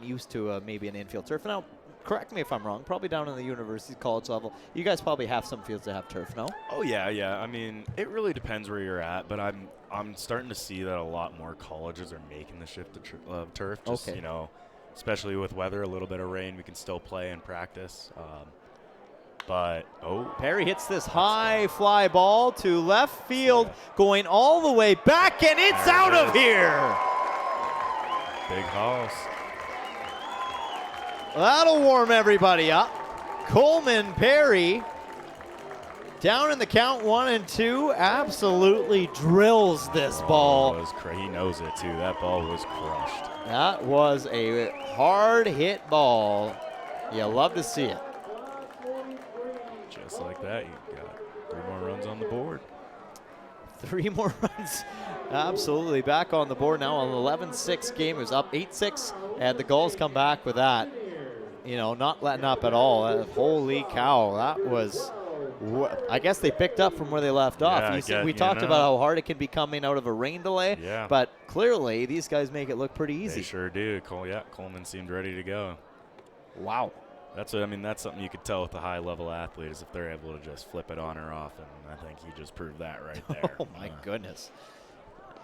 used to maybe an infield turf. Now, correct me if I'm wrong, probably down in the university college level, you guys probably have some fields that have turf, no? Oh, yeah. I mean, it really depends where you're at, but I'm starting to see that a lot more colleges are making the shift to turf. Just, okay. Especially with weather, a little bit of rain, we can still play and practice. Perry hits this high fly ball to left field, going all the way back, and it's out of here. Big house. That'll warm everybody up. Coleman Perry, down in the count 1-2, absolutely drills this ball. He knows it, too. That ball was crushed. That was a hard hit ball. You love to see it. Just like that, you got 3 more runs on the board. 3 more runs. Absolutely back on the board now. An 11-6 game. It was up 8-6, and the Gulls come back with that. Not letting up at all. Holy cow. That was, I guess they picked up from where they left off. We talked about how hard it can be coming out of a rain delay, but clearly these guys make it look pretty easy. They sure do. Coleman seemed ready to go. Wow. That's something you could tell with a high-level athlete is if they're able to just flip it on or off, and I think he just proved that right there. Oh, my goodness.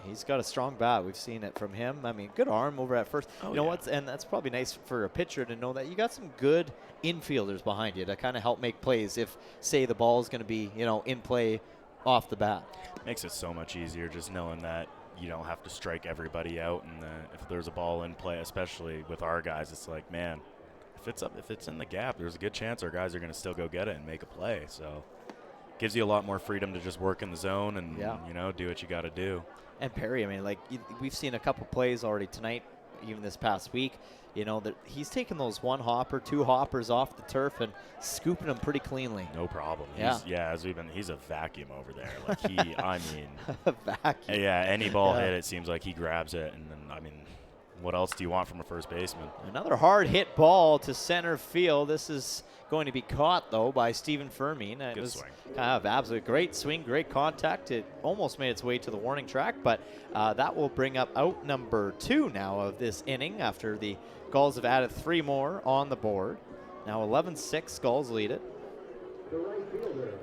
He's got a strong bat. We've seen it from him. I mean, good arm over at first. And that's probably nice for a pitcher to know that you got some good infielders behind you to kind of help make plays if, say, the ball is going to be, in play off the bat. Makes it so much easier just knowing that you don't have to strike everybody out, and if there's a ball in play, especially with our guys, it's like, man, if it's in the gap, there's a good chance our guys are going to still go get it and make a play. So gives you a lot more freedom to just work in the zone and do what you got to do. And Perry, we've seen a couple plays already tonight, even this past week, that he's taking those 1 hopper, 2 hoppers off the turf and scooping them pretty cleanly. No problem. He's a vacuum over there. A vacuum. Yeah, any ball hit, it seems like he grabs it. And then, what else do you want from a first baseman? Another hard hit ball to center field. This is going to be caught, though, by Stephen Fermin. It was swing. Kind of absolute great swing, great contact. It almost made its way to the warning track, but that will bring up out number 2 now of this inning after the Gulls have added 3 more on the board. Now 11-6, Gulls lead it.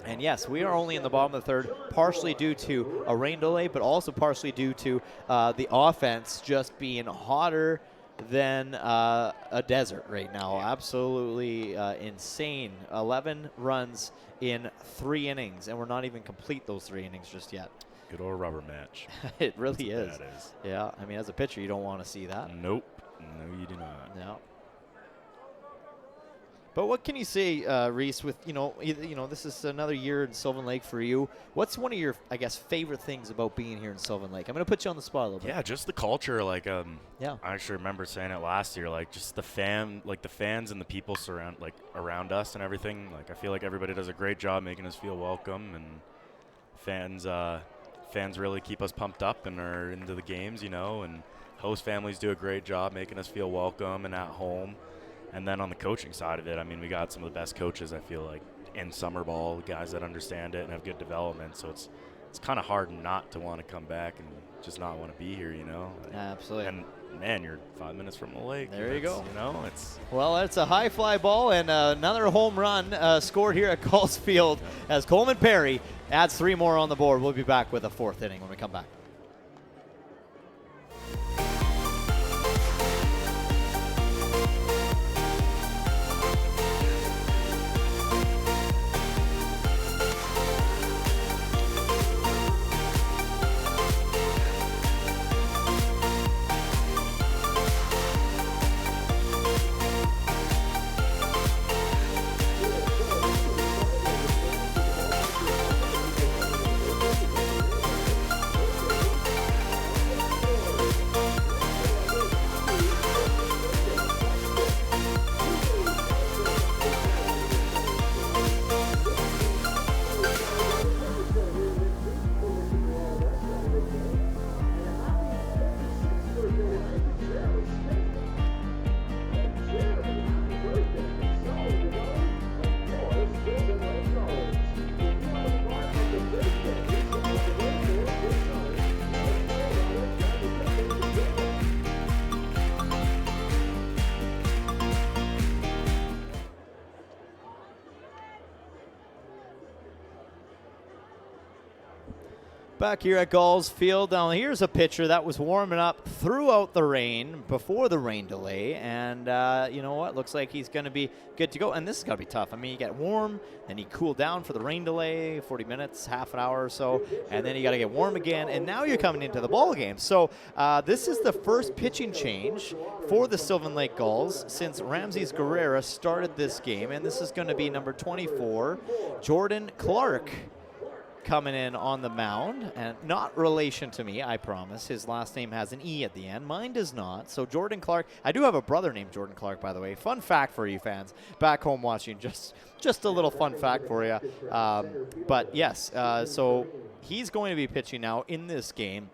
And yes, we are only in the bottom of the third, partially due to a rain delay, but also partially due to the offense just being hotter than a desert right now. Absolutely insane. 11 runs in 3 innings, and we're not even complete those 3 innings just yet. Good old rubber match. It really is. That is. Yeah, I mean, as a pitcher, you don't want to see that. Nope. No, you do not. No. But what can you say, Reese, with, this is another year in Sylvan Lake for you. What's one of your, I guess, favorite things about being here in Sylvan Lake? I'm going to put you on the spot a little bit. Yeah, just the culture. Like, yeah. I actually remember saying it last year, like, just the fans and the people around us and everything. Like, I feel like everybody does a great job making us feel welcome, and fans really keep us pumped up and are into the games, and host families do a great job making us feel welcome and at home. And then on the coaching side of it, I mean, we got some of the best coaches, I feel like, in summer ball, guys that understand it and have good development. So it's kind of hard not to want to come back and just not want to be here, Absolutely. And, man, you're 5 minutes from the lake. There you go. Well, it's a high fly ball and another home run scored here at Gulls Field as Coleman Perry adds 3 more on the board. We'll be back with a 4th inning when we come back. Back here at Gulls Field. Now here's a pitcher that was warming up throughout the rain, before the rain delay, and you know what? Looks like he's going to be good to go. And this is going to be tough. I mean, you get warm, then you cool down for the rain delay, 40 minutes, half an hour or so, and then you got to get warm again, and now you're coming into the ball game. So this is the first pitching change for the Sylvan Lake Gulls since Ramses Guerrera started this game, and this is going to be number 24, Jordan Clark, coming in on the mound, and not relation to me, I promise. His last name has an E at the end. Mine does not. So Jordan Clark, I do have a brother named Jordan Clark, by the way. Fun fact for you fans back home watching, just a little fun fact for you. But yes, so he's going to be pitching now in this game.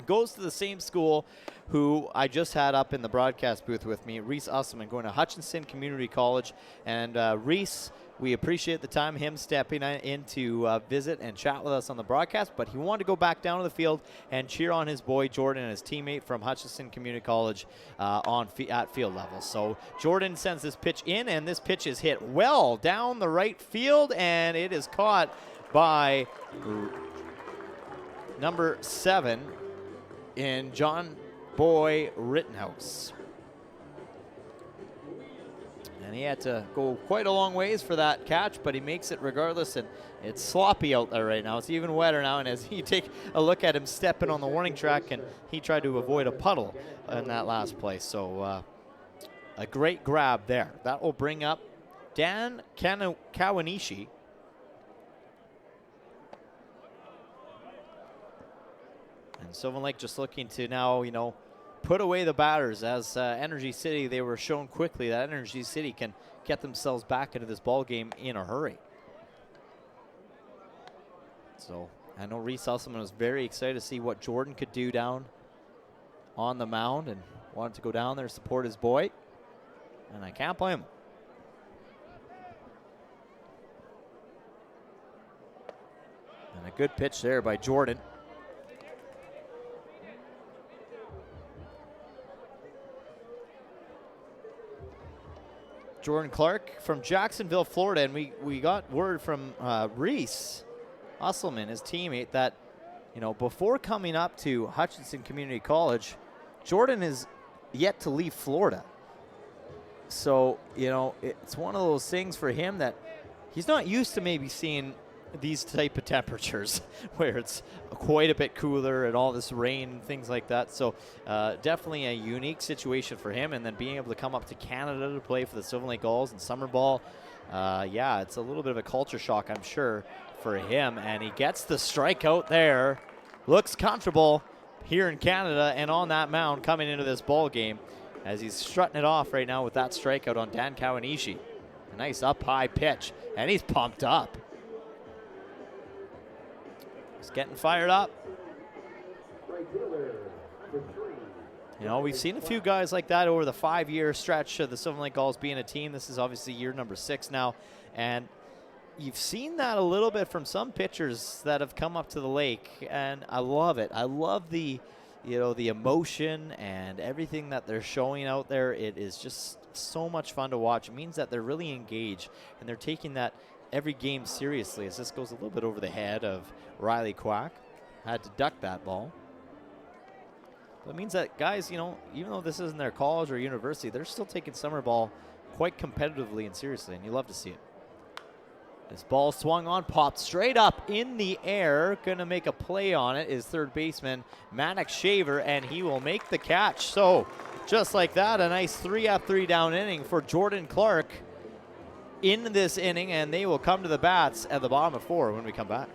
Goes to the same school who I just had up in the broadcast booth with me, Reese Usselman, going to Hutchinson Community College. And Reese, we appreciate the time, him stepping in to visit and chat with us on the broadcast, but he wanted to go back down to the field and cheer on his boy Jordan and his teammate from Hutchinson Community College at field level. So Jordan sends this pitch in, and this pitch is hit well down the right field, and it is caught by number 7 in John Boy Rittenhouse. And he had to go quite a long ways for that catch, but he makes it regardless, and it's sloppy out there right now. It's even wetter now, and as you take a look at him stepping on the warning track, and he tried to avoid a puddle in that last play. So a great grab there. That will bring up Dan Kawanishi. And Sylvan Lake just looking to now, put away the batters. As Energy City, they were shown quickly that Energy City can get themselves back into this ball game in a hurry. So I know Reese Usselman was very excited to see what Jordan could do down on the mound and wanted to go down there, support his boy. And I can't blame him. And a good pitch there by Jordan. Jordan Clark from Jacksonville, Florida, and we got word from Reese Usselman, his teammate, that before coming up to Hutchinson Community College, Jordan is yet to leave Florida. So it's one of those things for him that he's not used to maybe seeing these type of temperatures where it's quite a bit cooler and all this rain and things like that. So definitely a unique situation for him. And then being able to come up to Canada to play for the Sylvan Lake Gulls and summer ball, it's a little bit of a culture shock, I'm sure, for him. And he gets the strikeout there. Looks comfortable here in Canada and on that mound coming into this ball game as he's strutting it off right now with that strikeout on Dan Kawanishi. A nice up high pitch, and he's pumped up. He's getting fired up. We've seen a few guys like that over the 5-year stretch of the Sylvan Lake Gulls being a team. This is obviously year number 6 now. And you've seen that a little bit from some pitchers that have come up to the lake. And I love it. I love the emotion and everything that they're showing out there. It is just so much fun to watch. It means that they're really engaged and they're taking that every game seriously, as this goes a little bit over the head of Riley Quack. Had to duck that ball. But it means that guys, even though this isn't their college or university, they're still taking summer ball quite competitively and seriously, and you love to see it. This ball swung on, popped straight up in the air. Gonna make a play on it is third baseman Maddox Shaver, and he will make the catch. So just like that, a nice 3-up, 3-down inning for Jordan Clark in this inning, and they will come to the bats at the bottom of 4 when we come back.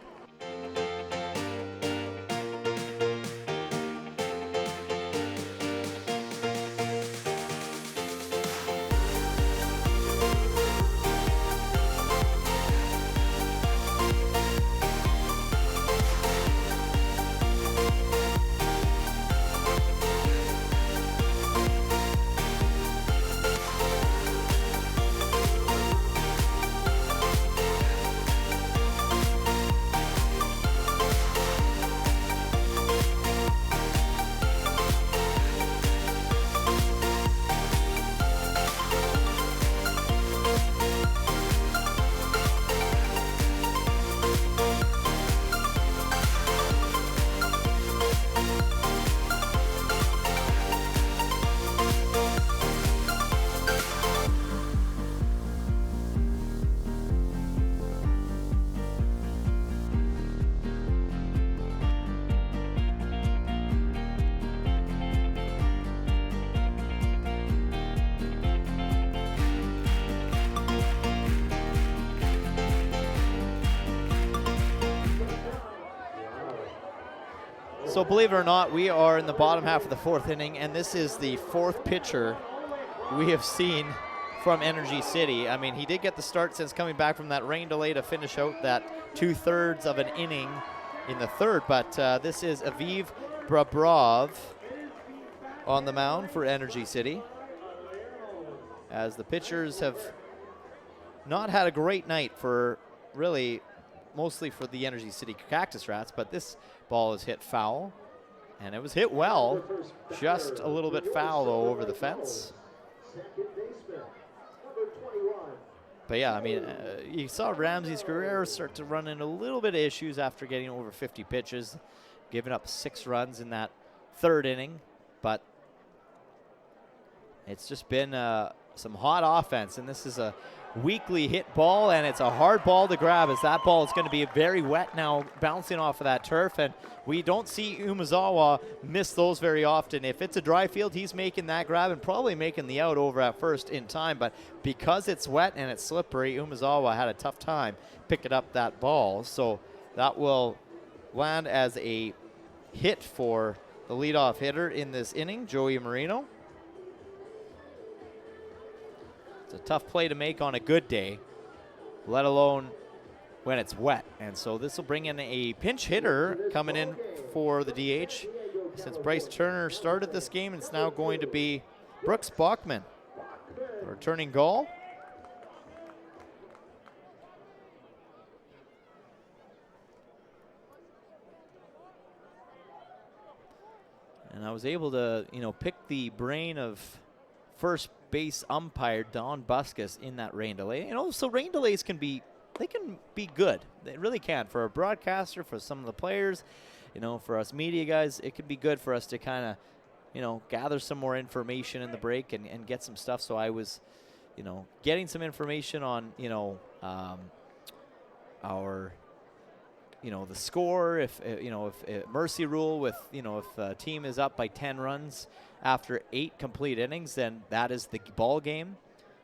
So believe it or not, we are in the bottom half of the 4th inning, and this is the 4th pitcher we have seen from Energy City. I mean, he did get the start since coming back from that rain delay to finish out that 2/3 of an inning in the 3rd, but this is Aviv Brabrov on the mound for Energy City, as the pitchers have not had a great night for really mostly for the Energy City Cactus Rats, but this ball is hit foul, and it was hit well, just a little bit foul though over the fence. But yeah, I mean, you saw Ramses Guerrero start to run into a little bit of issues after getting over 50 pitches, giving up 6 runs in that 3rd inning, but it's just been some hot offense, and this is a weakly hit ball, and it's a hard ball to grab, as that ball is going to be very wet now, bouncing off of that turf, and we don't see Umezawa miss those very often. If it's a dry field, he's making that grab and probably making the out over at first in time, but because it's wet and it's slippery, Umezawa had a tough time picking up that ball, so that will land as a hit for the leadoff hitter in this inning, Joey Marino. It's a tough play to make on a good day, let alone when it's wet. And so this will bring in a pinch hitter coming in for the DH. Since Bryce Turner started this game, it's now going to be Brooks Bachman, the returning Gull. And I was able to, pick the brain of first base umpire, Don Buskus, in that rain delay. So rain delays can be good. They really can. For a broadcaster, for some of the players, for us media guys, it could be good for us to kind of, gather some more information in the break and get some stuff. So I was, getting some information on, our, the score, if mercy rule with, if a team is up by 10 runs after 8 complete innings, then that is the ball game.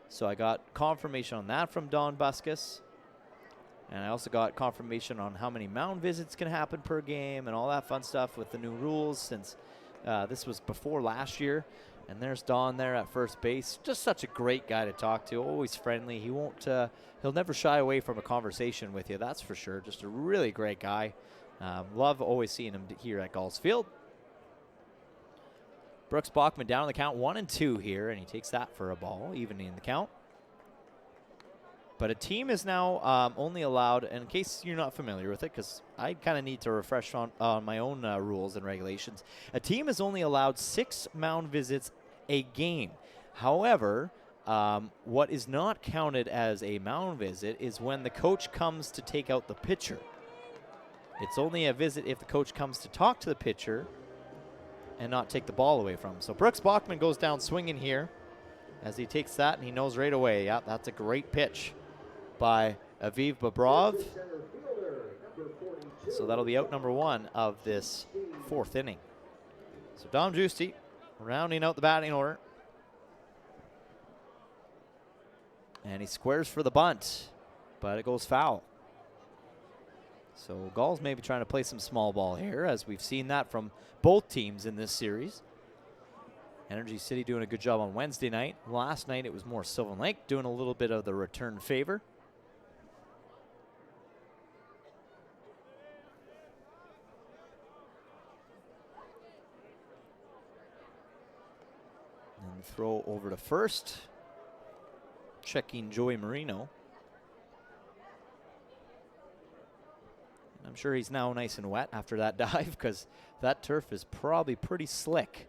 So I got confirmation on that from Don Buskus. And I also got confirmation on how many mound visits can happen per game and all that fun stuff with the new rules, since this was before last year. And there's Don there at first base. Just such a great guy to talk to, always friendly. He'll never shy away from a conversation with you, that's for sure. Just a really great guy. Love always seeing him here at Gulls Field. Brooks Bachman down on the count, 1-2 here, and he takes that for a ball, evening the count. But a team is now only allowed, and in case you're not familiar with it, because I kind of need to refresh on my own rules and regulations, a team is only allowed 6 mound visits a game. However, what is not counted as a mound visit is when the coach comes to take out the pitcher. It's only a visit if the coach comes to talk to the pitcher and not take the ball away from him. So Brooks Bachman goes down swinging here as he takes that, and he knows right away, yeah, that's a great pitch by Aviv Bobrov. So that'll be out number 1 of this 4th inning. So Dom Giusti rounding out the batting order. And he squares for the bunt, but it goes foul. So Gulls maybe trying to play some small ball here, as we've seen that from both teams in this series. Energy City doing a good job on Wednesday night. Last night it was more Sylvan Lake doing a little bit of the return favor. And throw over to first. Checking Joey Marino. I'm sure he's now nice and wet after that dive, because that turf is probably pretty slick.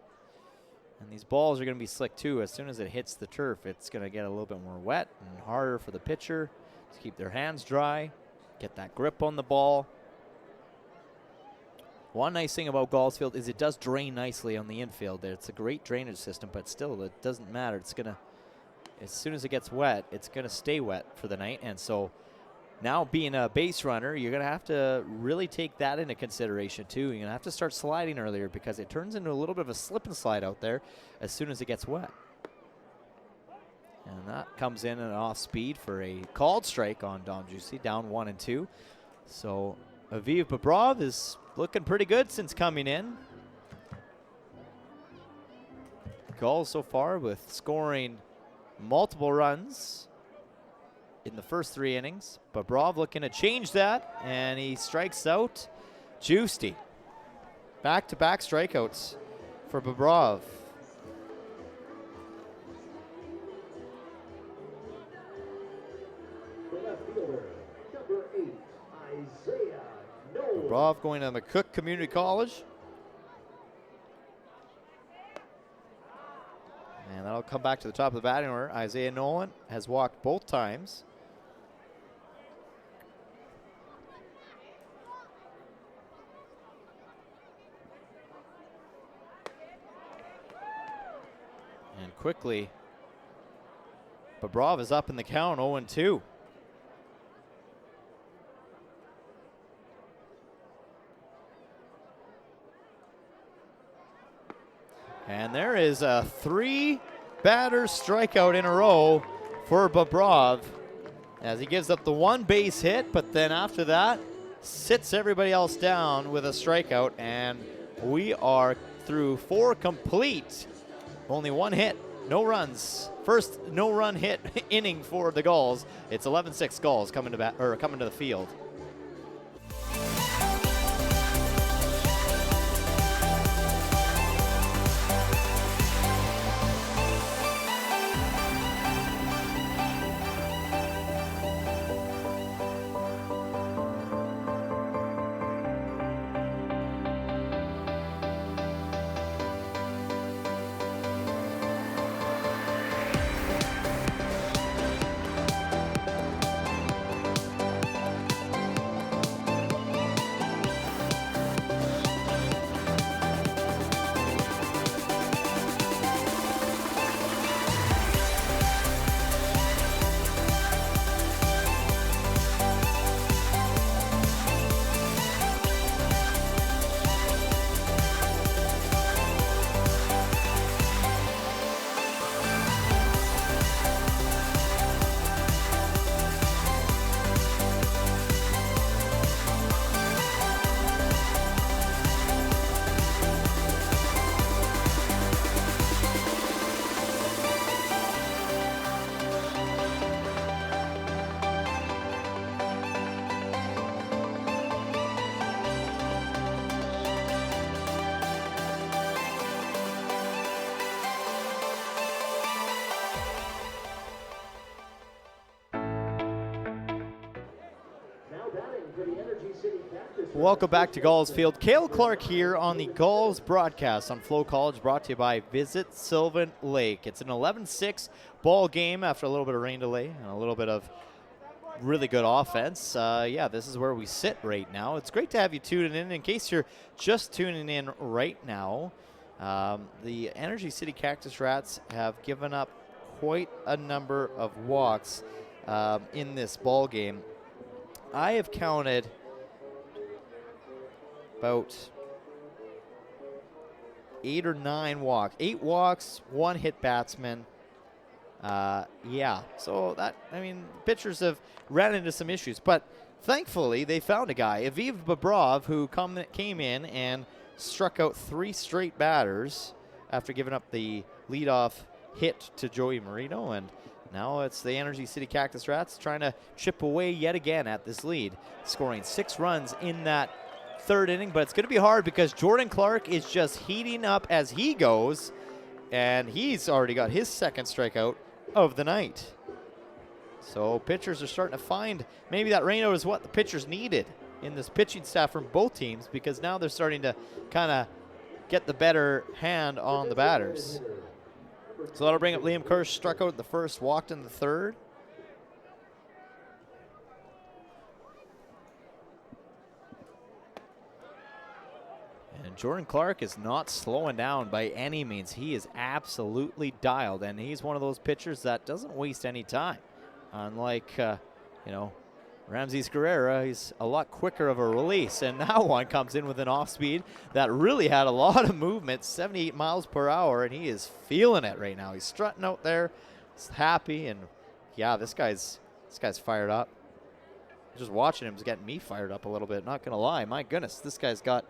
And these balls are going to be slick too. As soon as it hits the turf, it's going to get a little bit more wet and harder for the pitcher to keep their hands dry, get that grip on the ball. One nice thing about Gulls Field is it does drain nicely on the infield. It's a great drainage system, but still, it doesn't matter. It's going to, as soon as it gets wet, it's going to stay wet for the night. And so now, being a base runner, you're going to have to really take that into consideration too. You're going to have to start sliding earlier, because it turns into a little bit of a slip and slide out there as soon as it gets wet. And that comes in and off speed for a called strike on Dom Giusti, down 1-2. So Aviv Bobrov is looking pretty good since coming in. Gulls so far with scoring multiple runs in the first 3 innings. Bobrov looking to change that, and he strikes out Giusti. Back-to-back strikeouts for Bobrov. Bobrov going to the Cook Community College. And that'll come back to the top of the batting order. Isaiah Nolan has walked both times. And quickly, Bobrov is up in the count, 0-2. And there is a 3-batter strikeout in a row for Bobrov, as he gives up the 1 base hit, but then after that sits everybody else down with a strikeout, and we are through 4 complete. Only 1 hit, no runs. First no-run hit inning for the Gulls. It's 11-6 Gulls coming to the field. Welcome back to Gulls Field. Cale Clark here on the Gulls broadcast on FloCollege, brought to you by Visit Sylvan Lake. It's an 11-6 ball game after a little bit of rain delay and a little bit of really good offense. Yeah, this is where we sit right now. It's great to have you tuning in. In case you're just tuning in right now, the Energy City Cactus Rats have given up quite a number of walks in this ball game. I have counted about 8 or 9 walks. 8 walks, 1 hit batsman. Yeah, so that, I mean, pitchers have ran into some issues, but thankfully they found a guy, Aviv Babrov, who came in and struck out 3 straight batters after giving up the leadoff hit to Joey Marino, and now it's the Energy City Cactus Rats trying to chip away yet again at this lead, scoring 6 runs in that 3rd inning, but it's going to be hard because Jordan Clark is just heating up as he goes, and he's already got his 2nd strikeout of the night. So pitchers are starting to find maybe that rainout is what the pitchers needed in this pitching staff from both teams, because now they're starting to kind of get the better hand on the batters. So that'll bring up Liam Kirsch, struck out in the 1st, walked in the 3rd. And Jordan Clark is not slowing down by any means. He is absolutely dialed, and he's one of those pitchers that doesn't waste any time. Unlike, you know, Ramses Guerrera, he's a lot quicker of a release, and that one comes in with an off speed that really had a lot of movement, 78 miles per hour, and he is feeling it right now. He's strutting out there, he's happy, and yeah, this guy's fired up. Just watching him is getting me fired up a little bit, not gonna lie. My goodness, this guy's got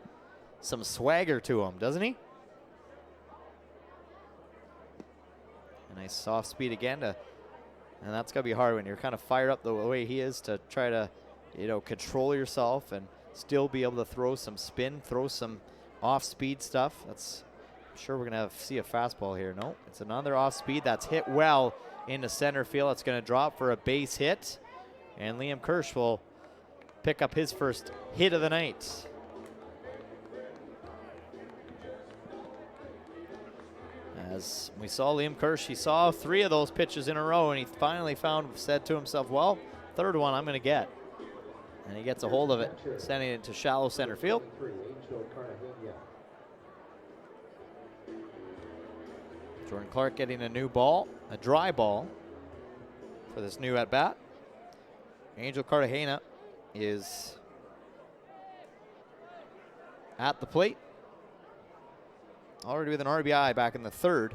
some swagger to him, doesn't he? A nice soft speed again and that's gonna be hard when you're kind of fired up the way he is, to try to, you know, control yourself and still be able to throw some spin, throw some off-speed stuff. That's, I'm sure we're gonna see a fastball here. No, it's another off-speed that's hit well into center field. It's gonna drop for a base hit, and Liam Kirsch will pick up his 1st hit of the night. As we saw Liam Kirsch, he saw 3 of those pitches in a row, and he finally said to himself, well, 3rd one I'm going to get. And he gets a hold of it, sending it to shallow center field. Jordan Clark getting a new ball, a dry ball for this new at-bat. Angel Cartagena is at the plate. Already with an RBI back in the 3rd.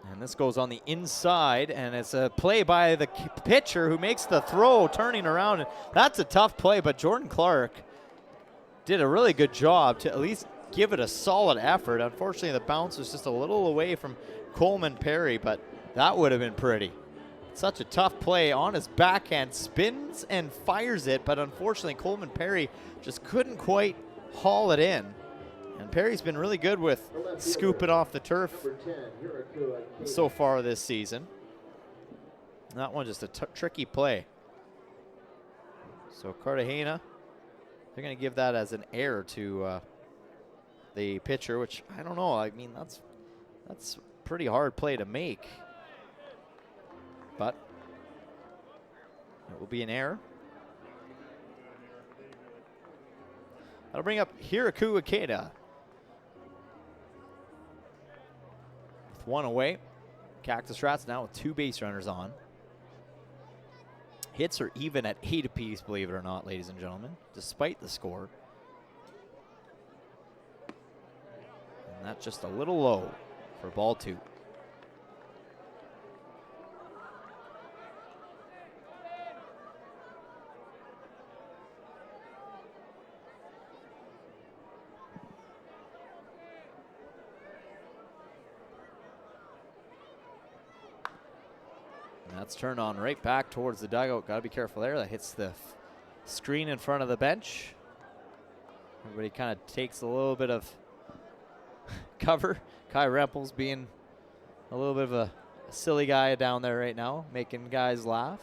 And this goes on the inside, and it's a play by the pitcher who makes the throw, turning around. That's a tough play, but Jordan Clark did a really good job to at least give it a solid effort. Unfortunately, the bounce was just a little away from Coleman Perry, but that would have been pretty. Such a tough play on his backhand, spins and fires it, but unfortunately Coleman Perry just couldn't quite haul it in. And Perry's been really good with scooping off the turf so far this season. That one just a tricky play. So Cartagena, they're going to give that as an error to the pitcher, which I don't know. I mean, that's a pretty hard play to make. But it will be an error. That'll bring up Hiraku Ikeda. With 1 away. Cactus Rats now with 2 base runners on. Hits are even at 8 apiece, believe it or not, ladies and gentlemen, despite the score. And that's just a little low for ball 2. That's turned on right back towards the dugout. Got to be careful there. That hits the screen in front of the bench. Everybody kind of takes a little bit of cover. Kai Rempels being a little bit of a silly guy down there right now, making guys laugh.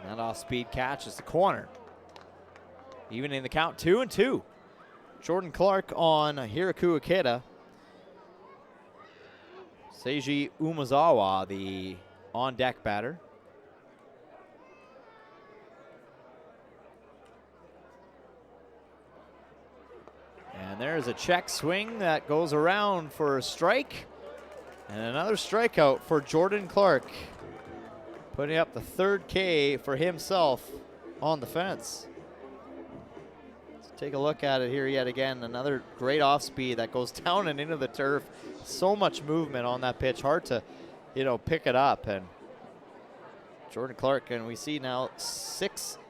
And that off-speed catch is the corner. Even in the count, 2-2. Jordan Clark on Hiraku Ikeda. Seiji Umezawa, the on-deck batter. And there's a check swing that goes around for a strike. And another strikeout for Jordan Clark. Putting up the third K for himself on the fence. Let's take a look at it here yet again. Another great off speed that goes down and into the turf. So much movement on that pitch. Hard to, pick it up. And Jordan Clark, and we see now 5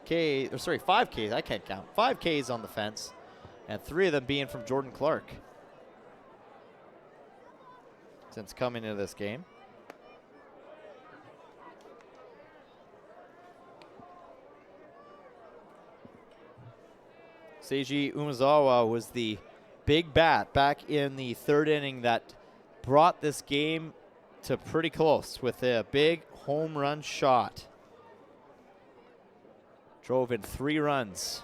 Ks. I can't count. 5 Ks on the fence. And 3 of them being from Jordan Clark since coming into this game. Seiji Umezawa was the big bat back in the 3rd inning that brought this game to pretty close with a big home run shot. Drove in 3 runs.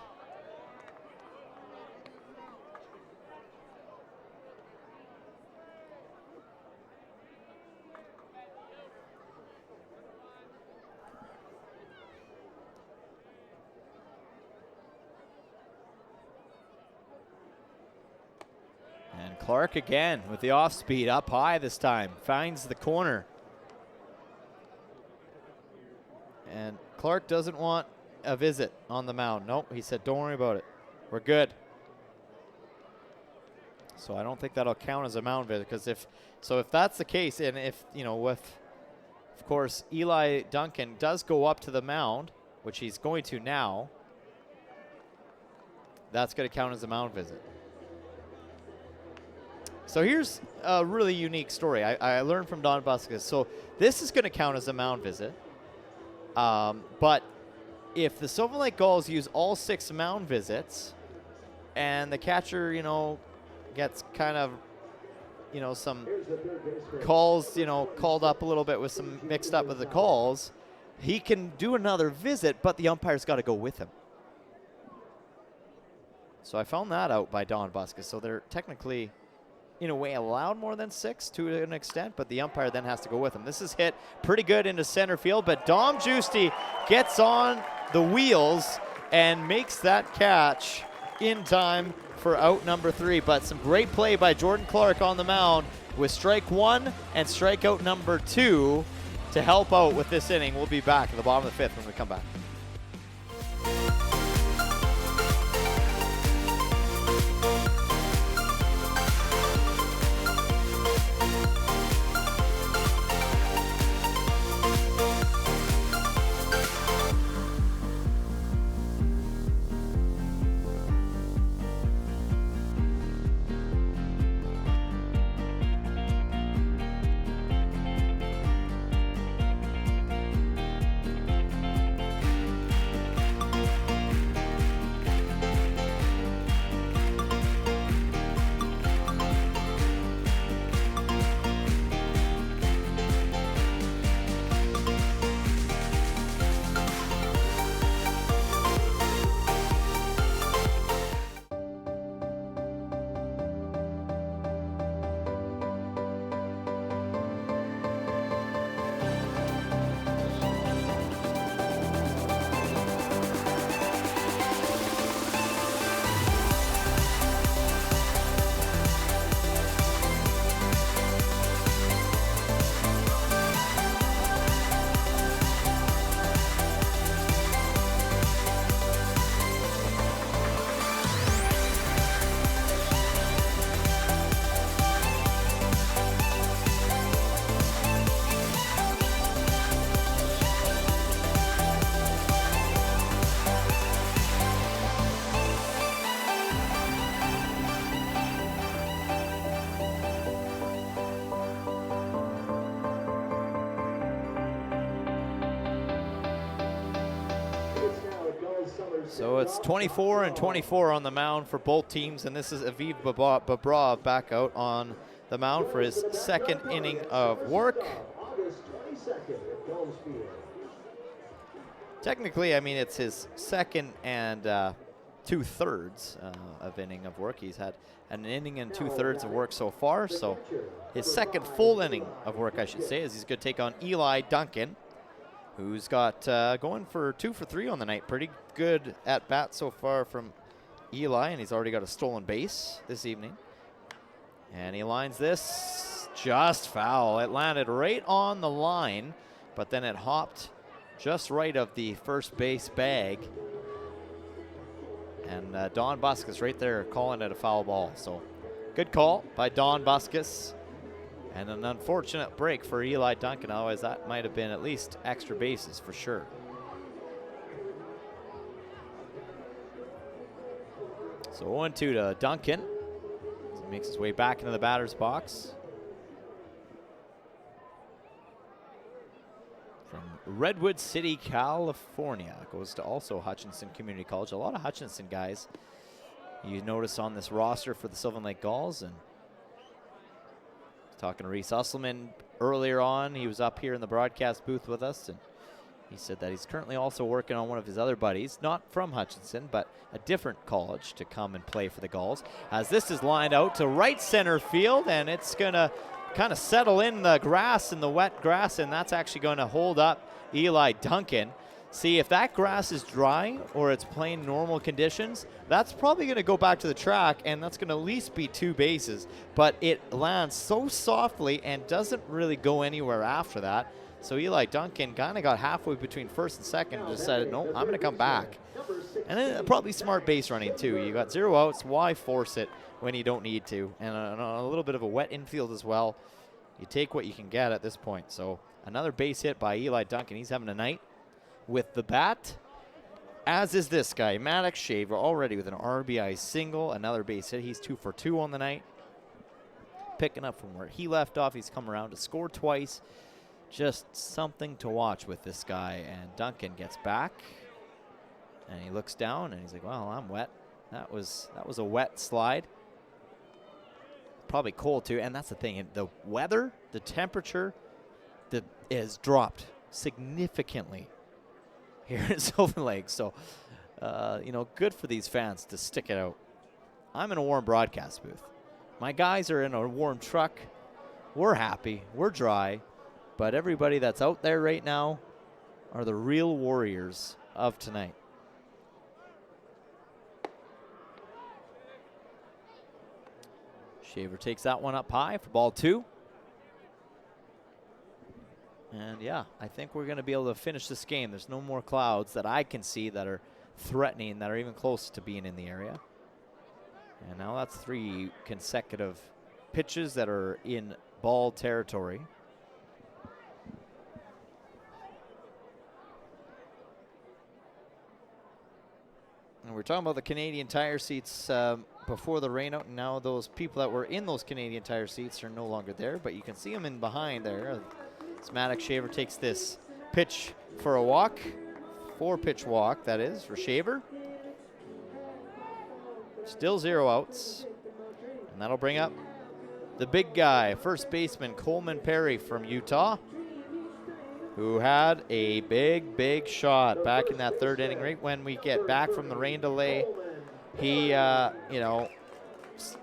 Clark again with the off speed, up high this time, finds the corner. And Clark doesn't want a visit on the mound. Nope, he said, don't worry about it. We're good. So I don't think that'll count as a mound visit, because if that's the case, and if, of course, Eli Duncan does go up to the mound, which he's going to now, that's going to count as a mound visit. So here's a really unique story. I learned from Don Busquets. So this is going to count as a mound visit. But if the Sylvan Lake Gulls use all 6 mound visits and the catcher, gets kind of, some calls, called up a little bit with some mixed up with the calls, he can do another visit, but the umpire's got to go with him. So I found that out by Don Busquets. So they're technically, in a way, allowed more than 6 to an extent, but the umpire then has to go with him. This is hit pretty good into center field, but Dom Giusti gets on the wheels and makes that catch in time for out number 3. But some great play by Jordan Clark on the mound with strike 1 and strikeout number 2 to help out with this inning. We'll be back at the bottom of the 5th when we come back. So it's 24 and 24 on the mound for both teams, and this is Aviv Babrov back out on the mound for his second inning of work. August 22nd at Gulls Field. Technically, I mean, it's his second and 2/3 of inning of work. He's had an inning and 2/3 of work so far, so his second full inning of work, I should say, as he's going to take on Eli Duncan, who's got going for 2 for 3 on the night. Pretty good at bat so far from Eli, and he's already got a stolen base this evening. And he lines this just foul. It landed right on the line, but then it hopped just right of the first base bag. And Don Buskus right there calling it a foul ball. So good call by Don Buskus. And an unfortunate break for Eli Duncan. Otherwise, that might have been at least extra bases for sure. So 0-2 to Duncan. As he makes his way back into the batter's box. From Redwood City, California. Goes to also Hutchinson Community College. A lot of Hutchinson guys you notice on this roster for the Sylvan Lake Gulls. And talking to Reese Usselman earlier on, he was up here in the broadcast booth with us, and he said that he's currently also working on one of his other buddies, not from Hutchinson, but a different college, to come and play for the Gulls. As this is lined out to right center field, and it's going to kind of settle in the grass, in the wet grass, and that's actually going to hold up Eli Duncan. See, if that grass is dry or it's playing normal conditions, that's probably going to go back to the track, and that's going to at least be 2 bases. But it lands so softly and doesn't really go anywhere after that. So Eli Duncan kind of got halfway between first and second and decided, no, I'm going to come back. And then probably smart base running, too. You got 0 outs. Why force it when you don't need to? And a little bit of a wet infield as well. You take what you can get at this point. So another base hit by Eli Duncan. He's having a night with the bat, as is this guy, Maddox Shaver, already with an RBI single, another base hit. He's 2 for 2 on the night. Picking up from where he left off. He's come around to score twice. Just something to watch with this guy. And Duncan gets back, and he looks down, and he's like, well, I'm wet. That was a wet slide. Probably cold, too. And that's the thing. The weather, the temperature is dropped significantly here in Sylvan Lake. So, good for these fans to stick it out. I'm in a warm broadcast booth. My guys are in a warm truck. We're happy. We're dry. But everybody that's out there right now are the real warriors of tonight. Shaver takes that one up high for ball 2. And yeah, I think we're going to be able to finish this game. There's no more clouds that I can see that are threatening, that are even close to being in the area. And now that's 3 consecutive pitches that are in ball territory. And we're talking about the Canadian Tire seats before the rain out, and now those people that were in those Canadian Tire seats are no longer there, but you can see them in behind there. Maddox Shaver takes this pitch for a walk. 4-pitch walk, that is, for Shaver. Still 0 outs. And that'll bring up the big guy, first baseman Coleman Perry from Utah, who had a big shot back in that 3rd inning. Right when we get back from the rain delay, he,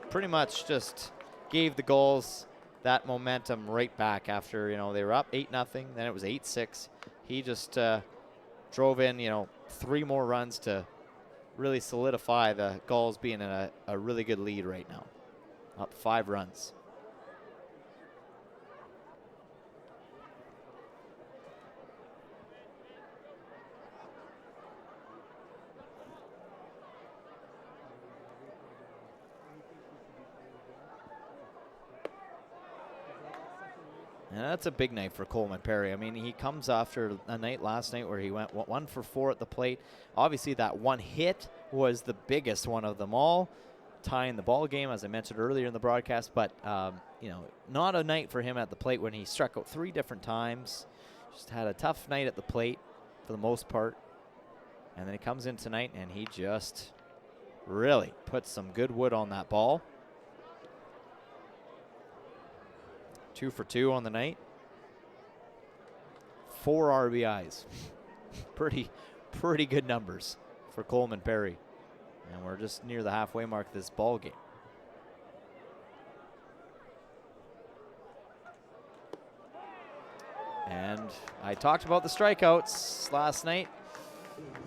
pretty much just gave the Gulls that momentum right back after, they were up 8-0, then it was 8-6. He just drove in, 3 more runs to really solidify the Gulls being in a really good lead right now. Up 5 runs. And that's a big night for Coleman Perry. I mean, he comes after a night last night where he went 1 for 4 at the plate. Obviously, that one hit was the biggest one of them all, tying the ball game, as I mentioned earlier in the broadcast. But, not a night for him at the plate when he struck out 3 different times. Just had a tough night at the plate for the most part. And then he comes in tonight and he just really puts some good wood on that ball. 2 for 2 on the night. 4 RBIs. pretty good numbers for Coleman Perry. And we're just near the halfway mark of this ball game. And I talked about the strikeouts last night.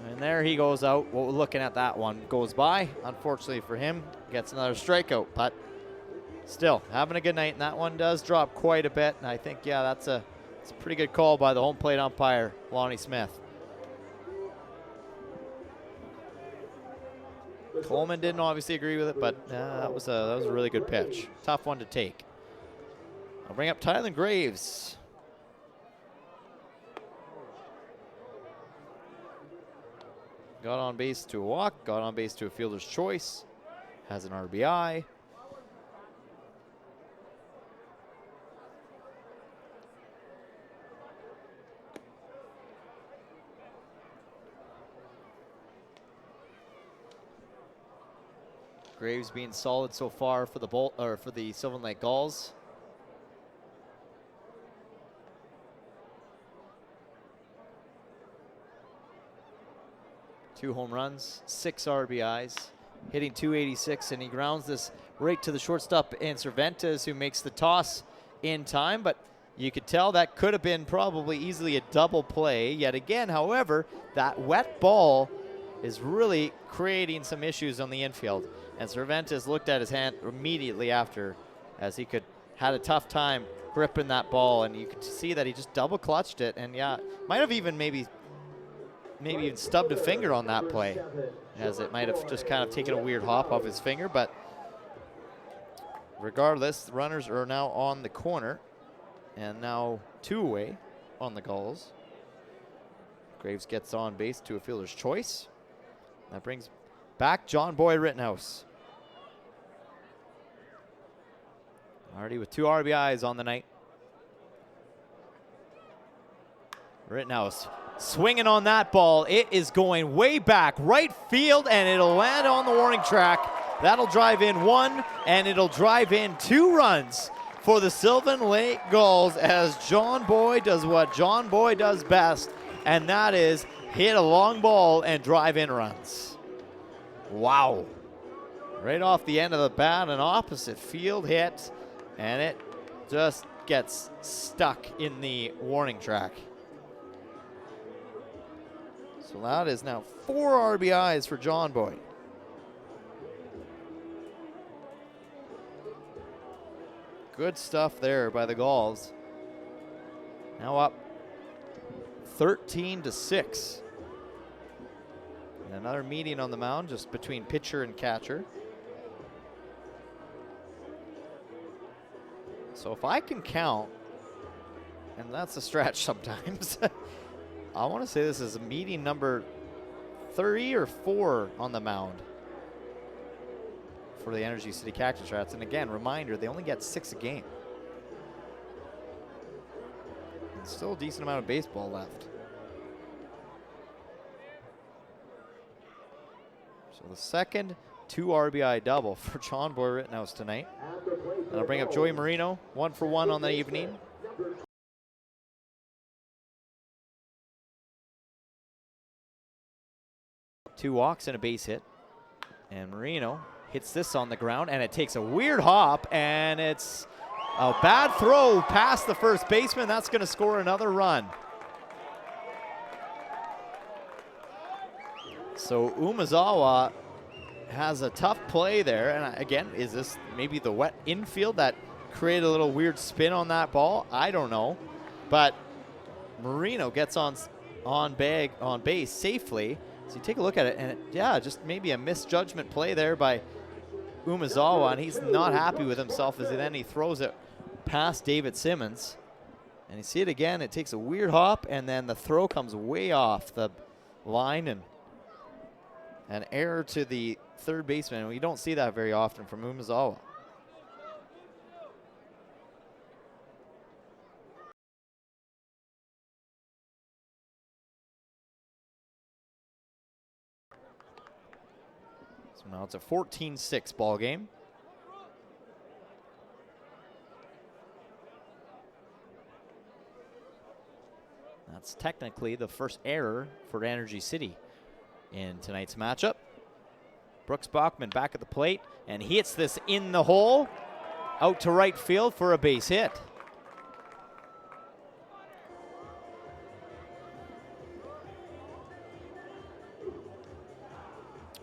And there he goes out. Well, looking at that one. Goes by. Unfortunately for him, gets another strikeout. But still, having a good night. And that one does drop quite a bit. And I think, yeah, that's a pretty good call by the home plate umpire, Lonnie Smith. Coleman didn't obviously agree with it, but that was a really good pitch. Tough one to take. I'll bring up Tylen Graves. Got on base to a walk, got on base to a fielder's choice, has an RBI. Graves being solid so far for the Sylvan Lake Gulls. Two home runs, 6 RBIs, hitting .286, and he grounds this right to the shortstop and Cervantes, who makes the toss in time, but you could tell that could have been probably easily a double play. Yet again, however, that wet ball is really creating some issues on the infield. And Cervantes looked at his hand immediately after, as he had a tough time gripping that ball, and you could see that he just double clutched it, and yeah, might have even maybe even stubbed a finger on that play, as it might have just kind of taken a weird hop off his finger. But regardless, the runners are now on the corner, and now 2 away on the Gulls. Graves gets on base to a fielder's choice. That brings back John Boy Rittenhouse. Already with 2 RBIs on the night. Rittenhouse swinging on that ball. It is going way back right field, and it'll land on the warning track. That'll drive in 1, and it'll drive in 2 runs for the Sylvan Lake Gulls, as John Boy does what John Boy does best, and that is hit a long ball and drive in runs. Wow. Right off the end of the bat, an opposite field hit, and it just gets stuck in the warning track. So that is now 4 RBIs for John Boy. Good stuff there by the Gulls. Now up 13-6. And another meeting on the mound just between pitcher and catcher. So if I can count, and that's a stretch sometimes, I want to say this is a meeting number 3 or 4 on the mound for the Energy City Cactus Rats. And again, reminder, they only get 6 a game. And still a decent amount of baseball left. So the second 2 RBI double for John Boy Rittenhouse tonight. And I'll bring up Joey Marino, 1 for 1 on the evening. Two walks and a base hit. And Marino hits this on the ground, and it takes a weird hop, and it's a bad throw past the first baseman. That's going to score another run. So Umezawa has a tough play there. And again, is this maybe the wet infield that created a little weird spin on that ball? I don't know. But Marino gets on base safely. So you take a look at it, and yeah, just maybe a misjudgment play there by Umezawa, and he's not happy with himself as he throws it past David Simmons. And you see it again, it takes a weird hop, and then the throw comes way off the line, and an error to the third baseman. We don't see that very often from Umezawa. So now it's a 14-6 ball game. That's technically the first error for Energy City in tonight's matchup. Brooks Bachman back at the plate, and he hits this in the hole, out to right field for a base hit.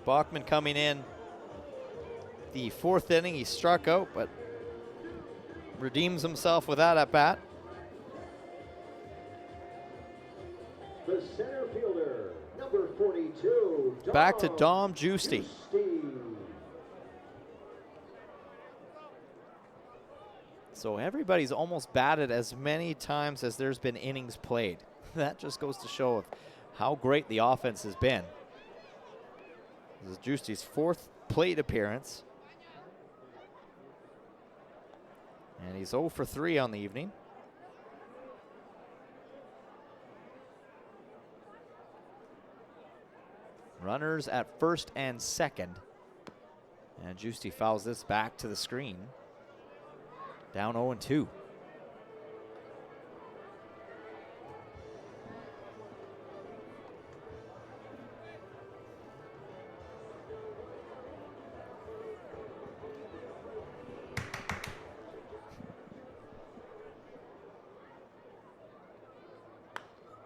Bachman coming in the 4th inning. He struck out, but redeems himself with that at bat. The center fielder, number 42, Back to Dom Giusti. So everybody's almost batted as many times as there's been innings played. That just goes to show how great the offense has been. This is Giusti's 4th plate appearance. And he's 0 for 3 on the evening. Runners at first and second. And Giusti fouls this back to the screen. Down 0-2.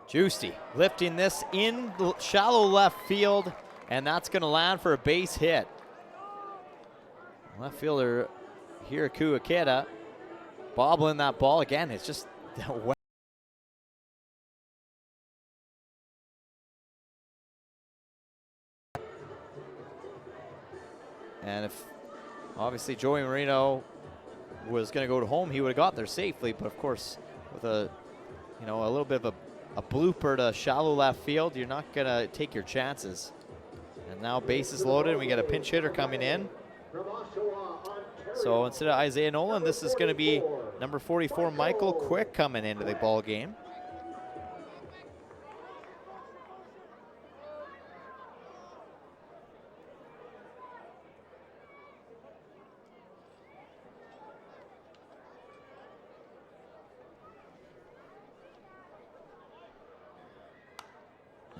Giusti lifting this in shallow left field, and that's going to land for a base hit. Left fielder Hiraku Ikeda bobbling that ball again. It's just and if obviously Joey Marino was going to go to home, he would have got there safely. But of course, with a little bit of a blooper to shallow left field, you're not going to take your chances. And now bases loaded, and we get a pinch hitter coming in. So instead of Isaiah Nolan, this is going to be number 44, Michael Quick, coming into the ball game.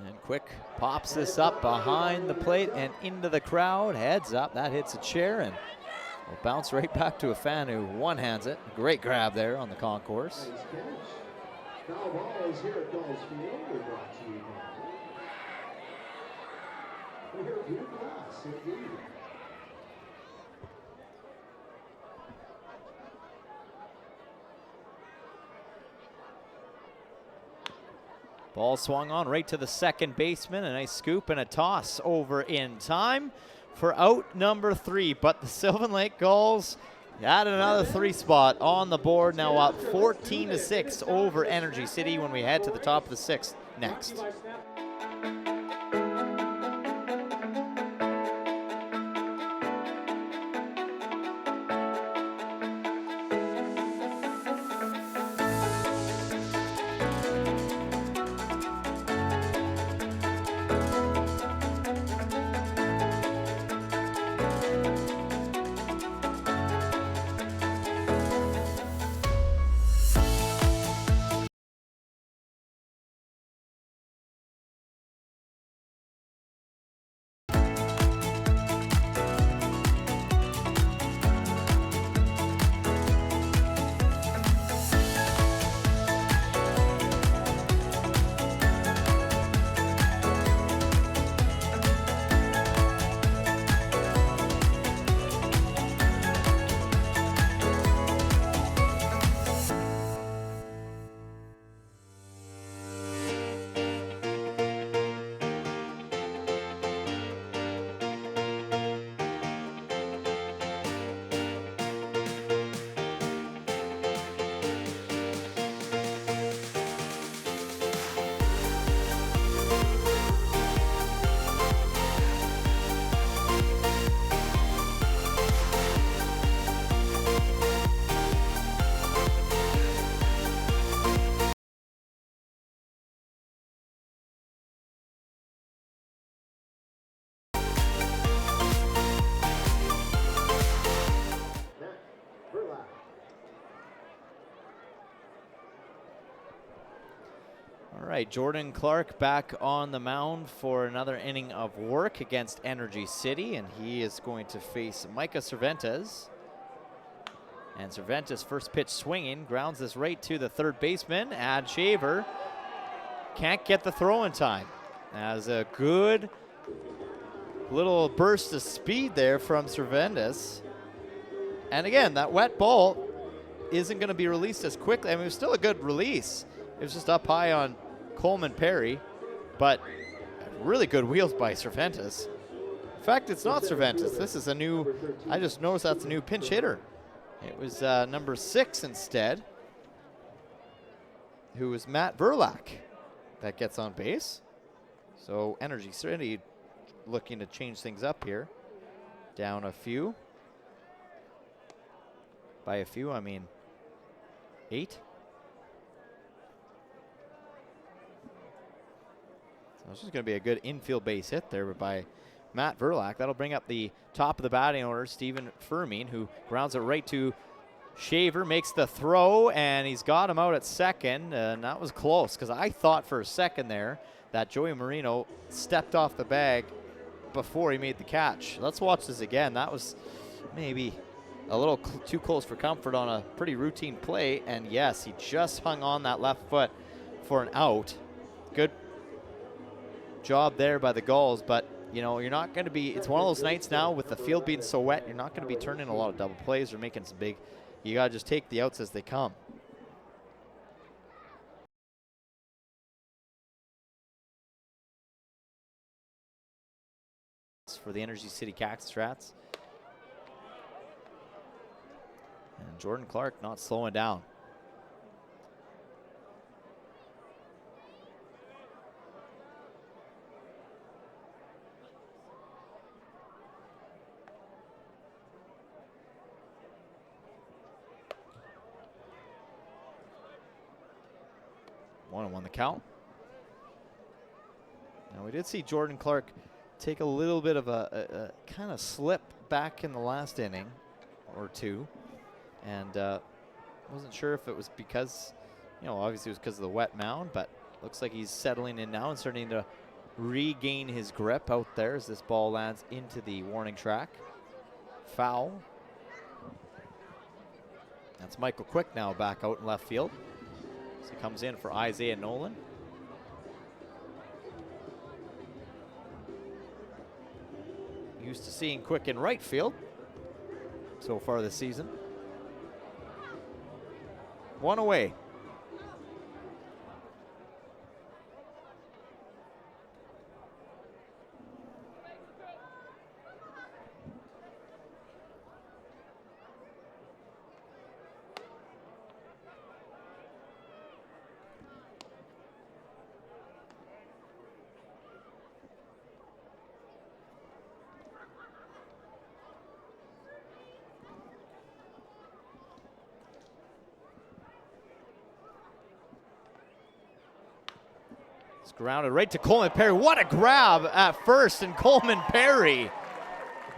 And Quick pops this up behind the plate and into the crowd. Heads up, that hits a chair and will bounce right back to a fan who one-hands it. Great grab there on the concourse. Foul ball is here at Gulls Field. We're brought to you by the View Glass, indeed. Ball swung on right to the second baseman. A nice scoop and a toss over in time for out number 3. But the Sylvan Lake Gulls add another 3 spot on the board. Now up 14-6 over Energy City when we head to the top of the 6th next. right, Jordan Clark back on the mound for another inning of work against Energy City, and he is going to face Micah Cervantes. And Cervantes, first pitch swinging, grounds this right to the third baseman, Ad Shaver. Can't get the throw in time. As a good little burst of speed there from Cervantes. And again, that wet ball isn't going to be released as quickly. I mean, it was still a good release. It was just up high on Coleman Perry, but really good wheels by Cervantes. In fact, it's not Cervantes. This is a new, I just noticed that's a new pinch hitter. It was number 6 instead, who was Matt Verlack that gets on base. So Energy City looking to change things up here. Down a few. By a few, I mean 8. So this is going to be a good infield base hit there by Matt Verlack. That'll bring up the top of the batting order, Stephen Fermin, who grounds it right to Shaver, makes the throw, and he's got him out at second. And that was close, because I thought for a second there that Joey Marino stepped off the bag before he made the catch. Let's watch this again. That was maybe a little too close for comfort on a pretty routine play. And yes, he just hung on that left foot for an out. Good job there by the Gulls, but you know, you're not going to be, it's one of those nights now with the field being so wet, you're not going to be turning a lot of double plays or making some big, you got to just take the outs as they come. For the Energy City Cactus Rats. And Jordan Clark not slowing down. One and one the count. Now we did see Jordan Clark take a little bit of a kind of slip back in the last inning or two, and wasn't sure if it was because, you know, obviously it was because of the wet mound, but looks like he's settling in now and starting to regain his grip out there as this ball lands into the warning track. Foul. That's Michael Quick now back out in left field. So he comes in for Isaiah Nolan. Used to seeing Quick in right field so far this season. One away. Grounded right to Coleman Perry. What a grab at first, and Coleman Perry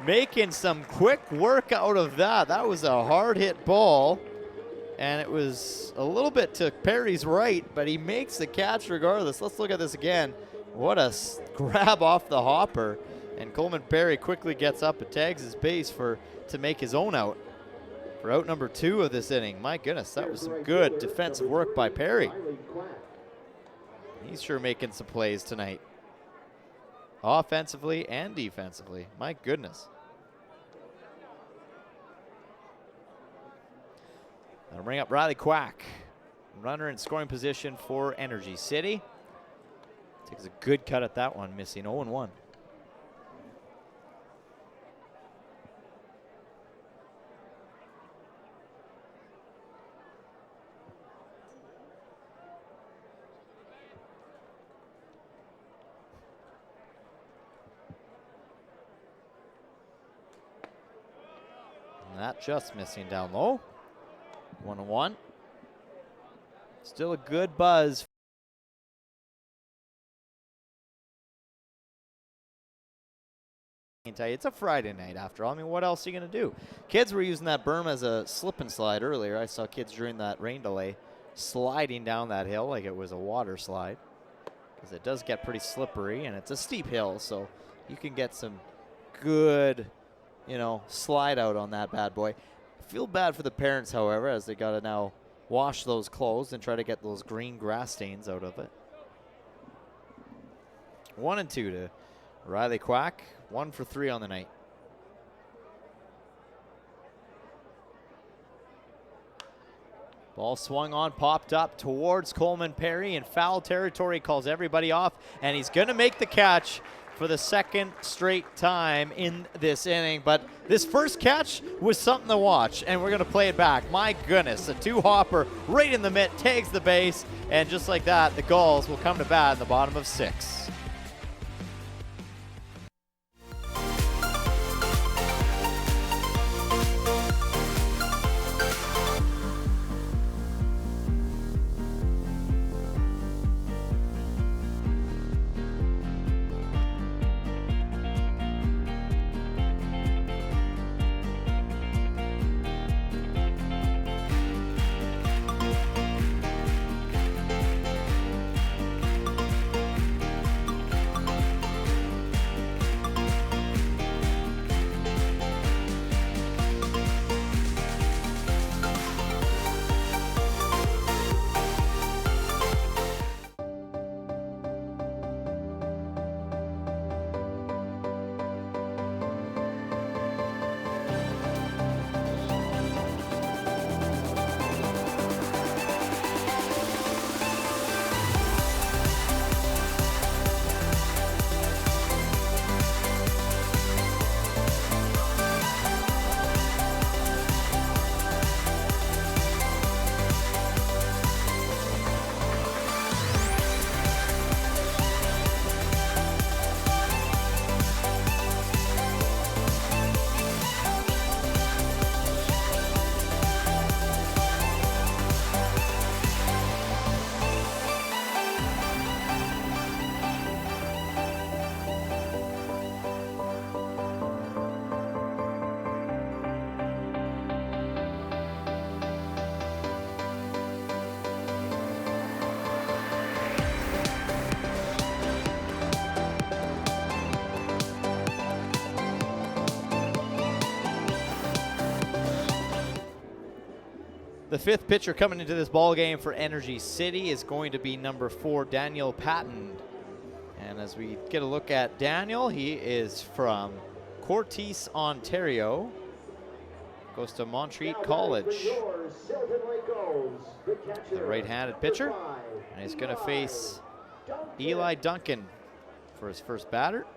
making some quick work out of that. That was a hard hit ball, and it was a little bit to Perry's right, but he makes the catch regardless. Let's look at this again. What a grab off the hopper, and Coleman Perry quickly gets up and tags his base to make his own out for out number 2 of this inning. My goodness, that was some good defensive work by Perry. He's sure making some plays tonight, offensively and defensively. My goodness. That'll bring up Riley Quack, runner in scoring position for Energy City. Takes a good cut at that one, missing 0-1. That just missing down low. 1-1. Still a good buzz. It's a Friday night after all. I mean, what else are you going to do? Kids were using that berm as a slip and slide earlier. I saw kids during that rain delay sliding down that hill like it was a water slide. because it does get pretty slippery, and it's a steep hill, so you can get some good, slide out on that bad boy. I feel bad for the parents, however, as they got to now wash those clothes and try to get those green grass stains out of it. 1 and 2 to Riley Quack, 1 for 3 on the night. Ball swung on, popped up towards Coleman Perry, in foul territory, calls everybody off, and he's going to make the catch for the second straight time in this inning. But this first catch was something to watch, and we're going to play it back. My goodness, a two-hopper right in the mitt, tags the base, and just like that, the Gulls will come to bat in the bottom of 6. The fifth pitcher coming into this ball game for Energy City is going to be number 4, Daniel Patton. And as we get a look at Daniel, he is from Courtice, Ontario. Goes to Montreat College. The right-handed pitcher. And he's going to face Eli Duncan for his first batter.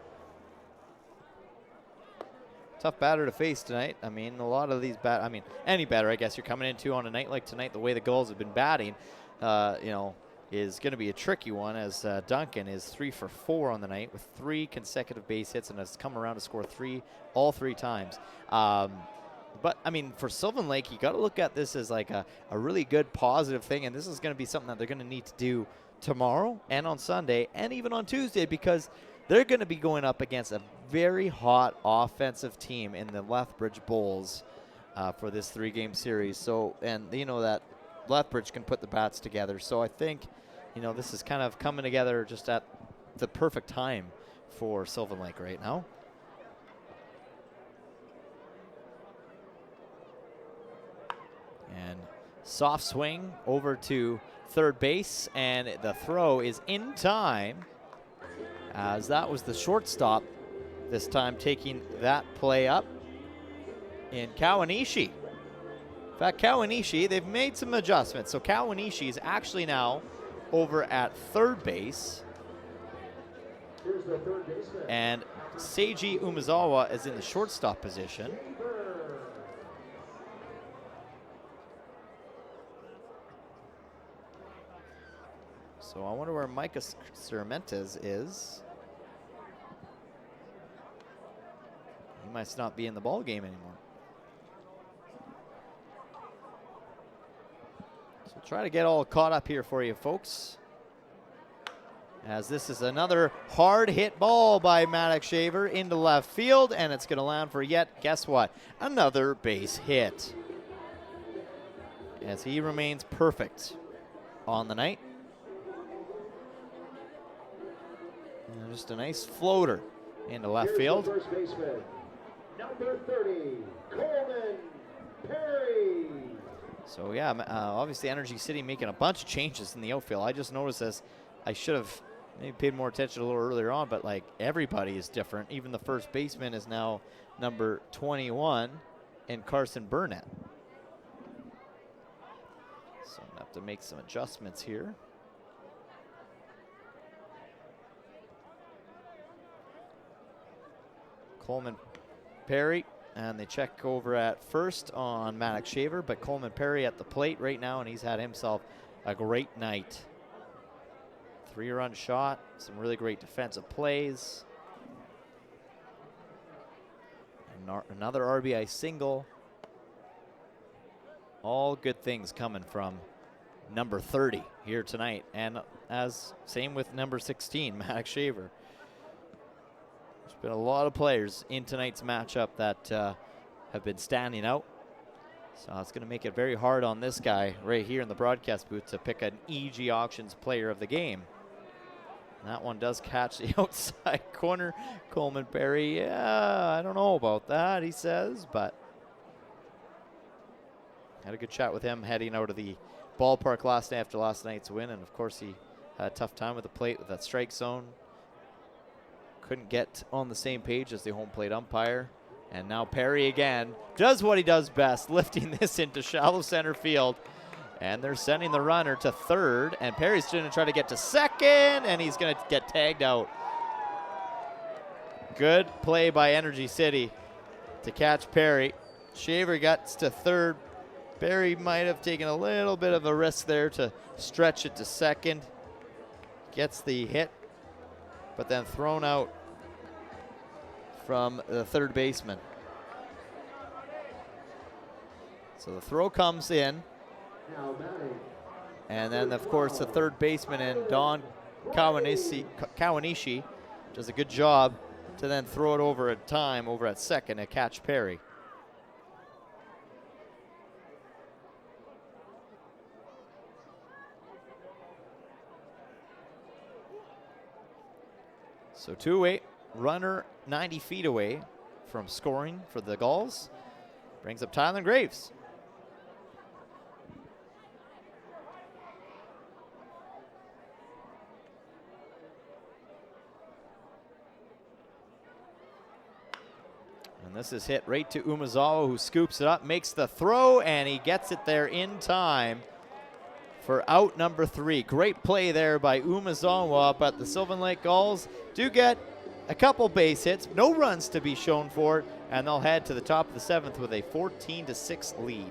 Tough batter to face tonight. I mean, a lot of these any batter, I guess, you're coming into on a night like tonight, the way the Gulls have been batting, is going to be a tricky one, as Duncan is 3 for 4 on the night with 3 consecutive base hits and has come around to score all three times. But, I mean, for Sylvan Lake, you got to look at this as like a really good positive thing, and this is going to be something that they're going to need to do tomorrow and on Sunday and even on Tuesday, because they're going to be going up against a very hot offensive team in the Lethbridge Bulls for this 3-game series. So, and you know that Lethbridge can put the bats together. So I think, this is kind of coming together just at the perfect time for Sylvan Lake right now. And soft swing over to third base, and the throw is in time, as that was the shortstop this time taking that play up in Kawanishi. In fact, Kawanishi, they've made some adjustments. So Kawanishi is actually now over at third base. And Seiji Umezawa is in the shortstop position. So I wonder where Micah Cermentes is. He might not be in the ball game anymore. So we'll try to get all caught up here for you, folks, as this is another hard hit ball by Maddox Shaver into left field, and it's going to land for yet, guess what, another base hit, as he remains perfect on the night. And just a nice floater into left field. First baseman, number 30, Coleman Perry. So yeah, obviously Energy City making a bunch of changes in the outfield. I just noticed this. I should have maybe paid more attention a little earlier on, but like everybody is different. Even the first baseman is now number 21 and Carson Burnett. So I'm gonna have to make some adjustments here. Coleman Perry, and they check over at first on Maddox Shaver, but Coleman Perry at the plate right now, and he's had himself a great night. 3-run shot, some really great defensive plays. Another RBI single. All good things coming from number 30 here tonight, and as same with number 16, Maddox Shaver. There's been a lot of players in tonight's matchup that have been standing out. So it's going to make it very hard on this guy right here in the broadcast booth to pick an EG Auctions player of the game. And that one does catch the outside corner. Coleman Perry, yeah, I don't know about that, he says, but had a good chat with him heading out of the ballpark last night after last night's win. And of course he had a tough time with the plate with that strike zone. Couldn't get on the same page as the home plate umpire. And now Perry again does what he does best, lifting this into shallow center field. And they're sending the runner to third. And Perry's going to try to get to second, and he's going to get tagged out. Good play by Energy City to catch Perry. Shaver gets to third. Perry might have taken a little bit of a risk there to stretch it to second. Gets the hit, but then thrown out from the third baseman. So the throw comes in. And then, of course, the third baseman and Don Kawanishi does a good job to then throw it over at time over at second to catch Perry. So 2-8, runner 90 feet away from scoring for the Gulls. Brings up Tyler Graves. And this is hit right to Umezawa, who scoops it up, makes the throw, and he gets it there in time for out number 3. Great play there by Umezawa, but the Sylvan Lake Gulls do get a couple base hits, no runs to be shown for it, and they'll head to the top of the 7th with a 14-6 lead.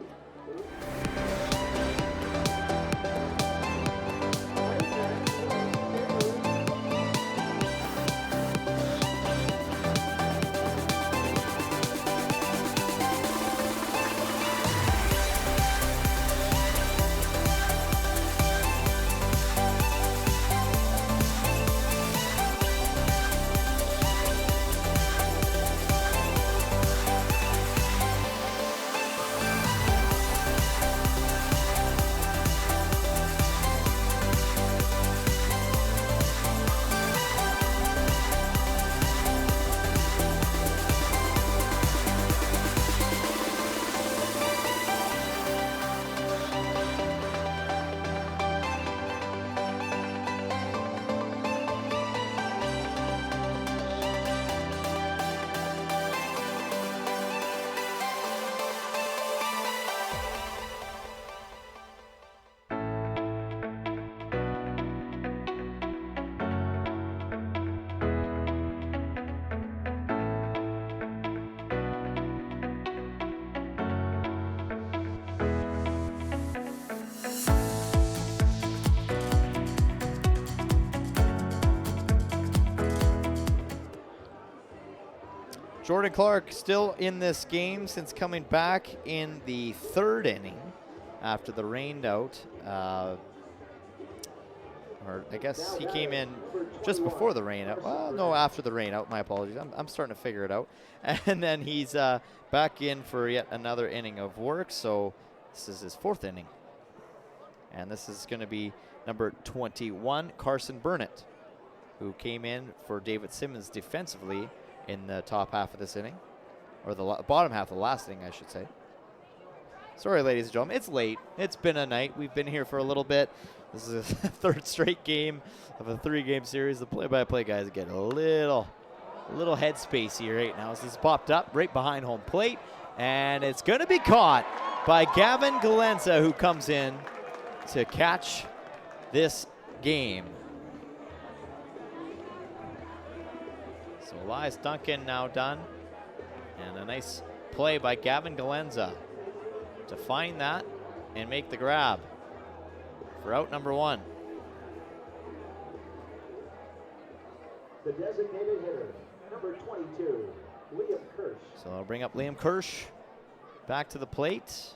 Jordan Clark still in this game since coming back in the 3rd inning after the rained out. Or I guess he came in just before the rain out. Well, no, after the rain out. My apologies. I'm starting to figure it out. And then he's back in for yet another inning of work. So this is his 4th inning. And this is going to be number 21, Carson Burnett. who came in for David Simmons defensively in the top half of this inning, or the bottom half of the last inning, I should say. Sorry, ladies and gentlemen, it's late. It's been a night. We've been here for a little bit. This is a third straight game of a 3-game series. The play-by-play guys get a little headspacey right now. This is popped up right behind home plate, and it's going to be caught by Gavin Galenza, who comes in to catch this game. So Elias Duncan now done, and a nice play by Gavin Galenza to find that and make the grab for out number 1. The designated hitter, number 22, Liam Kirsch. So I'll bring up Liam Kirsch back to the plate.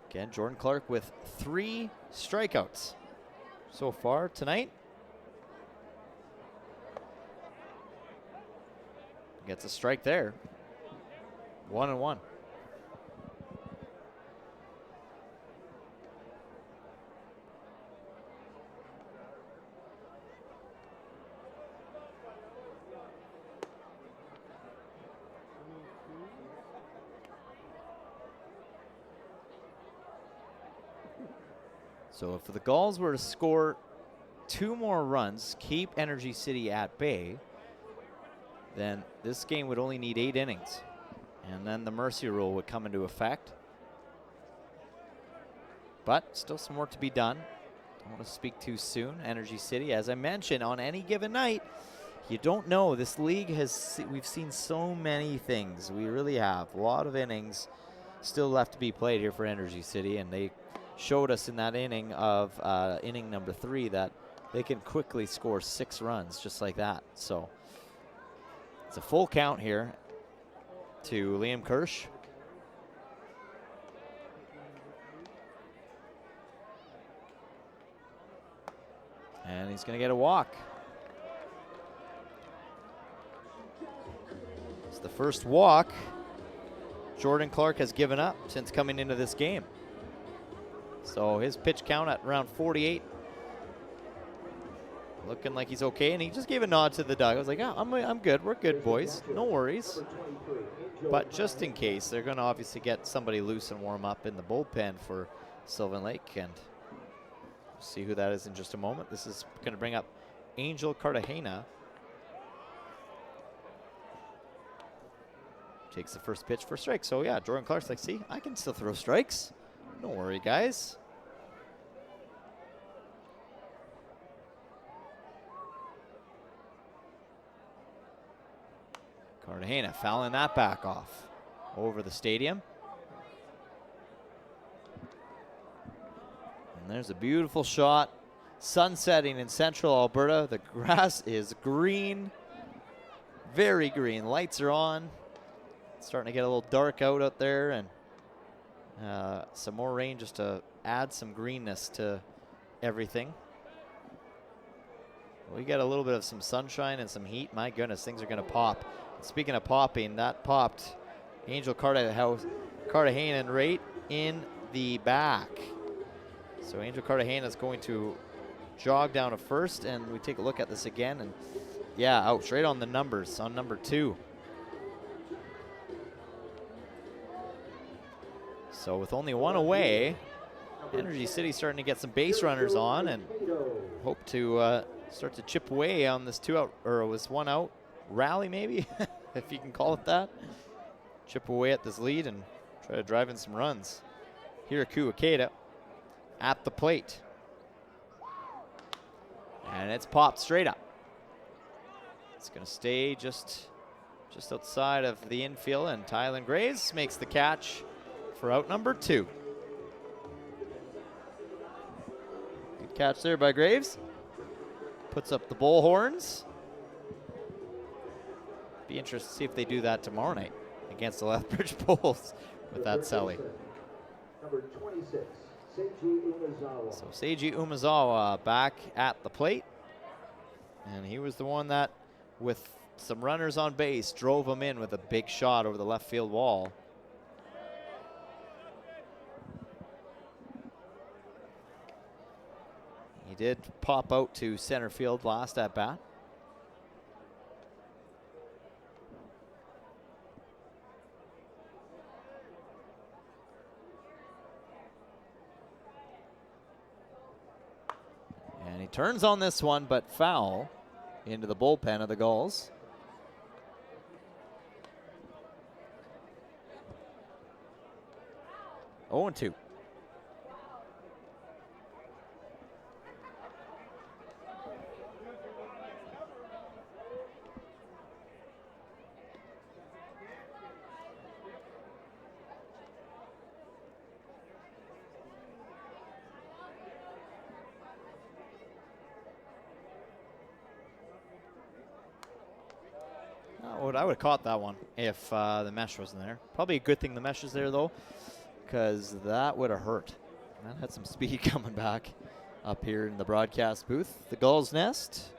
Again, Jordan Clark with 3 strikeouts so far tonight. Gets a strike there. 1-1. So if the Gulls were to score 2 more runs, keep Energy City at bay, then this game would only need 8 innings. And then the mercy rule would come into effect. But still some work to be done. Don't want to speak too soon. Energy City, as I mentioned, on any given night, you don't know. This league we've seen so many things. We really have. A lot of innings still left to be played here for Energy City, and they showed us in that inning of inning number 3 that they can quickly score 6 runs just like that. So it's a full count here to Liam Kirsch. And he's going to get a walk. It's the first walk Jordan Clark has given up since coming into this game. So his pitch count at around 48. Looking like he's okay, and he just gave a nod to the dog. I was like, oh, I'm good. We're good, boys. No worries. But just in case, they're going to obviously get somebody loose and warm up in the bullpen for Sylvan Lake, and we'll see who that is in just a moment. This is going to bring up Angel Cartagena. Takes the first pitch for a strike. So, yeah, Jordan Clark's like, see, I can still throw strikes. Don't worry, guys. Cartagena fouling that back off over the stadium. And there's a beautiful shot. Sun setting in central Alberta. The grass is green, very green. Lights are on. It's starting to get a little dark out there, and some more rain just to add some greenness to everything. We got a little bit of some sunshine and some heat. My goodness, things are going to pop. Speaking of popping, that popped Angel Cartagena right in the back. So Angel Cartagena is going to jog down to first, and we take a look at this again, and yeah, ouch, right on the numbers, on number 2. So with only 1 away, Energy City starting to get some base runners on, and hope to start to chip away on this 2-out, or it was 1-out rally maybe, if you can call it that. Chip away at this lead and try to drive in some runs. Hiraku Ikeda at the plate. And it's popped straight up. It's going to stay just outside of the infield, and Tylen Graves makes the catch for out number 2. Good catch there by Graves. Puts up the bullhorns. Be interested to see if they do that tomorrow night against the Lethbridge Bulls with that Selly. Number 26, Seiji Umezawa. So Seiji Umezawa back at the plate. And he was the one that, with some runners on base, drove him in with a big shot over the left field wall. did pop out to center field last at bat. And he turns on this one, but foul into the bullpen of the Gulls. Oh, and 2. I would have caught that one if the mesh wasn't there. Probably a good thing the mesh is there, though, because that would have hurt. That had some speed coming back up here in the broadcast booth. The Gulls nest.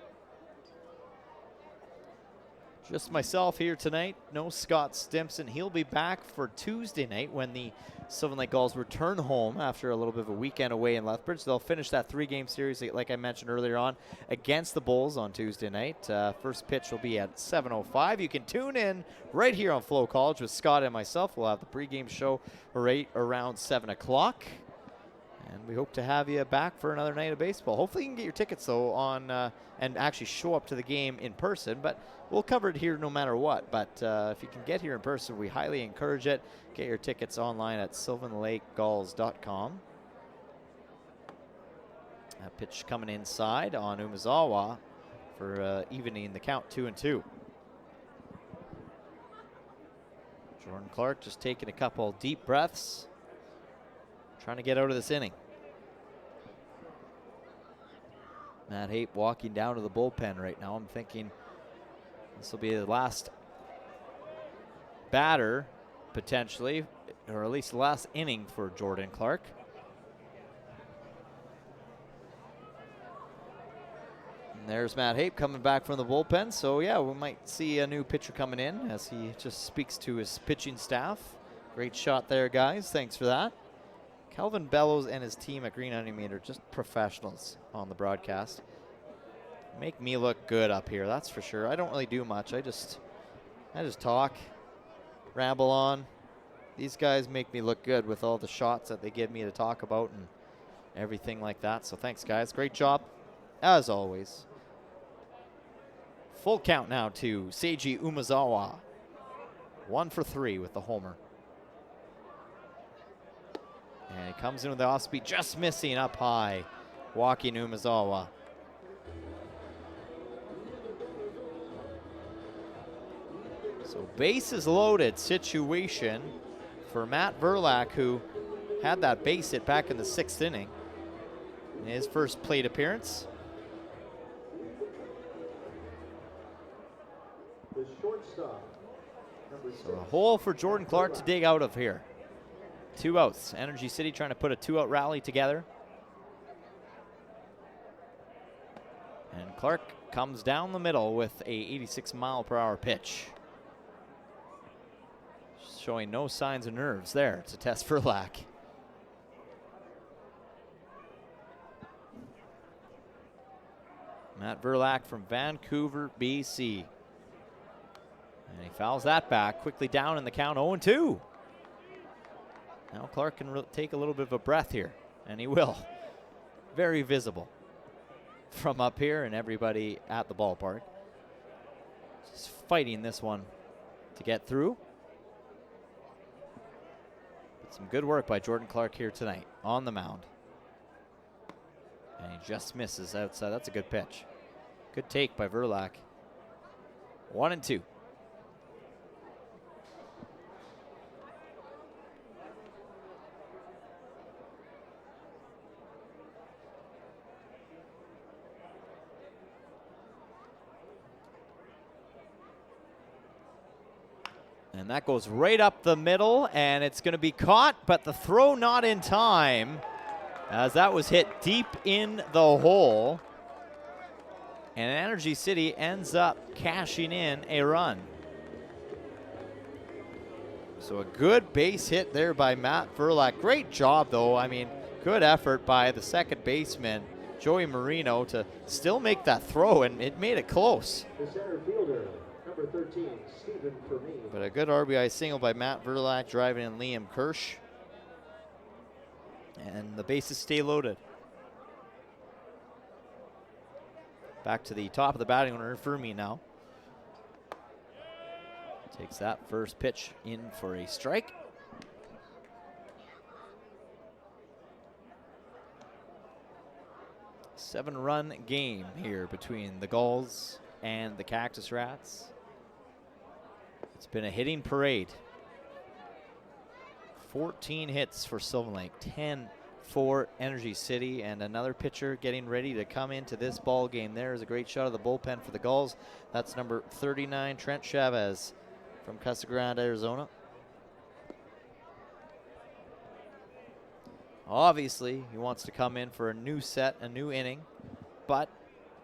Just myself here tonight. No Scott Stimson. He'll be back for Tuesday night when the Sylvan Lake Gulls return home after a little bit of a weekend away in Lethbridge. They'll finish that 3-game series, like I mentioned earlier on, against the Bulls on Tuesday night. First pitch will be at 7:05. You can tune in right here on FloCollege with Scott and myself. We'll have the pregame show right around 7 o'clock. And we hope to have you back for another night of baseball. Hopefully you can get your tickets, though, on and actually show up to the game in person. But we'll cover it here no matter what. But if you can get here in person, we highly encourage it. Get your tickets online at sylvanlakegulls.com. That pitch coming inside on Umezawa for evening the count 2-2. Jordan Clark just taking a couple deep breaths, trying to get out of this inning. Matt Hape walking down to the bullpen right now. I'm thinking this will be the last batter, potentially, or at least the last inning for Jordan Clark. And there's Matt Hape coming back from the bullpen. So, yeah, we might see a new pitcher coming in as he just speaks to his pitching staff. Great shot there, guys. Thanks for that. Calvin Bellows and his team at Green Onion are just professionals on the broadcast. Make me look good up here, that's for sure. I don't really do much. I just talk, ramble on. These guys make me look good with all the shots that they give me to talk about and everything like that. So thanks, guys. Great job, as always. Full count now to Seiji Umezawa. 1 for 3 with the homer. And he comes in with the off-speed, just missing up high. Walking Umezawa. So bases loaded situation for Matt Verlack, who had that base hit back in the 6th inning in his first plate appearance. The shortstop, number 6. So a hole for Jordan Clark to dig out of here. 2 outs. Energy City trying to put a 2-out rally together. And Clark comes down the middle with a 86-mile-per-hour pitch. Showing no signs of nerves there to test Verlack. Matt Verlack from Vancouver, BC. And he fouls that back quickly down in the count, 0-2. Now Clark can take a little bit of a breath here, and he will. Very visible from up here and everybody at the ballpark. Just fighting this one to get through. But some good work by Jordan Clark here tonight on the mound. And he just misses outside. That's a good pitch. Good take by Verlack. 1-2. And that goes right up the middle, and it's going to be caught, but the throw not in time, as that was hit deep in the hole. And Energy City ends up cashing in a run. So a good base hit there by Matt Verlack. Great job, though. I mean, good effort by the second baseman, Joey Marino to still make that throw, and it made it close. The center fielder, number 13, Stephen Fermin. But a good RBI single by Matt Verlack, driving in Liam Kirsch. And the bases stay loaded. Back to the top of the batting order for me now. Takes that first pitch in for a strike. Seven-run game here between the Gulls and the Cactus Rats. It's been a hitting parade. 14 hits for Sylvan Lake, 10 for Energy City, and another pitcher getting ready to come into this ball game. There is a great shot of the bullpen for the Gulls. That's number 39, Trent Chavez from Casa Grande, Arizona. Obviously, he wants to come in for a new set, a new inning, but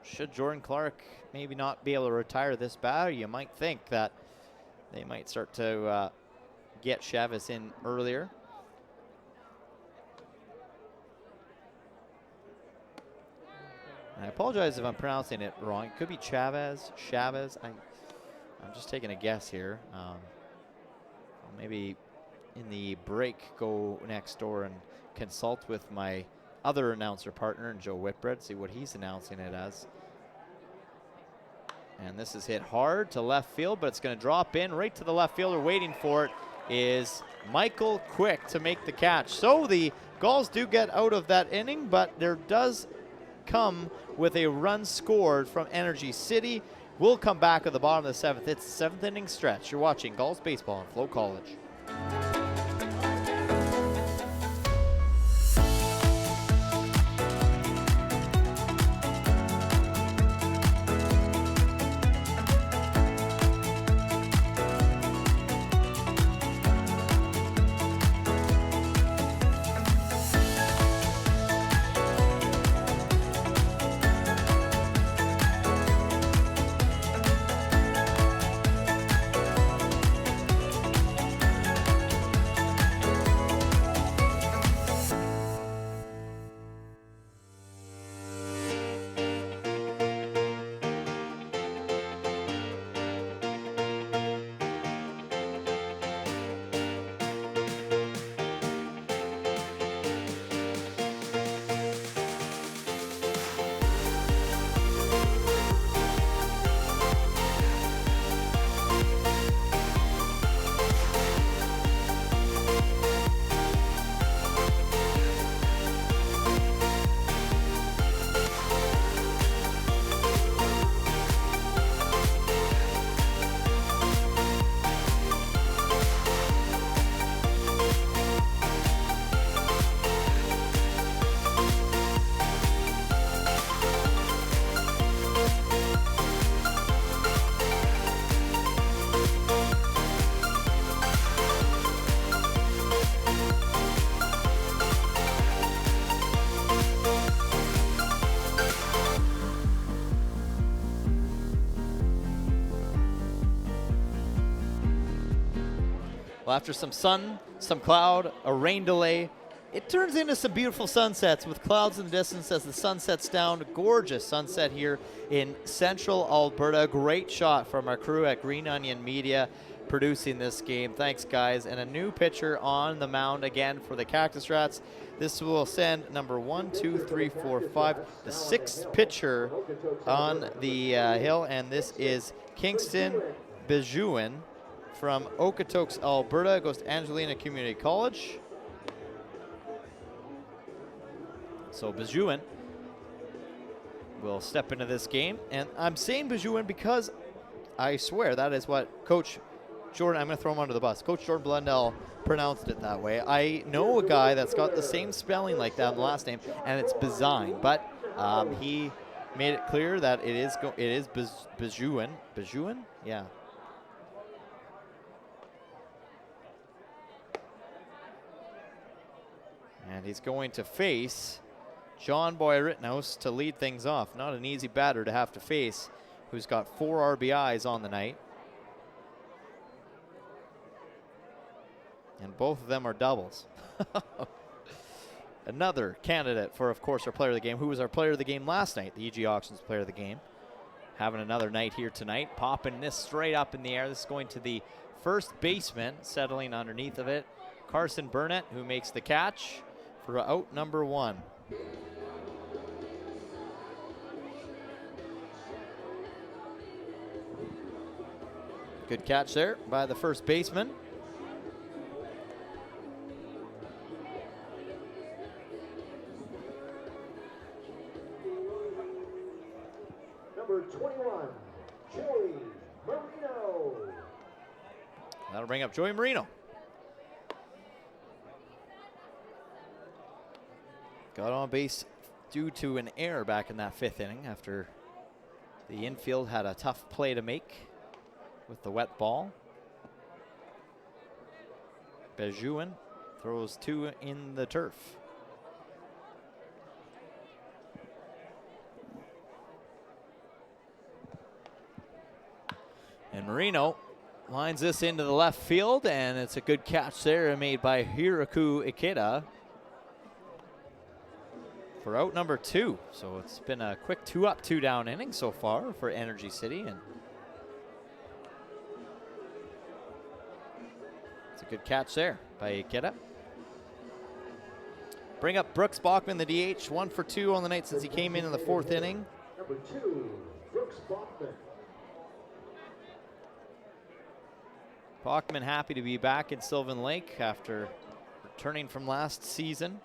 should Jordan Clark maybe not be able to retire this batter, you might think that they might start to get Chavez in earlier. And I apologize if I'm pronouncing it wrong. It could be Chavez. I'm just taking a guess here. I'll maybe in the break go next door and consult with my other announcer partner, Joe Whitbread, see what he's announcing it as. And this is hit hard to left field, but it's going to drop in right to the left fielder. Waiting for it is Michael Quick to make the catch. So the Gulls do get out of that inning, but there does come with a run scored from Energy City. We'll come back at the bottom of the seventh. It's the seventh inning stretch. You're watching Gulls baseball on FloCollege. Well, after some sun, some cloud, a rain delay, it turns into some beautiful sunsets with clouds in the distance as the sun sets down. Gorgeous sunset here in central Alberta. Great shot from our crew at Green Onion Media producing this game. Thanks, guys. And a new pitcher on the mound again for the Cactus Rats. This will send number 1, 2, 3, 4, 5, the sixth pitcher on the hill, and this is Kingston Bejuin from Okotoks, Alberta. Goes to Angelina Community College. So Bejuin will step into this game. And I'm saying Bejuin because I swear that is what Coach Jordan, I'm going to throw him under the bus. Coach Jordan Blundell pronounced it that way. I know a guy that's got the same spelling like that in the last name, and it's Bejuin. But he made it clear that it is Bejuin. Bejuin? Yeah. And he's going to face John Boy Rittenhouse to lead things off. Not an easy batter to have to face, who's got 4 RBIs on the night. And both of them are doubles. another candidate for, of course, our player of the game, who was our player of the game last night, the EG Auctions player of the game. Having another night here tonight, popping this straight up in the air. This is going to the first baseman, settling underneath of it, Carson Burnett, who makes the catch for out number 1. Good catch there by the first baseman. Number 21, Joey Marino. That'll bring up Joey Marino. Got on base due to an error back in that 5th inning after the infield had a tough play to make with the wet ball. Bejuan throws 2 in the turf. And Marino lines this into the left field, and it's a good catch there made by Hiraku Ikeda for out number 2. So it's been a quick 2-up, 2-down inning so far for Energy City, and it's a good catch there by Ikeda. Bring up Brooks Bachman, the DH, 1 for 2 on the night since he came in the 4th inning. Number 2, Brooks Bachman. Bachman happy to be back in Sylvan Lake after returning from last season.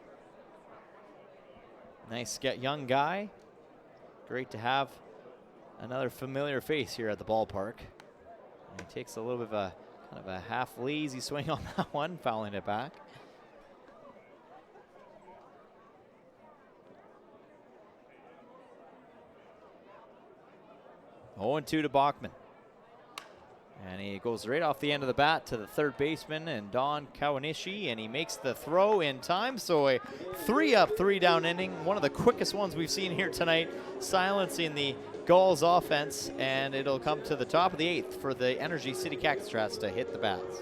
Nice young guy. Great to have another familiar face here at the ballpark. And he takes a little bit of a kind of a half lazy swing on that one, fouling it back. Oh, 0-2 to Bachman. And he goes right off the end of the bat to the third baseman and Don Kawanishi, and he makes the throw in time. So a 3-up, 3-down inning, one of the quickest ones we've seen here tonight, silencing the Gulls offense, and it'll come to the top of the 8th for the Energy City Cactus Rats to hit the bats.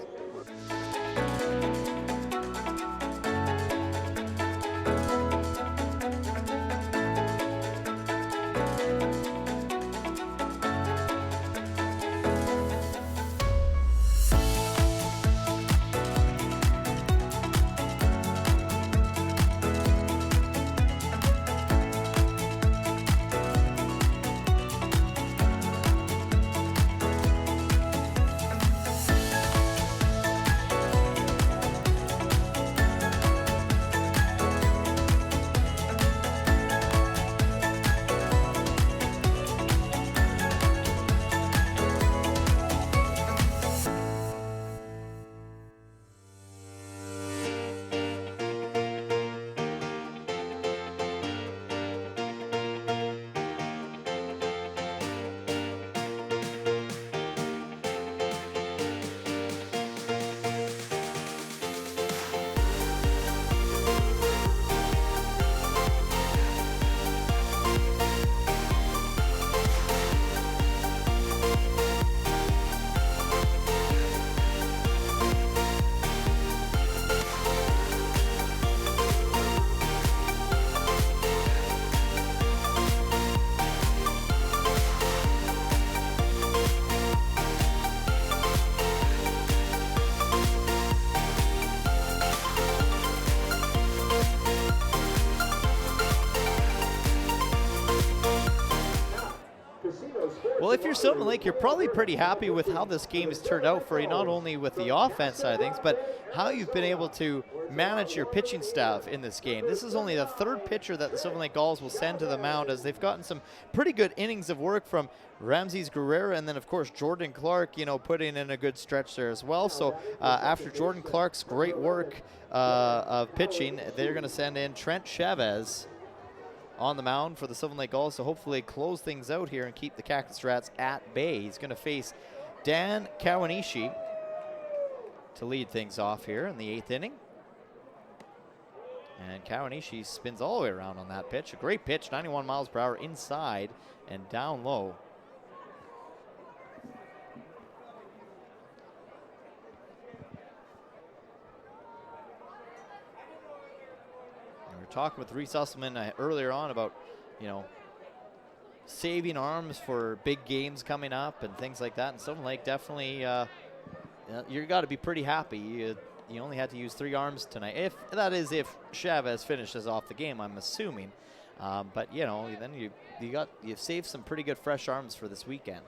Well, if you're Sylvan Lake, you're probably pretty happy with how this game has turned out for you, not only with the offense side of things, but how you've been able to manage your pitching staff in this game. This is only the 3rd pitcher that the Sylvan Lake Gulls will send to the mound, as they've gotten some pretty good innings of work from Ramses Guerrera, and then, of course, Jordan Clark, putting in a good stretch there as well. So after Jordan Clark's great work of pitching, they're going to send in Trent Chavez on the mound for the Sylvan Lake Gulls to hopefully close things out here and keep the Cactus Rats at bay. He's going to face Dan Kawanishi to lead things off here in the 8th inning. And Kawanishi spins all the way around on that pitch. A great pitch, 91 miles per hour inside and down low. were talking with Reese Usselman earlier on about, you know, saving arms for big games coming up and things like that. And Sylvan Lake definitely, you got to be pretty happy. You only had to use 3 arms tonight. If that is, if Chavez finishes off the game, I'm assuming. But you know, then you've saved some pretty good fresh arms for this weekend.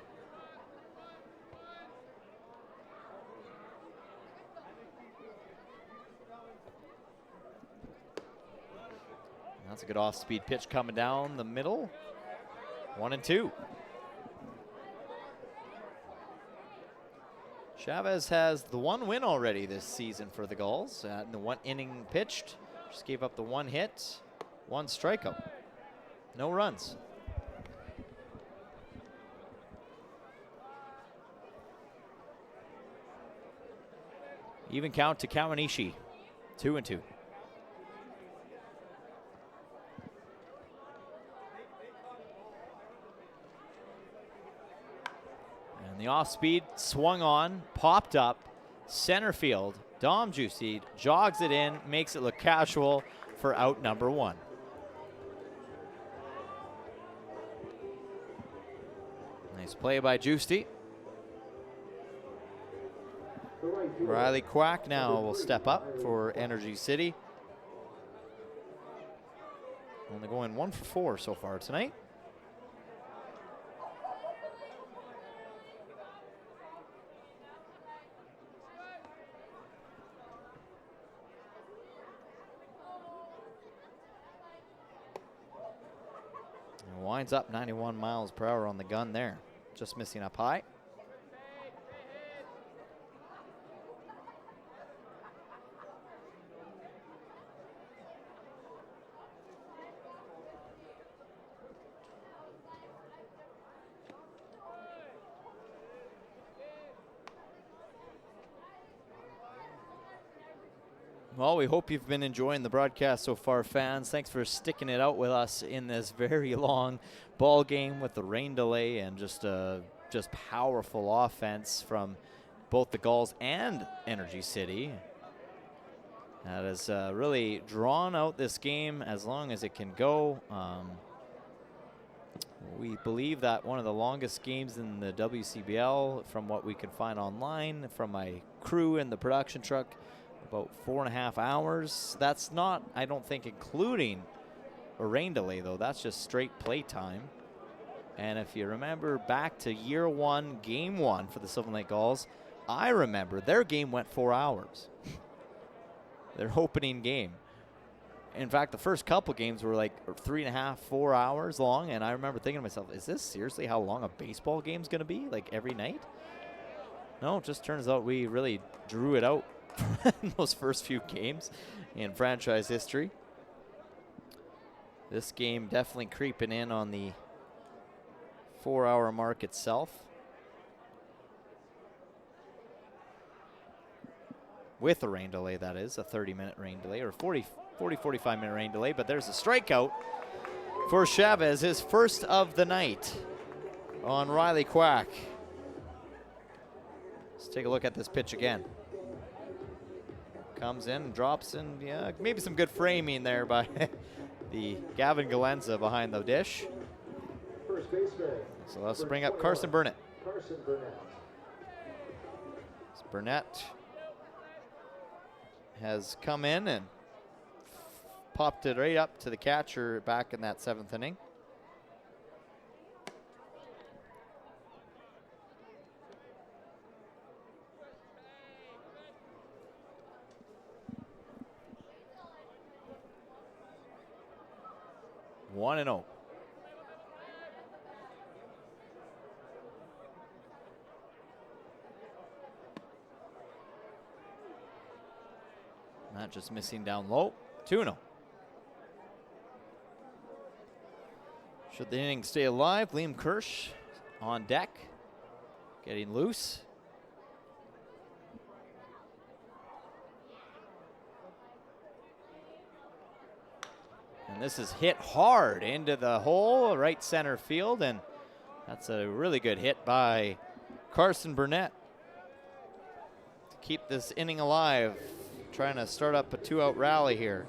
That's a good off-speed pitch coming down the middle. 1-2. Chavez has the 1 win already this season for the Gulls. In the 1 inning pitched, just gave up the 1 hit, 1 strikeout. No runs. Even count to Kawanishi. 2-2. And the off-speed swung on, popped up, center field. Dom Juicy jogs it in, makes it look casual for out number 1. Nice play by Juicy. Riley Quack now will step up for Energy City. Only going 1 for 4 so far tonight. Winds up 91 miles per hour on the gun there. Just missing up high. Well, we hope you've been enjoying the broadcast so far, fans. Thanks for sticking it out with us in this very long ball game with the rain delay and just powerful offense from both the Gulls and Energy City. That has really drawn out this game as long as it can go. We believe that one of the longest games in the WCBL, from what we can find online, from my crew in the production truck, about 4.5 hours. That's not, I don't think, including a rain delay, though. That's just straight play time. And if you remember back to year 1, game 1 for the Sylvan Lake Gulls, I remember their game went 4 hours. Their opening game. In fact, the first couple games were like 3.5, 4 hours long, and I remember thinking to myself, is this seriously how long a baseball game's going to be, like every night? No, it just turns out we really drew it out in those first few games in franchise history. This game definitely creeping in on the 4-hour mark itself. With a rain delay, that is, a 30-minute rain delay, or 45-minute rain delay, but there's a strikeout for Chavez, his first of the night on Riley Quack. Let's take a look at this pitch again. Comes in and drops in, yeah, maybe some good framing there by the Gavin Galenza behind the dish. First baseman. So let's bring up Carson Burnett. Carson Burnett. Burnett has come in and popped it right up to the catcher back in that 7th inning. One and 0. Not just missing down low. 2-0. Should the inning stay alive, Liam Kirsch on deck, getting loose. And this is hit hard into the hole, right center field, and that's a really good hit by Carson Burnett to keep this inning alive, trying to start up a 2-out rally here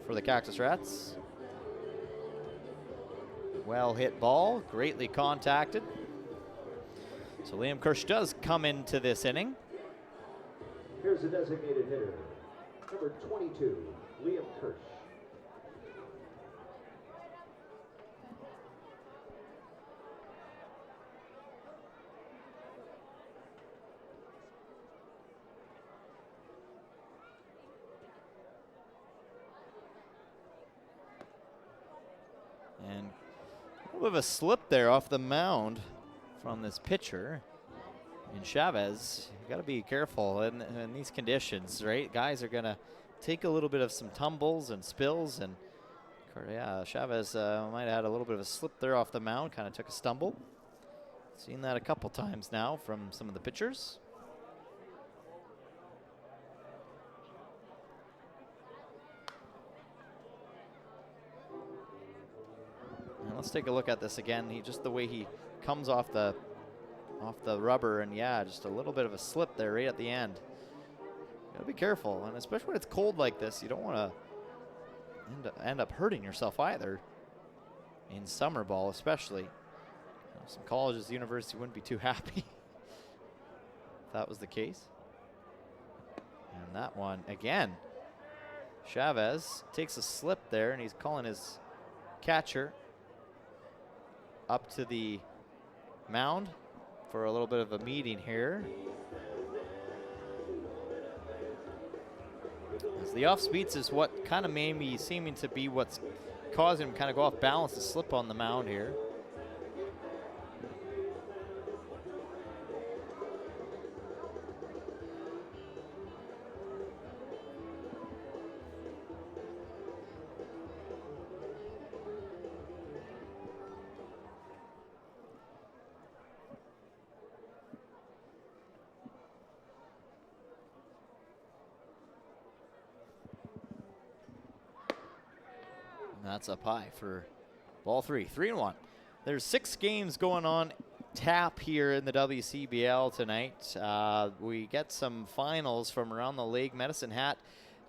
for the Cactus Rats. Well hit ball, greatly contacted. So Liam Kirsch does come into this inning. Here's a designated hitter, number 22, Liam Kirsch. And a little bit of a slip there off the mound from this pitcher. And Chavez, you got to be careful in these conditions, right? Guys are going to take a little bit of some tumbles and spills. And yeah, Chavez might have had a little bit of a slip there off the mound, kind of took a stumble. Seen that a couple times now from some of the pitchers. And let's take a look at this again. Just the way he comes off the rubber, and yeah, just a little bit of a slip there right at the end. You gotta be careful, and especially when it's cold like this, you don't want to end up hurting yourself either. In summer ball, especially. Some colleges, university wouldn't be too happy if that was the case. And that one again. Chavez takes a slip there, and he's calling his catcher up to the mound for a little bit of a meeting here. As the off speeds is what kind of maybe seeming to be what's causing him kind of go off balance and slip on the mound here. That's up high for ball three. 3-1. There's 6 games going on tap here in the WCBL tonight. We get some finals from around the league. Medicine Hat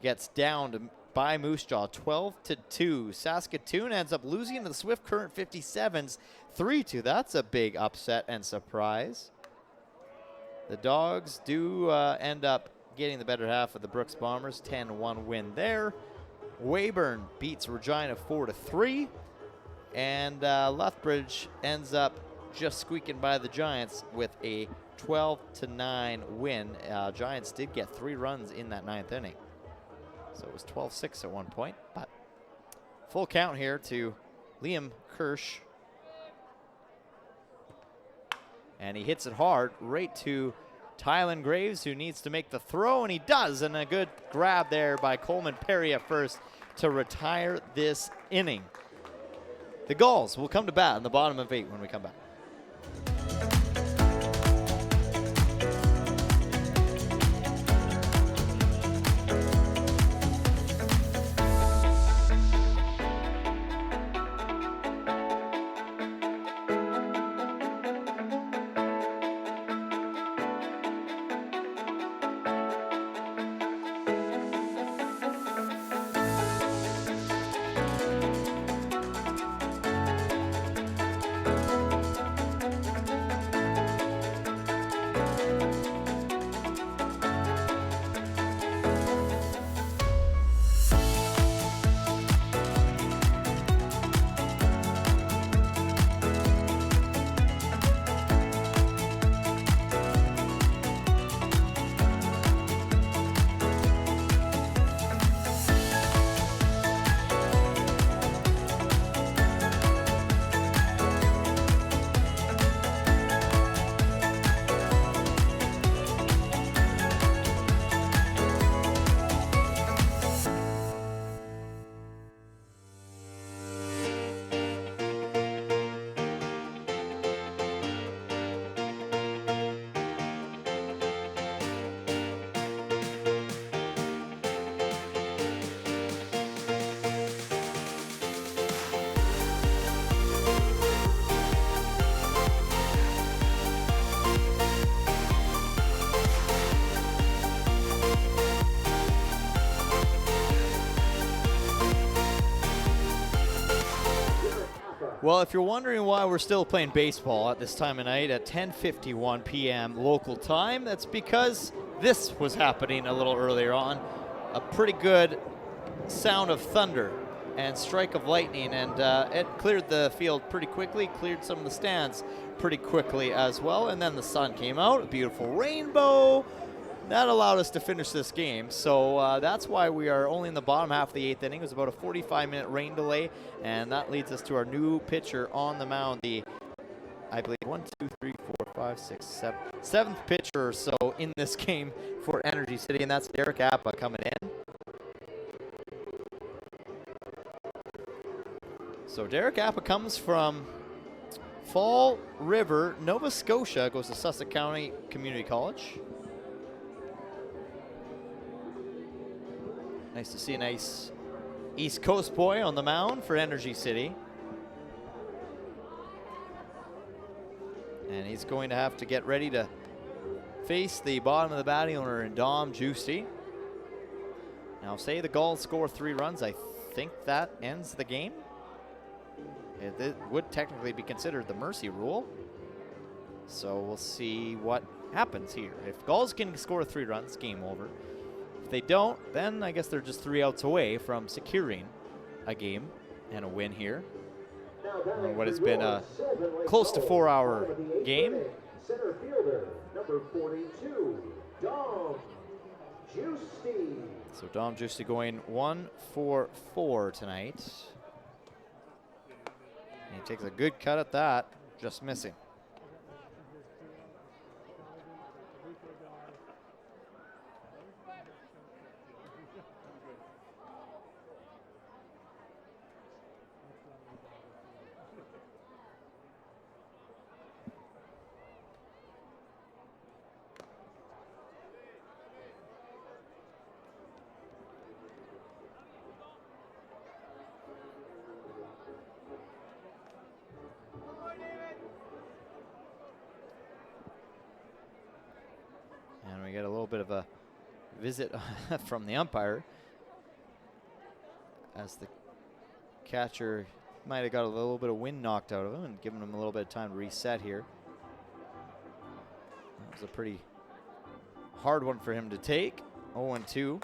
gets down by Moose Jaw 12-2. Saskatoon ends up losing to the Swift Current 57s 3-2. That's a big upset and surprise. The Dogs do end up getting the better half of the Brooks Bombers. 10-1 win there. Weyburn beats Regina 4-3, and Lethbridge ends up just squeaking by the Giants with a 12-9 win. Giants did get 3 runs in that 9th inning, so it was 12-6 at one point. But full count here to Liam Kirsch, and he hits it hard right to Tylen Graves, who needs to make the throw, and he does, and a good grab there by Coleman Perry at first to retire this inning. The Gulls will come to bat in the bottom of 8 when we come back. Well, if you're wondering why we're still playing baseball at this time of night at 10:51 p.m. local time, that's because this was happening a little earlier on. A pretty good sound of thunder and strike of lightning, and it cleared the field pretty quickly, cleared some of the stands pretty quickly as well, and then the sun came out, a beautiful rainbow. That allowed us to finish this game, so that's why we are only in the bottom half of the 8th inning. It was about a 45-minute rain delay, and that leads us to our new pitcher on the mound, the, I believe, 1, 2, 3, 4, 5, 6, 7, 7th pitcher or so in this game for Energy City, and that's Derek Appa coming in. So Derek Appa comes from Fall River, Nova Scotia, goes to Sussex County Community College. Nice to see a nice East Coast boy on the mound for Energy City. And he's going to have to get ready to face the bottom of the batting order in Dom Giusti. Now, say the Gulls score 3 runs, I think that ends the game. It would technically be considered the mercy rule. So we'll see what happens here. If Gulls can score 3 runs, game over. If they don't, then I guess they're just 3 outs away from securing a game and a win here. What has been a close to 4-hour game. Center fielder, number 42, Dom Giusti. So Dom Giusti going 1 for 4 tonight. And he takes a good cut at that, just missing. And we get a little bit of a visit from the umpire as the catcher might have got a little bit of wind knocked out of him and given him a little bit of time to reset here. That was a pretty hard one for him to take. 0-2.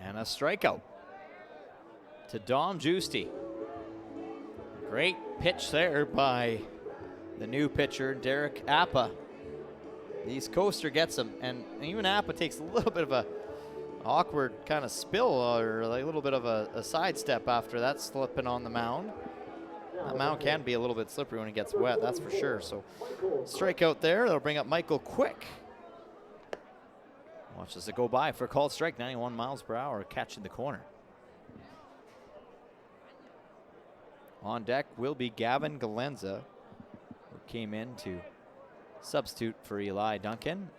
And a strikeout to Dom Giusti. Great pitch there by the new pitcher, Derek Appa. The East Coaster gets him, and even Appa takes a little bit of a awkward kind of spill or like a little bit of a sidestep after that, slipping on the mound. That mound can be a little bit slippery when it gets wet, that's for sure. So strikeout there. That'll bring up Michael Quick. Watch this go by for a called strike, 91 miles per hour, catching the corner. On deck will be Gavin Galenza, who came in to substitute for Eli Duncan.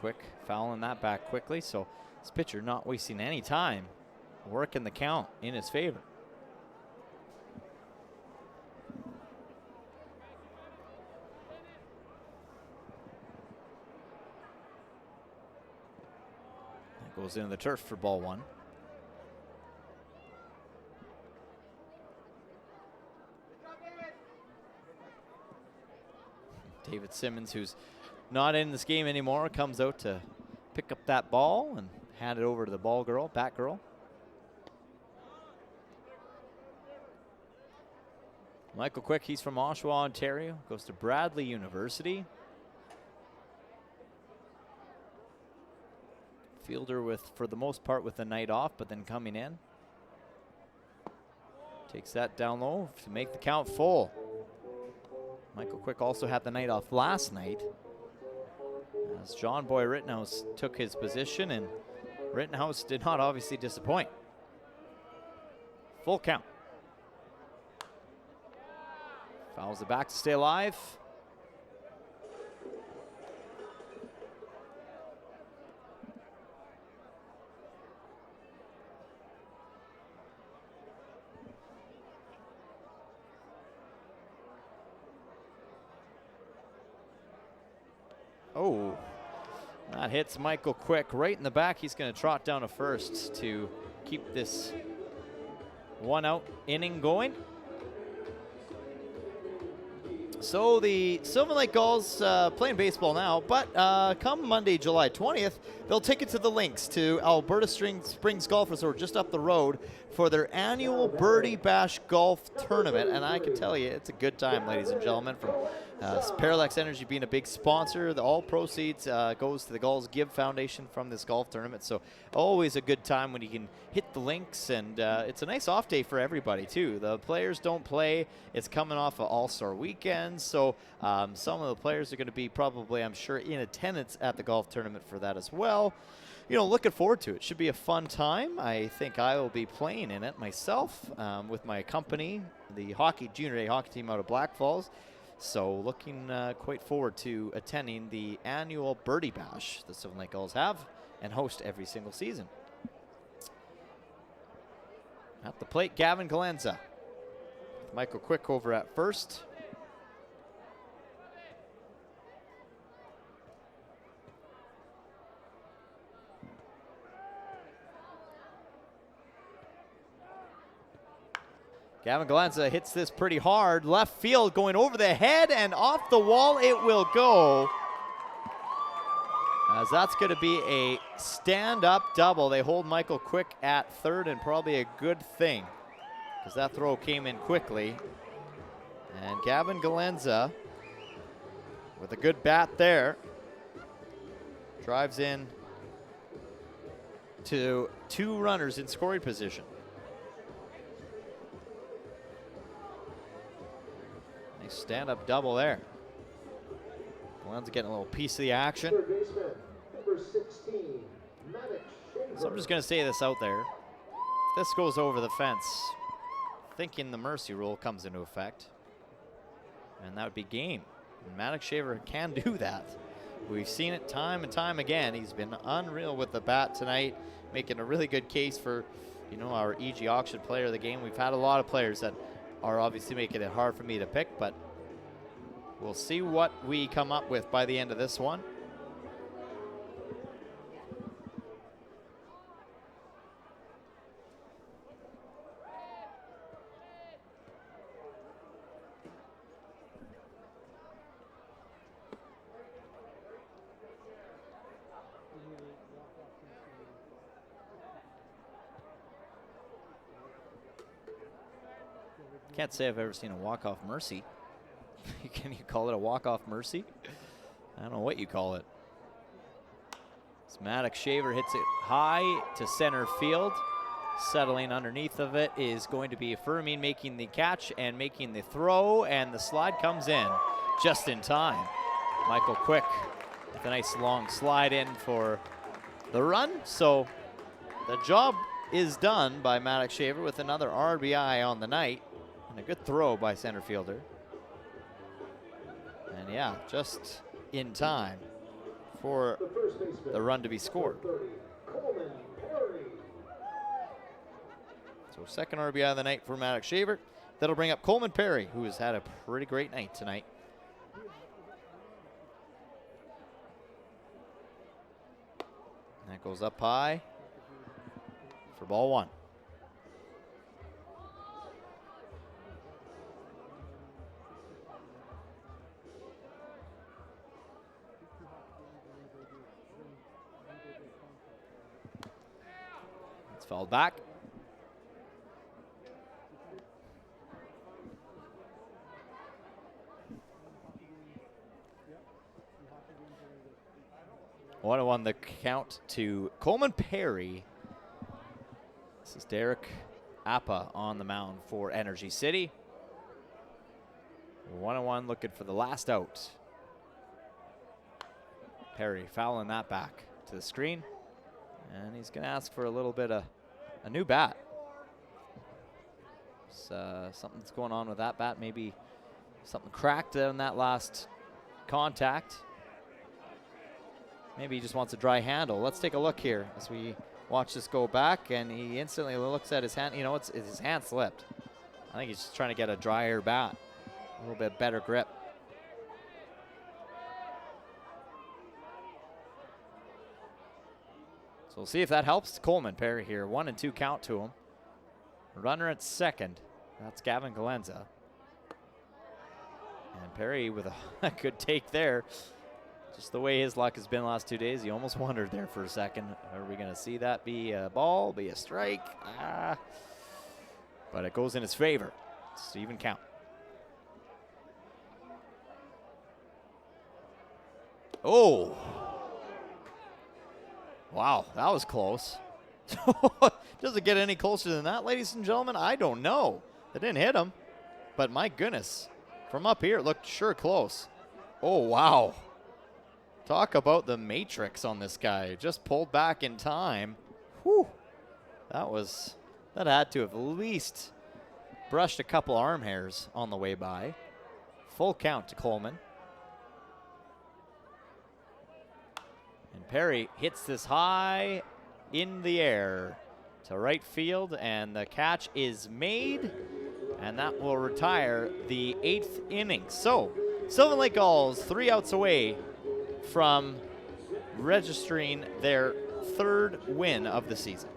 Quick fouling that back quickly, so this pitcher not wasting any time, working the count in his favor. Goes into the turf for ball 1. David Simmons, who's not in this game anymore, comes out to pick up that ball and hand it over to the bat girl. Michael Quick, he's from Oshawa, Ontario, goes to Bradley University. Fielder with, for the most part, with the night off, but then coming in. Takes that down low to make the count full. Michael Quick also had the night off last night, as John Boy Rittenhouse took his position, and Rittenhouse did not obviously disappoint. Full count. Fouls it back to stay alive. Oh, that hits Michael Quick right in the back. He's going to trot down to first to keep this 1-out inning going. So the Sylvan Lake Gulls playing baseball now, but come Monday, July 20th, they'll take it to the links to Alberta Springs Golf Resort just up the road for their annual Birdie Bash Golf Tournament. And I can tell you, it's a good time, ladies and gentlemen. From Parallax Energy being a big sponsor, all proceeds goes to the Gulls Give Foundation from this golf tournament. So always a good time when you can hit the links, and it's a nice off day for everybody too. The players don't play. It's coming off of All-Star Weekend, so some of the players are going to be probably, I'm sure, in attendance at the golf tournament for that as well. You know, looking forward to it. Should be a fun time. I think I will be playing in it myself with my company, the junior A hockey team out of Black Falls. So looking quite forward to attending the annual Birdie Bash the Sylvan Lake Gulls have and host every single season. At the plate, Gavin Galenza. Michael Quick over at first. Gavin Galenza hits this pretty hard. Left field going over the head and off the wall it will go. As that's going to be a stand-up double. They hold Michael Quick at third, and probably a good thing because that throw came in quickly. And Gavin Galenza with a good bat there drives in to 2 runners in scoring position. Nice stand-up double there. Galenza getting a little piece of the action. So I'm just going to say this out there. If this goes over the fence, thinking the mercy rule comes into effect, and that would be game. And Maddox Shaver can do that. We've seen it time and time again. He's been unreal with the bat tonight, making a really good case for, you know, our EG Auction player of the game. We've had a lot of players that are obviously making it hard for me to pick, but we'll see what we come up with by the end of this one. Can't say I've ever seen a walk-off mercy. Can you call it a walk-off mercy? I don't know what you call it. Maddox Shaver hits it high to center field. Settling underneath of it is going to be Fermin making the catch and making the throw, and the slide comes in just in time. Michael Quick with a nice long slide in for the run. So the job is done by Maddox Shaver with another RBI on the night. And a good throw by center fielder. And yeah, just in time for the run to be scored. So second RBI of the night for Maddox Shaver. That'll bring up Coleman Perry, who has had a pretty great night tonight. That goes up high for ball 1. Fouled back. One the count to Coleman Perry. This is Derek Appa on the mound for Energy City. 1-1 looking for the last out. Perry fouling that back to the screen. And he's going to ask for a little bit of a new bat. Something's going on with that bat. Maybe something cracked on that last contact. Maybe he just wants a dry handle. Let's take a look here as we watch this go back, and he instantly looks at his hand. You know, his hand slipped. I think he's just trying to get a drier bat, a little bit better grip. So we'll see if that helps Coleman Perry here. 1-2 count to him. Runner at second. That's Gavin Galenza. And Perry with a good take there. Just the way his luck has been the last 2 days, he almost wondered there for a second. Are we going to see that be a ball, be a strike? But it goes in his favor. It's even count. Oh. Wow, that was close. Does it get any closer than that, ladies and gentlemen? I don't know. It didn't hit him. But my goodness, from up here, it looked sure close. Oh, wow. Talk about the matrix on this guy. Just pulled back in time. Whew. That had to have at least brushed a couple arm hairs on the way by. Full count to Coleman. And Perry hits this high in the air to right field, and the catch is made, and that will retire the 8th inning. So, Sylvan Lake Gulls 3 outs away from registering their 3rd win of the season.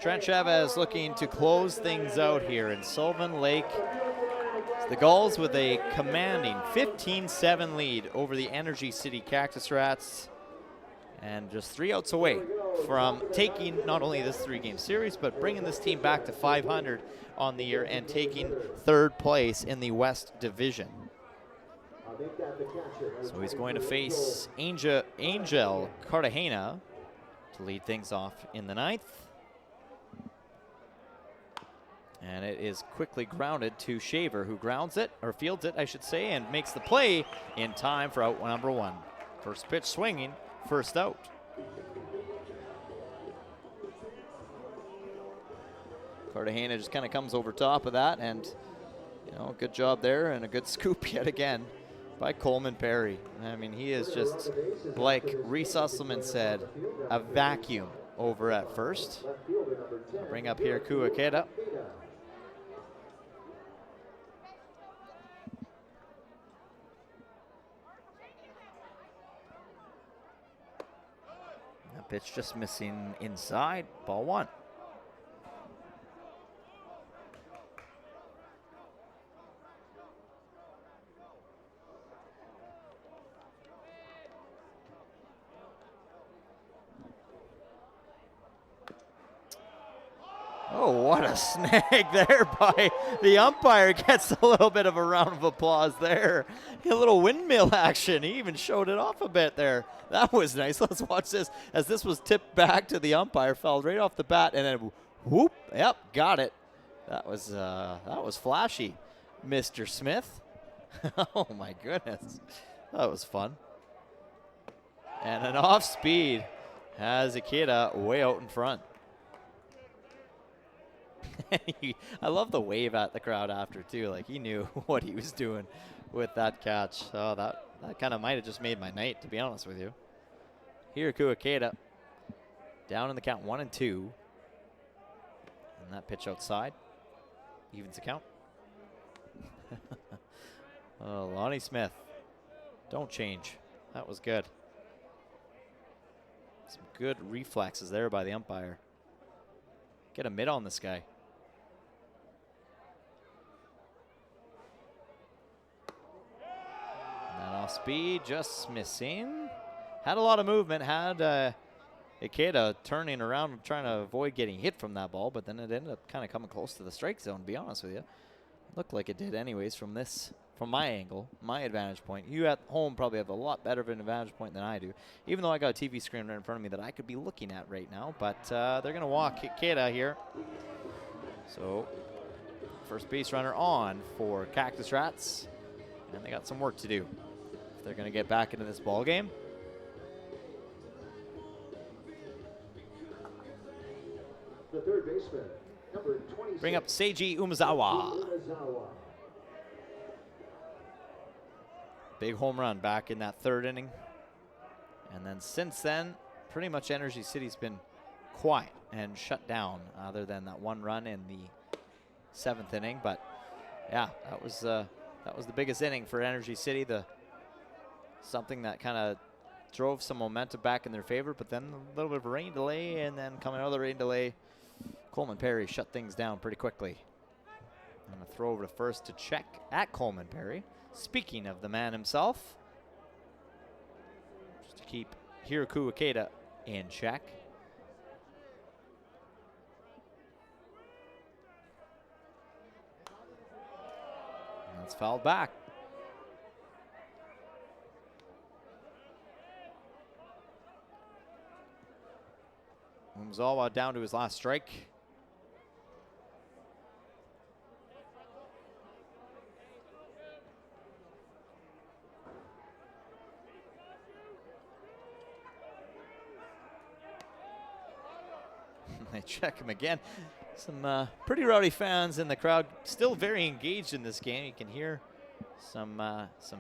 Trent Chavez looking to close things out here in Sylvan Lake. The Gulls with a commanding 15-7 lead over the Energy City Cactus Rats, and just 3 outs away from taking not only this 3-game series, but bringing this team back to 500 on the year and taking 3rd place in the West Division. So he's going to face Angel Cartagena to lead things off in the 9th. And it is quickly grounded to Shaver, who grounds it, or fields it, I should say, and makes the play in time for out number 1. First pitch swinging, first out. Cartagena just kind of comes over top of that, and, you know, good job there, and a good scoop yet again by Coleman Perry. I mean, he is just, like Reese Usselman said, a vacuum over at first. I'll bring up here Kuakeda. Pitch just missing inside, ball 1. Oh, what a snag there by the umpire. Gets a little bit of a round of applause there. A little windmill action. He even showed it off a bit there. That was nice. Let's watch this as this was tipped back to the umpire, fell right off the bat, and then whoop, yep, got it. That was flashy, Mr. Smith. Oh my goodness. That was fun. And an off speed has Ikeda way out in front. I love the wave at the crowd after, too. Like, he knew what he was doing with that catch. Oh, that kind of might have just made my night, to be honest with you. Hiraku Ikeda down in the count, 1-2. And that pitch outside evens the count. Oh, Lonnie Smith. Don't change. That was good. Some good reflexes there by the umpire. Get a mid on this guy. And that off speed, just missing. Had a lot of movement, had Ikeda turning around trying to avoid getting hit from that ball, but then it ended up kind of coming close to the strike zone, to be honest with you. Looked like it did anyways from my angle, my advantage point. You at home probably have a lot better of an advantage point than I do, even though I got a TV screen right in front of me that I could be looking at right now, but they're going to walk Ikeda here. So first base runner on for Cactus Rats, and they got some work to do if they're going to get back into this ball game. The third baseman, number 26. Bring up Seiji Umezawa. Big home run back in that third inning. And then since then, pretty much Energy City's been quiet and shut down, other than that one run in the 7th inning. But yeah, that was the biggest inning for Energy City. Something that kind of drove some momentum back in their favor, but then a little bit of a rain delay, and then coming out of the rain delay, Coleman Perry shut things down pretty quickly. I'm going to throw over to first to check at Coleman Perry. Speaking of the man himself, just to keep Hiraku Ikeda in check. And that's fouled back. Umezawa down to his last strike. They check him again. Some pretty rowdy fans in the crowd, still very engaged in this game. You can hear some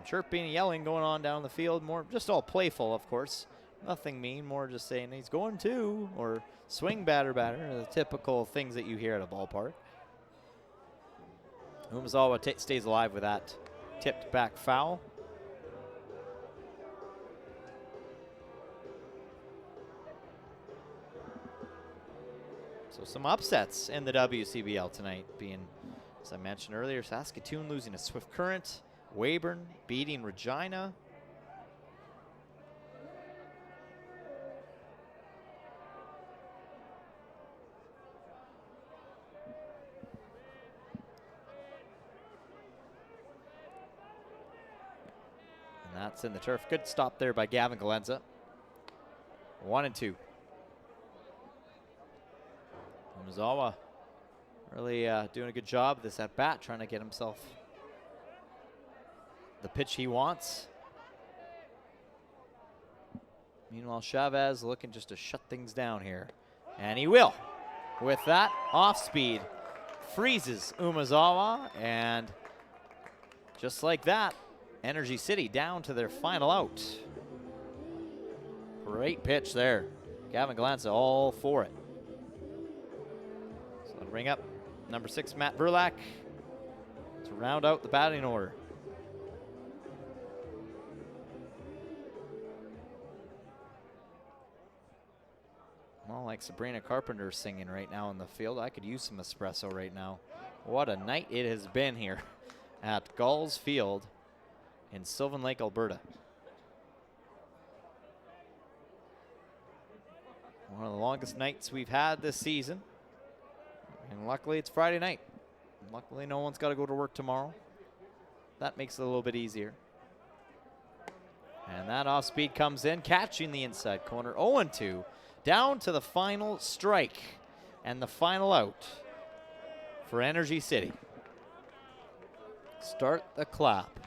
chirping and yelling going on down the field. More just all playful, of course. Nothing mean, more just saying he's going to, or swing batter, the typical things that you hear at a ballpark. Umezawa stays alive with that tipped back foul. So some upsets in the WCBL tonight, being, as I mentioned earlier, Saskatoon losing to Swift Current, Weyburn beating Regina. And that's in the turf. Good stop there by Gavin Galenza. 1-2. Umezawa really doing a good job this at bat, trying to get himself the pitch he wants. Meanwhile, Chavez looking just to shut things down here. And he will. With that, off speed freezes Umezawa, and just like that, Energy City down to their final out. Great pitch there. Gavin Galenza all for it. So ring up number 6, Matt Verlack, to round out the batting order. Well, like Sabrina Carpenter singing right now in the field, I could use some espresso right now. What a night it has been here at Gulls Field in Sylvan Lake, Alberta. One of the longest nights we've had this season. And luckily it's Friday night. Luckily no one's got to go to work tomorrow. That makes it a little bit easier. And that off speed comes in, catching the inside corner. 0-2. Down to the final strike and the final out for Energy City. Start the clap.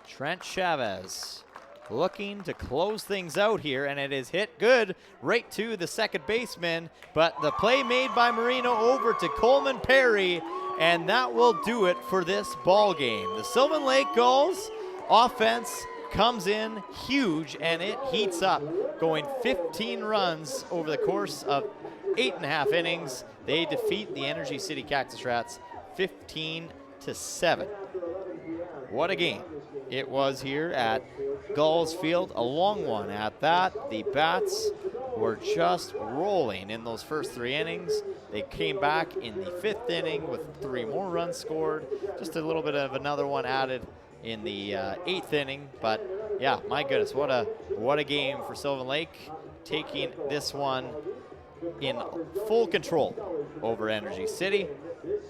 Trent Chavez looking to close things out here, and it is hit good right to the second baseman, but the play made by Marino over to Coleman Perry, and that will do it for this ball game. The Sylvan Lake Gulls offense comes in huge, and it heats up, going 15 runs over the course of 8.5 innings. They defeat the Energy City Cactus Rats 15-7. What a game it was here at Gulls Field, a long one at that. The Bats were just rolling in those first 3 innings. They came back in the 5th inning with 3 more runs scored, just a little bit of another one added in the 8th inning. But yeah, my goodness, what a game for Sylvan Lake, taking this one in full control over Energy City.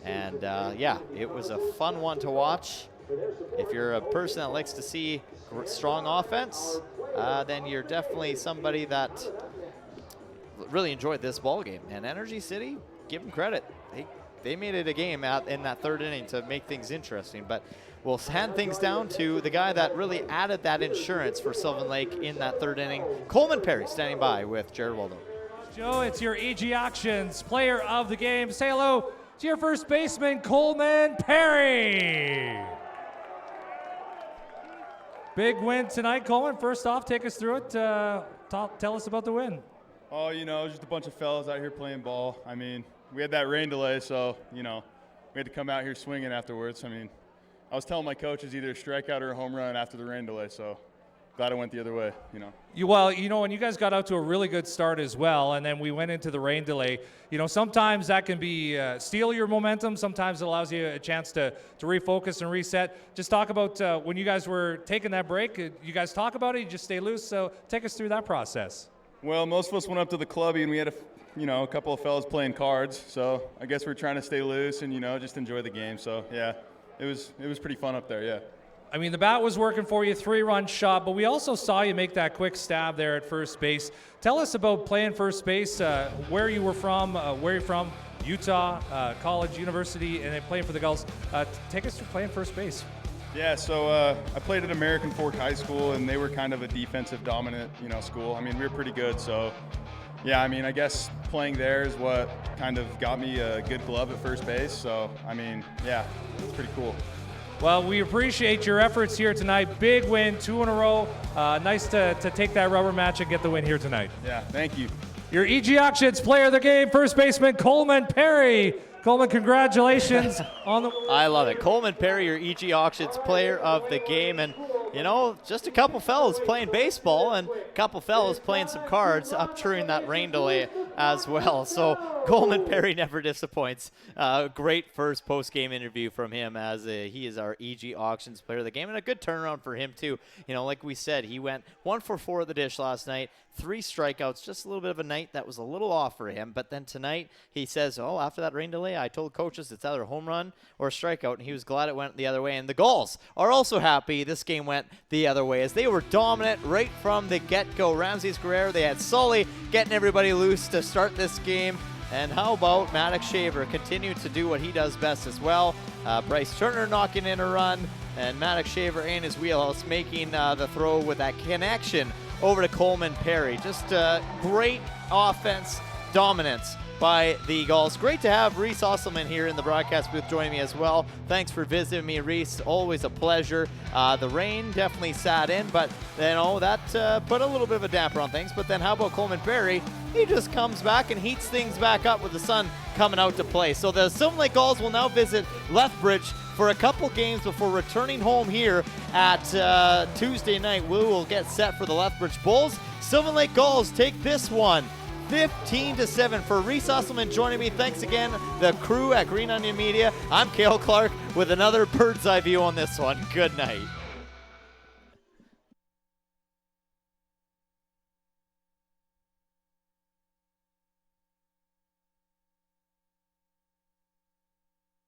And yeah, it was a fun one to watch. If you're a person that likes to see strong offense, then you're definitely somebody that really enjoyed this ball game. And Energy City, give them credit. They made it a game in that 3rd inning to make things interesting. But we'll hand things down to the guy that really added that insurance for Sylvan Lake in that 3rd inning, Coleman Perry, standing by with Jared Waldo. Joe, it's your EG Auctions player of the game. Say hello to your first baseman, Coleman Perry. Big win tonight, Coleman. First off, take us through it. Tell us about the win. Oh, you know, just a bunch of fellas out here playing ball. I mean, we had that rain delay, so, you know, we had to come out here swinging afterwards. I mean, I was telling my coaches either a strikeout or a home run after the rain delay, so glad it went the other way, you know. Well, you know, and you guys got out to a really good start as well, and then we went into the rain delay. You know, sometimes that can be steal your momentum. Sometimes it allows you a chance to refocus and reset. Just talk about when you guys were taking that break. You guys talk about it, you just stay loose. So take us through that process. Well, most of us went up to the clubby, and we had a couple of fellas playing cards. So I guess we're trying to stay loose and, you know, just enjoy the game. So, yeah, it was pretty fun up there, yeah. I mean, the bat was working for you, 3-run shot, but we also saw you make that quick stab there at first base. Tell us about playing first base, where you were from, where you're from, Utah, college, university, and then playing for the Gulls. Take us through playing first base. Yeah, so I played at American Fork High School, and they were kind of a defensive dominant, you know, school. I mean, we were pretty good, so yeah, I mean, I guess playing there is what kind of got me a good glove at first base. So, I mean, yeah, it's pretty cool. Well, we appreciate your efforts here tonight. Big win, 2 in a row. Nice to take that rubber match and get the win here tonight. Yeah, thank you. Your EG Auctions player of the game, first baseman Coleman Perry. Coleman, congratulations on the win. I love it. Coleman Perry, your EG Auctions player of the game. And, you know, just a couple fellas playing baseball and a couple fellas playing some cards up during that rain delay as well. So Coleman Perry never disappoints. Great first post-game interview from him, as he is our EG Auctions player of the game, and a good turnaround for him too. You know, like we said, he went 1 for 4 at the dish last night, 3 strikeouts, just a little bit of a night that was a little off for him. But then tonight he says, oh, after that rain delay, I told coaches it's either a home run or a strikeout, and he was glad it went the other way. And the Gulls are also happy this game went the other way, as they were dominant right from the get-go. Ramses Guerrero, they had Sully getting everybody loose to start this game. And how about Maddox Shaver continuing to do what he does best as well. Bryce Turner knocking in a run, and Maddox Shaver in his wheelhouse making the throw with that connection over to Coleman Perry. Just great offense dominance by the Gulls. Great to have Reese Osselman here in the broadcast booth joining me as well. Thanks for visiting me, Reese. Always a pleasure. The rain definitely sat in, but you know that put a little bit of a damper on things. But then how about Coleman Perry? He just comes back and heats things back up with the sun coming out to play. So the Sylvan Lake Gulls will now visit Lethbridge for a couple games before returning home here at Tuesday night. We will get set for the Lethbridge Bulls. Sylvan Lake Gulls take this one 15-7. For Reese Osselman joining me, thanks again, the crew at Green Onion Media. I'm Cale Clark with another bird's eye view on this one. Good night.